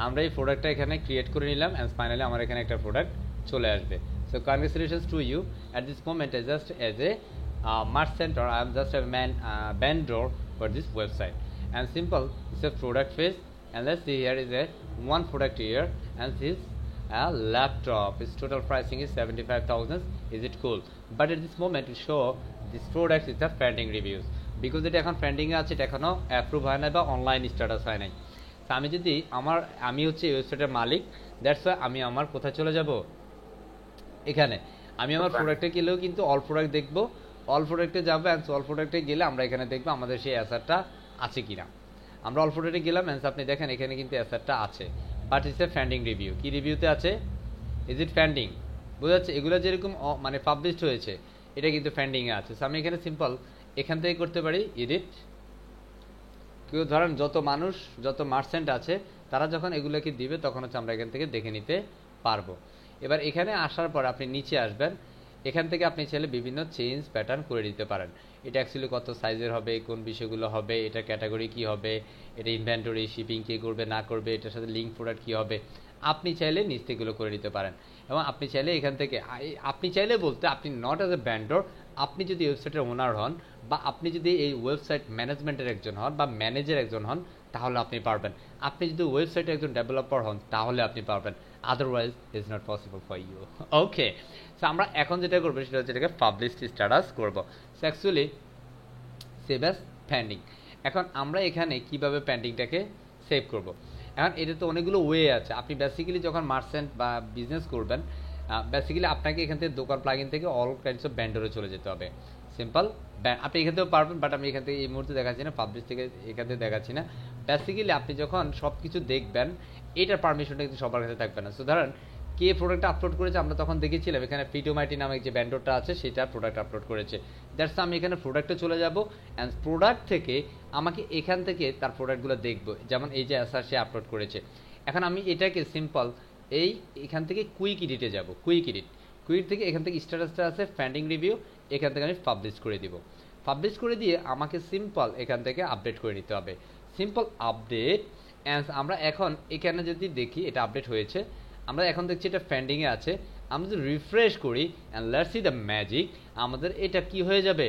আমরা এই প্রোডাক্টটা এখানে create করে নিলাম অ্যান্ড ফাইনালি আমার এখানে একটা প্রোডাক্ট চলে আসবে। So congratulations to you at this moment just as a merchant or I am just a vendor for this website and simple it's a product phase and let's see here is a one product here and this a laptop, its total pricing is 75,000. Is it cool? But at this moment to show this product is a pending reviews because এটা এখন pending এ আছে, এটা এখনো approve হয় না বা online status হয় নাই। আমি যদি আমি হচ্ছে ওয়েবসাইটের মালিক, দ্যাটস ওয়াই আমি আমার কোথায় চলে যাব? এখানে আমি আমার প্রোডাক্টে গেলেও কিন্তু অল প্রোডাক্ট দেখবো, অল প্রোডাক্টে যাবো অ্যান্ড অল প্রোডাক্টে গেলে আমরা এখানে দেখবো আমাদের সেই অ্যাসারটা আছে কিনা। আমরা অল প্রোডাক্টে গেলাম অ্যান্ড আপনি দেখেন এখানে কিন্তু অ্যাসারটা আছে, বাট ইটস এ ফ্যান্ডিং রিভিউ। কি রিভিউতে আছে? Is it ফ্যান্ডিং? বোঝা যাচ্ছে এগুলো যেরকম মানে পাবলিশড হয়েছে এটা কিন্তু ফ্যান্ডিংয়ে আছে। সো আমি এখানে সিম্পল এখান থেকে করতে পারি এডিট। কেউ ধরেন যত মানুষ যত মার্চেন্ট আছে তারা যখন এগুলোকে দিবে তখন হচ্ছে আমরা এখান থেকে দেখে নিতে পারবো। এবার এখানে আসার পর আপনি নিচে আসবেন, এখান থেকে আপনি চাইলে বিভিন্ন চেঞ্জ প্যাটার্ন করে দিতে পারেন। এটা অ্যাকচুয়ালি কত সাইজের হবে, কোন বিষয়গুলো হবে, এটা ক্যাটাগরি কি হবে, এটা ইনভেন্টরি শিপিং কে করবে না করবে, এটার সাথে লিঙ্ক প্রোডাক্ট কি হবে, আপনি চাইলে নিচ থেকে এগুলো করে দিতে পারেন। এবং আপনি চাইলে এখান থেকে আপনি চাইলে বলতে আপনি নট অ্যাজ এ ভেন্ডর, আপনি যদি ওয়েবসাইটের ওনার হন বা আপনি যদি এই ওয়েবসাইট ম্যানেজমেন্টের একজন হন বা ম্যানেজার একজন হন তাহলে আপনি পারবেন। আপনি যদি ওয়েবসাইটের একজন ডেভেলপার হন তাহলে আপনি পারবেন, otherwise is not possible for you. Okay, so আমরা এখন যেটা করবো সেটা হচ্ছে এটাকে পাবলিশড স্ট্যাটাস করবো। So actually save as pending. এখন আমরা এখানে কিভাবে পেন্ডিংটাকে সেভ করব? এখন এটা তো অনেকগুলো ওয়ে আছে। আপনি বেসিক্যালি যখন মার্চেন্ট বা বিজনেস করবেন বেসিক্যালি আপনাকে এখান থেকে দোকান প্লাগইন থেকে অল কাইন্ডস অফ ব্যান্ডরে চলে যেতে হবে। সিম্পল আপনি এখান থেকেও পারবেন, বাট আমি এখান থেকে এই মুহূর্তে দেখাচ্ছি না, পাবলিশ থেকে এখান থেকে দেখাচ্ছি না। বেসিক্যালি আপনি যখন সব কিছু দেখবেন এটার পারমিশনটা কিন্তু সবার কাছে থাকবে না। সো ধরেন কে প্রোডাক্টটা আপলোড করেছে আমরা তখন দেখেছিলাম এখানে ফিটোমাইটি নামে যে ব্যান্ডরটা আছে সেটা প্রোডাক্ট আপলোড করেছে। দ্যাটস আমি এখানে প্রোডাক্টে চলে যাব অ্যান্ড প্রোডাক্ট থেকে আমাকে এখান থেকে তার প্রোডাক্টগুলো দেখবো। যেমন এই যে অ্যাসার সে আপলোড করেছে। এখন আমি এটাকে সিম্পল এখান থেকে কুইক এডিটে যাব। কুইক থেকে এখান থেকে স্ট্যাটাসটা আছে ফ্যান্ডিং রিভিউ, এখান থেকে আমি পাবলিশ করে দিব। পাবলিশ করে দিয়ে আমাকে সিম্পল এখান থেকে আপডেট করে নিতে হবে। সিম্পল আপডেট অ্যান্ড আমরা এখন এখানে যদি দেখি এটা আপডেট হয়েছে, আমরা এখন দেখছি এটা ফ্যান্ডিংয়ে আছে। আমরা যদি রিফ্রেশ করি and let's see the magic, আমাদের এটা কি হয়ে যাবে?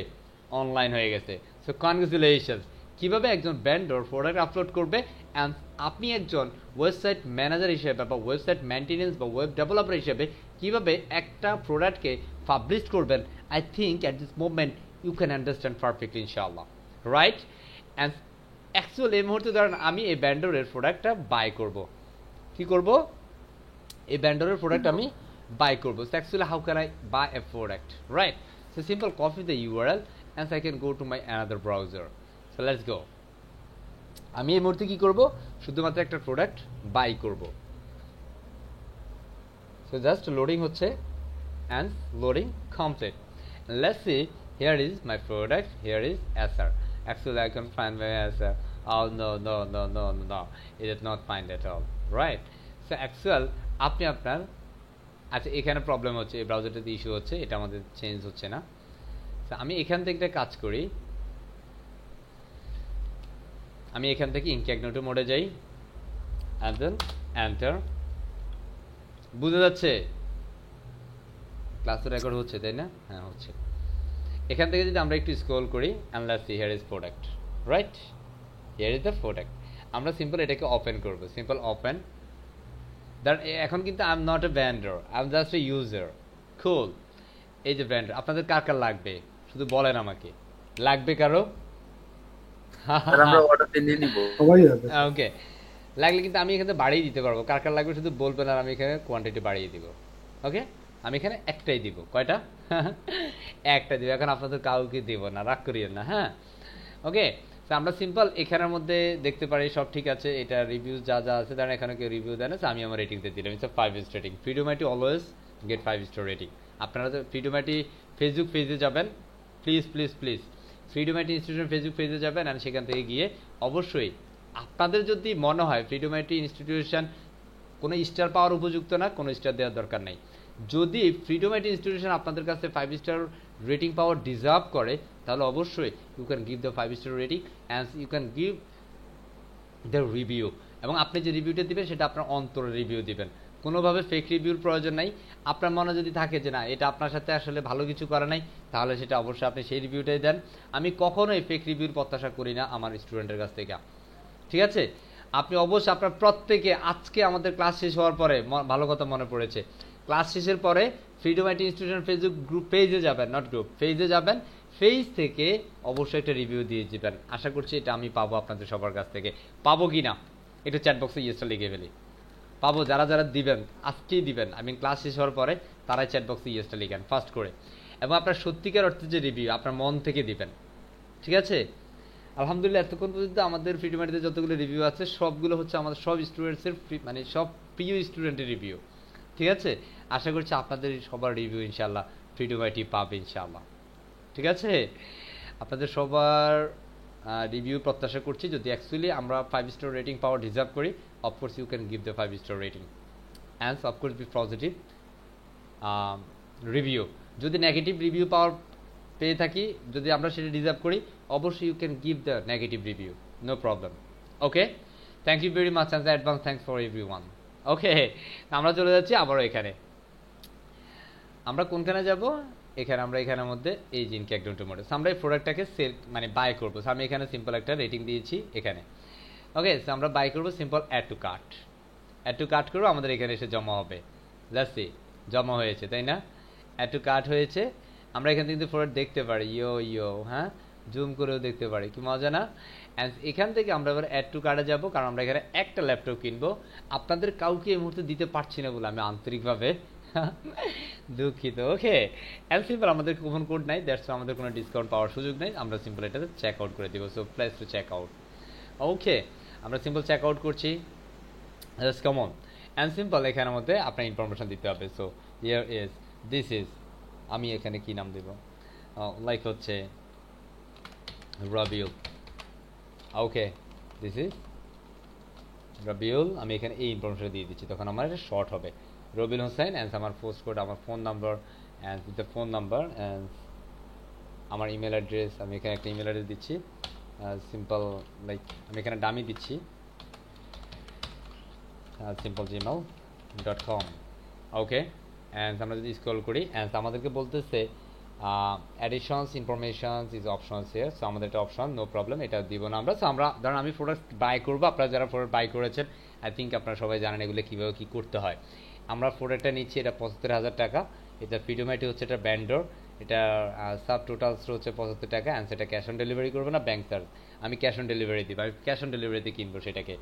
অনলাইন হয়ে গেছে। So congratulations. কীভাবে একজন ব্যান্ডর প্রোডাক্ট আপলোড করবে অ্যান্ড আপনি একজন ওয়েবসাইট ম্যানেজার হিসেবে বা ওয়েবসাইট মেনটেনেন্স বা ওয়েব ডেভেলপার হিসেবে কীভাবে একটা প্রোডাক্টকে পাবলিশ করবেন, I think at this moment you can understand perfectly ইনশাআল্লাহ, রাইট? অ্যান্ড অ্যাকচুয়ালি এই মুহূর্তে ধরেন আমি এই ব্যান্ডরের প্রোডাক্টটা বাই করব। কি করব? এই ব্যান্ডরের প্রোডাক্ট আমি বাই করবো। So actually how can I buy a product, right? So simple copy the URL and I can go to my another browser. So let's go. আমি এই মুহূর্তে কি করব? শুধুমাত্র একটা প্রোডাক্ট বাই করব। So just loading হচ্ছে and loading complete. Let's see, here is my product, here is SR. Actually I can find my SR. Oh no, it is not find at all, right? So actual আপনি আপনার আচ্ছা এখানে problem হচ্ছে, এই ব্রাউজারটাতে issue হচ্ছে, এটা আমাদের change হচ্ছে না। আমি এখান থেকে একটা কাজ করি, আমি এখান থেকে ইনকগনিটো মোডে যাই and then enter। বুঝা যাচ্ছে? ক্লাস রেকর্ড হচ্ছে তাই না? হ্যাঁ হচ্ছে। এখান থেকে যদি আমরা একটু স্ক্রল করি and let's see, here is product, right? Here is the product. আমরা সিম্পল এটাকে ওপেন করব। Simple open. এখন কিন্তু I am not a vendor, I am just a user. Cool. এই যে ভেন্ডর, আপনাদের কার কার লাগবে শুধু বলেন আমাকে। লাগবে কারো? আমরা অর্ডার নিয়ে নিব সবাই আছে। ওকে, লাগলে কিন্তু আমি এখানে বাড়িয়ে দিতে পারবো। কার কার লাগবে শুধু বলবেন আর আমি এখানে কোয়ান্টিটি বাড়িয়ে দিব। ওকে, আমি এখানে একটাই দিব। কয়টা? একটা দিব। এখন আপনাদের কাউকে দিব না, রাগ করিয়েন না। হ্যাঁ, ওকে। আমরা সিম্পল এখানের মধ্যে দেখতে পারি সব ঠিক আছে। এটা রিভিউ যা যা আছে, ধরেন এখানে কেউ রিভিউ দেয় না, আমি আমার রেটিং দিয়ে দিলাম। It's 5 star rating. Freedom IT always get 5 star rating. আপনারা তো ফ্রিডোমাইটি ফেসবুক পেজে যাবেন, প্লিজ ফ্রিডোমাইটি ইনস্টিটিউশন ফেসবুক পেজে যাবেন আর সেখান থেকে গিয়ে অবশ্যই আপনাদের যদি মনে হয় ফ্রিডোমাইটি ইনস্টিটিউশন কোনো স্টার পাওয়ার উপযুক্ত না, কোনো স্টার দেওয়ার দরকার নেই। যদি ফ্রিডোমাইটি ইনস্টিটিউশন আপনাদের কাছে 5 স্টার রেটিং পাওয়ার ডিজার্ভ করে তাহলে অবশ্যই you can give the 5 star rating and you can give the review. এবং আপনি যে রিভিউটা দিবেন সেটা আপনার অন্তরের রিভিউ দিবেন, কোনোভাবে ফেক রিভিউর প্রয়োজন নাই। আপনার মনে যদি থাকে যে না এটা আপনার সাথে আসলে ভালো কিছু করে নাই, তাহলে সেটা অবশ্যই আপনি সেই রিভিউটাই দেন। আমি কখনোই ফেক রিভিউর প্রত্যাশা করি না আমার স্টুডেন্টের কাছ থেকে, ঠিক আছে? আপনি অবশ্যই আপনার প্রত্যেকে আজকে আমাদের ক্লাস শেষ হওয়ার পরে ভালো কথা মনে পড়েছে, ক্লাস শেষের পরে ফ্রিডোমাইটি ইনস্টিটিউশন ফেসবুক গ্রুপ পেজে যাবেন, নট গ্রুপ পেজে যাবেন, পেজ থেকে অবশ্যই একটা রিভিউ দিয়ে দিবেন। আশা করছি এটা আমি পাবো আপনাদের সবার কাছ থেকে। পাবো কি না একটু চ্যাট বক্সে ইয়েসটা লিখে ফেলি। পাবো, যারা যারা দিবেন আজকেই দিবেন, আমি ক্লাস শেষ হওয়ার পরে তারাই চ্যাট বক্সে ইয়েসটা লিখেন ফার্স্ট করে। এবং আপনার সত্যিকার অর্থে যে রিভিউ আপনার মন থেকে দিবেন, ঠিক আছে? আলহামদুলিল্লাহ এতক্ষণ পর্যন্ত আমাদের ফ্রিডোমাইটিতে যতগুলো রিভিউ আছে সবগুলো হচ্ছে আমাদের সব স্টুডেন্টসের মানে সব প্রিয় স্টুডেন্টের রিভিউ। ঠিক আছে, আশা করছি আপনাদের সবার রিভিউ ইনশাল্লাহ ফ্রিডোমাইটি পাবে ইনশাল্লাহ। ঠিক আছে, আপনাদের সবার রিভিউ প্রত্যাশা করছি। যদি অ্যাকচুয়ালি আমরা 5 স্টার রেটিং পাওয়ার ডিজার্ভ করি, of course you can give the 5 star rating and of course be positive review. যদি নেগেটিভ রিভিউ পাওয়ার পেয়ে থাকি, যদি আমরা সেটা ডিজার্ভ করি, অবশ্যই you can give the negative review, no problem. Okay, thank you very much and advance thanks for everyone. Okay, আমরা চলে যাচ্ছি আবারও এখানে। আমরা কোনখানে যাব? এখানে আমরা এখানের মধ্যে এই যে ইনক্যাগডন্টো মোডে আমরা এই প্রোডাক্টটাকে সেল মানে বাই করবো। আমি এখানে সিম্পল একটা রেটিং দিয়েছি এখানে। ওকে, আমরা বাই করবো, simple add to cart. Add to cart করবো, আমাদের এখানে এসে জমা হবে। লেটস সি, জমা হয়েছে তাই না? অ্যাড টু কার্ট হয়েছে। আমরা এখান থেকে প্রোডাক্ট দেখতে পারি, ইয়ো হ্যাঁ, জুম করেও দেখতে পারি, কি মজা না? অ্যান্ড এখান থেকে আমরা এবার অ্যাড টু কার্টে যাবো, কারণ আমরা এখানে একটা ল্যাপটপ কিনবো। আপনাদের কাউকে এই মুহূর্তে দিতে পারছি না বলে আমি আন্তরিকভাবে দুঃখিত। ওকে, অ্যান্ড সিম্পল আমাদের কুপন কোড নাই, দ্যাটস আমাদের কোনো ডিসকাউন্ট পাওয়ার সুযোগ নেই। আমরা সিম্পল এটাতে চেক আউট করে দিব। So place to check out. Okay, আমরা সিম্পল চেক আউট করছি, just come on. And simple এখানের মধ্যে আপনার ইনফরমেশন দিতে হবে। So here is, this is, আমি এখানে কি নাম দেব, লাইক হচ্ছে Rabiul. Okay, this is Rabiul. আমি এখানে এই ইনফরমেশন দিয়ে দিচ্ছি, তখন আমার এটা শর্ট হবে রবিউল হোসেন। অ্যান্ড আমার পোস্ট কোড, আমার phone number, and the phone number, and আমার ইমেল অ্যাড্রেস। আমি এখানে একটা ইমেল অ্যাড্রেস দিচ্ছি, সিম্পল লাইক আমি এখানে ডামি দিচ্ছি, simplegmail.com। ওকে, অ্যান্ড আমরা যদি স্ক্রল করি, অ্যান্ড আমাদেরকে বলতেছে additions informations is options here. So আমাদের একটা অপশন, নো প্রবলেম, এটা দিব না আমরা। সো আমরা ধরুন আমি প্রোডাক্ট বাই করবো, আপনারা যারা প্রোডাক্ট বাই করেছেন আই থিঙ্ক আপনারা সবাই জানেন এগুলো কীভাবে কী করতে হয়। আমরা প্রোডাক্টটা নিচ্ছি, এটা 75,000 টাকা। এটা ফ্রিডোমাইটি হচ্ছে এটা ব্যান্ডর, এটা সাব টোটালস হচ্ছে 75 টাকা। অ্যান্ড সেটা ক্যাশ অন ডেলিভারি করবো না, ব্যাঙ্ক চার্জ। আমি ক্যাশ অন ডেলিভারি দিব, আমি ক্যাশ অন ডেলিভারিতে কিনবো সেটাকে।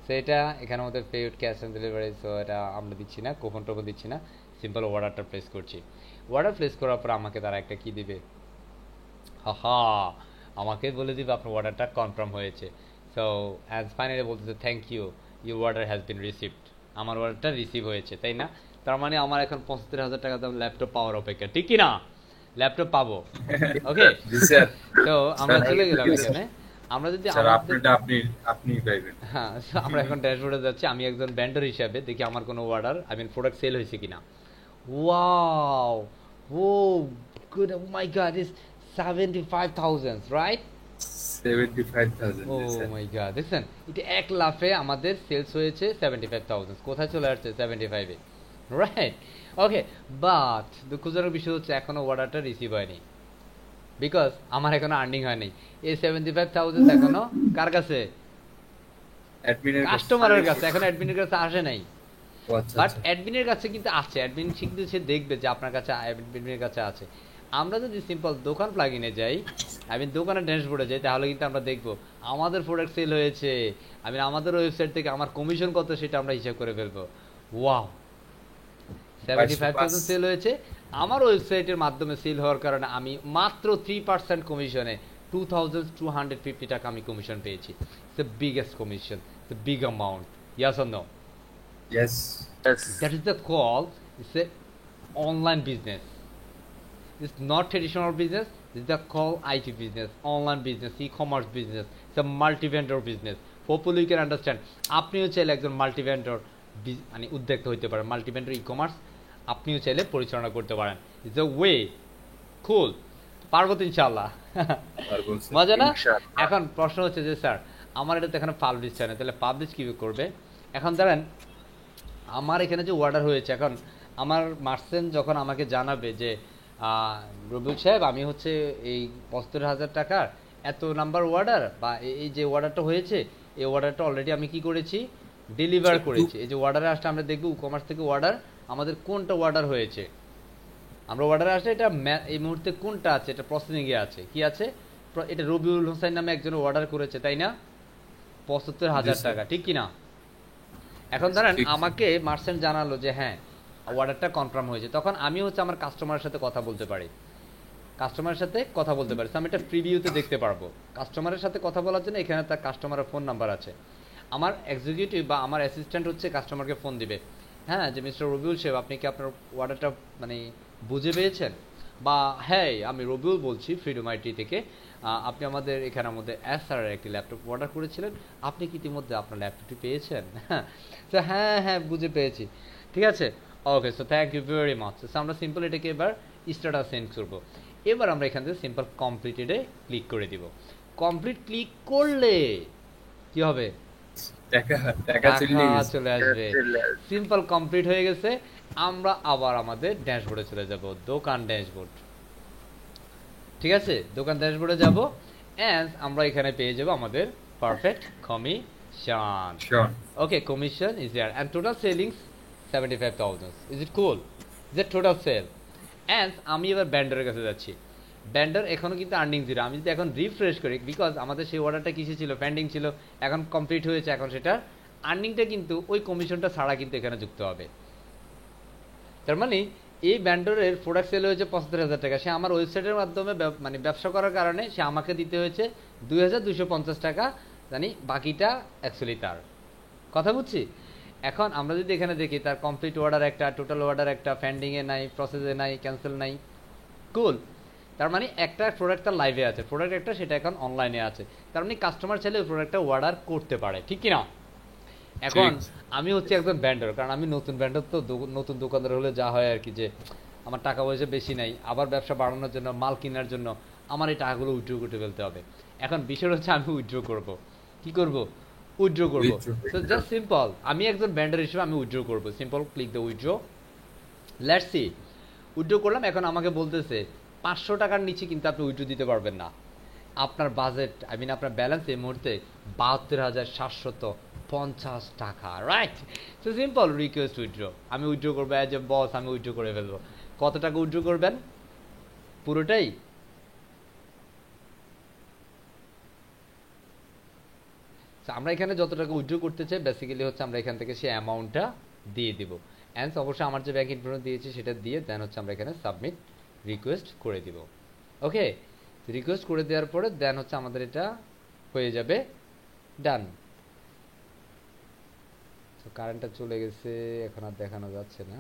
সো এটা এখানে আমাদের paid cash on delivery. So এটা আমরা দিচ্ছি না, কুপন টোপন দিচ্ছি না, সিম্পল অর্ডারটা প্লেস করছি। অর্ডার প্লেস করার পর আমাকে তারা একটা কি দিবে, হা আমাকে বলে দিবে আপনার অর্ডারটা কনফার্ম হয়েছে। সো অ্যাজ ফাইনালি বলতেছে thank you, your order has been received. আমার অর্ডারটা রিসিভ হয়েছে, তাই না? তার মানে আমার এখন 75,000 টাকা দাম ল্যাপটপ পাওয়ার অপেক্ষা, ঠিক কি না? ল্যাপটপ পাবো। ওকে, তো আমরা চলে গেলাম এখানে। আমরা যদি আপনি পাইবেন। হ্যাঁ, আমরা এখন ড্যাশবোর্ডে যাচ্ছি। আমি একজন ভেন্ডর হিসাবে দেখি আমার কোনো order, I mean product sale হয়েছে কিনা। Wow, oh good, oh my god, is 75,000, right? 75,000। Oh my god, দেখছেন এটা এক লাফে আমাদের সেলস হয়েছে 75,000। কোথায় চলে আসছে? 75 এ, রাইট? ওকে, বাট দুঃখজনক বিষয় হচ্ছে এখনো অর্ডারটা রিসিভ হয়নি, বিকজ আমার এখনো আর্নিং হয়নি। এই 75,000 এখনো কার কাছে? কাস্টমারের কাছে, এখন অ্যাডমিনের কাছে আসে নাই। বাট অ্যাডমিনের কাছে কিন্তু আছে, অ্যাডমিন কিন্তু সে দেখবে যে আপনার কাছে, অ্যাডমিনের কাছে আছে। আমরা যদি সিম্পল দোকান প্লাগইনে যাই, আমি দোকানের ড্যাশবোর্ডে যাই, তাহলে কিন্তু আমরা দেখবো আমাদের প্রোডাক্ট সেল হয়েছে। আমি আমাদের ওয়েবসাইট থেকে আমার কমিশন কত সেটা আমরা হিসাব করে ফেলবো। ওয়াও, 75,000 সেল হয়েছে। আমার ওয়েবসাইটের মাধ্যমে সেল হওয়ার কারণে আমি মাত্র 3% কমিশনে 2,250 টাকা আমি কমিশন পেয়েছি। It's the biggest commission, the big amount. Yes or no? Yes. That is the call. It's a online business. It's not traditional business. It's the call IT business, online business, e-commerce business. It's a multi-vendor business. Hopefully you can understand. আপনিও চাইলে একজন multi-vendor মানে উদ্যোক্তা হইতে পারেন, multi-vendor e-commerce আপনিও চাইলে পরিচালনা করতে পারেন। ইটস আ ওয়ে, কুল, পারবো তো ইনশাআল্লাহ। মজা না? এখন প্রশ্ন হচ্ছে যে স্যার আমার এটা তো এখানে পাবলিশ চায় না, তাহলে পাবলিশ কীভাবে করবে? এখন ধরেন আমার এখানে যে অর্ডার হয়েছে, এখন আমার মার্চেন্ট যখন আমাকে জানাবে যে রবিউল সাহেব আমি হচ্ছে এই 75,000 টাকার এত নাম্বার অর্ডার, বা এই যে অর্ডারটা হয়েছে এই অর্ডারটা অলরেডি আমি কি করেছি, ডেলিভার করেছি। এই যে অর্ডারে আসলে আমরা দেখবো ই-কমার্স থেকে অর্ডার আমাদের কোনটা অর্ডার হয়েছে। আমরা অর্ডারে আসলে এটা এই মুহূর্তে কোনটা আছে, এটা প্রসেসিংয়ে আছে, কি আছে, এটা রবিউল হোসেন নামে একজন অর্ডার করেছে, তাই না? 75,000 টাকা, ঠিক কিনা? এখন ধরেন আমাকে মার্চেন্ট জানালো যে হ্যাঁ অর্ডারটা কনফার্ম হয়েছে, তখন আমি হচ্ছে আমার কাস্টমারের সাথে কথা বলতে পারি। কাস্টমারের সাথে কথা বলতে পারি। So, আমি এটা প্রিভিউতে দেখতে পারবো। কাস্টমারের সাথে কথা বলার জন্য এখানে তার কাস্টমারের ফোন নাম্বার আছে। আমার এক্সিকিউটিভ বা আমার অ্যাসিস্ট্যান্ট হচ্ছে কাস্টমারকে ফোন দিবে, হ্যাঁ, যে মিস্টার রবিউল সাহেব আপনি কি আপনার অর্ডারটা মানে বুঝে পেয়েছেন, বা হ্যাঁ আমি রবিউল বলছি ফ্রিডম আইটি থেকে, আপনি আমাদের এখানে আমাদের SR এর একটি ল্যাপটপ অর্ডার করেছিলেন, আপনি কি ইতিমধ্যে আপনার ল্যাপটপটি পেয়েছেন? তো হ্যাঁ হ্যাঁ বুঝে পেয়েছি, ঠিক আছে, okay, so thank you very much. So আমরা সিম্পল এটাকে এবার স্ট্যাটাস সেন্ড করবো। এবার আমরা এখান থেকে সিম্পল কমপ্লিটেডে ক্লিক করে দিব। কমপ্লিট ক্লিক করলে কি হবে? টাকা টাকা টাকা চলে গেছে। চলে আসবে। সিম্পল কমপ্লিট হয়ে গেছে। আমরা আবার আমাদের ড্যাশবোর্ডে চলে যাব, দোকান ড্যাশবোর্ড, ঠিক আছে, দোকান ড্যাশবোর্ডে যাব, এন্ড আমরা এখানে পেয়ে যাব আমাদের perfect commission. Sure. Okay, commission is there and total savings 75,000. Is it cool? Is it total sale? And আমি এবার ব্যান্ডারের কাছে যাচ্ছি। ব্যান্ডার এখনো কিন্তু আর্নিং জিরো। আমি যদি এখন রিফ্রেশ করি, বিকজ আমাদের সেই অর্ডারটা কিসে ছিল, পেন্ডিং ছিল, এখন কমপ্লিট হয়েছে, এখন সেটার আর্নিংটা কিন্তু ওই কমিশনটা ছাড়া কিন্তু এখানে যুক্ত হবে। তার মানে এই ব্যান্ডারের প্রোডাক্ট সেল হয়েছে 75,000 টাকা, সে আমার ওয়েবসাইটের মাধ্যমে মানে ব্যবসা করার কারণে সে আমাকে দিতে হয়েছে 2,250 টাকা, জানি বাকিটা অ্যাকচুয়ালি তার। কথা বুঝছি? এখন আমরা যদি এখানে দেখি তার কমপ্লিট অর্ডার একটা, টোটাল অর্ডার একটা, পেন্ডিংয়ে নাই, প্রসেসে নাই, ক্যান্সেল নাই, কুল। তার মানে একটা প্রোডাক্ট তার লাইভে আছে, প্রোডাক্ট একটা সেটা এখন অনলাইনে আছে, তার মানে কাস্টমার চাইলে ওই প্রোডাক্টটা অর্ডার করতে পারে, ঠিক কি না? এখন আমি হচ্ছে একজন ব্যান্ডার, কারণ আমি নতুন ব্যান্ডার, তো নতুন দোকানদার হলে যা হয় আর কি, যে আমার টাকা পয়সা বেশি নাই, আবার ব্যবসা বাড়ানোর জন্য, মাল কেনার জন্য আমার এই টাকাগুলো উইথড্র করতে ফেলতে হবে। এখন বিষয় হচ্ছে আমি উইথড্র করব, কি করব? উইথড্র করব। সো জাস্ট সিম্পল, আমি একজন ব্যান্ডার হিসেবে আমি উইথড্র করব। Simple click the withdraw, let's see. Withdraw করলাম। এখন আমাকে বলতেছে 500 টাকার নিচে কিন্তু আপনি উইথড্র দিতে পারবেন না। আপনার বাজেট, আই মিন আপনার ব্যালেন্স এই মুহূর্তে 72,750 টাকা, right? So simple request withdraw. আমি উইথড্র করবো অ্যাজ এ বস, আমি উইথড্র করে ফেলবো। কত টাকা উইথড্র করবেন? পুরোটাই? আমরা এখানে যত টাকা উইথড্র করতে চাই বেসিক্যালি হচ্ছে আমরা এখান থেকে সেই অ্যামাউন্টটা দিয়ে দিব। অ্যান্ড অবশ্যই আমার যে ব্যাংক ইনফরমেশন দিয়েছি সেটা দিয়ে দেন হচ্ছে আমরা এখানে সাবমিট রিকোয়েস্ট করে দিব। ওকে, রিকোয়েস্ট করে দেওয়ার পরে দেন হচ্ছে আমাদের এটা হয়ে যাবে ডান। তো কারেন্টটা চলে গেছে, এখন আর দেখানো যাচ্ছে না।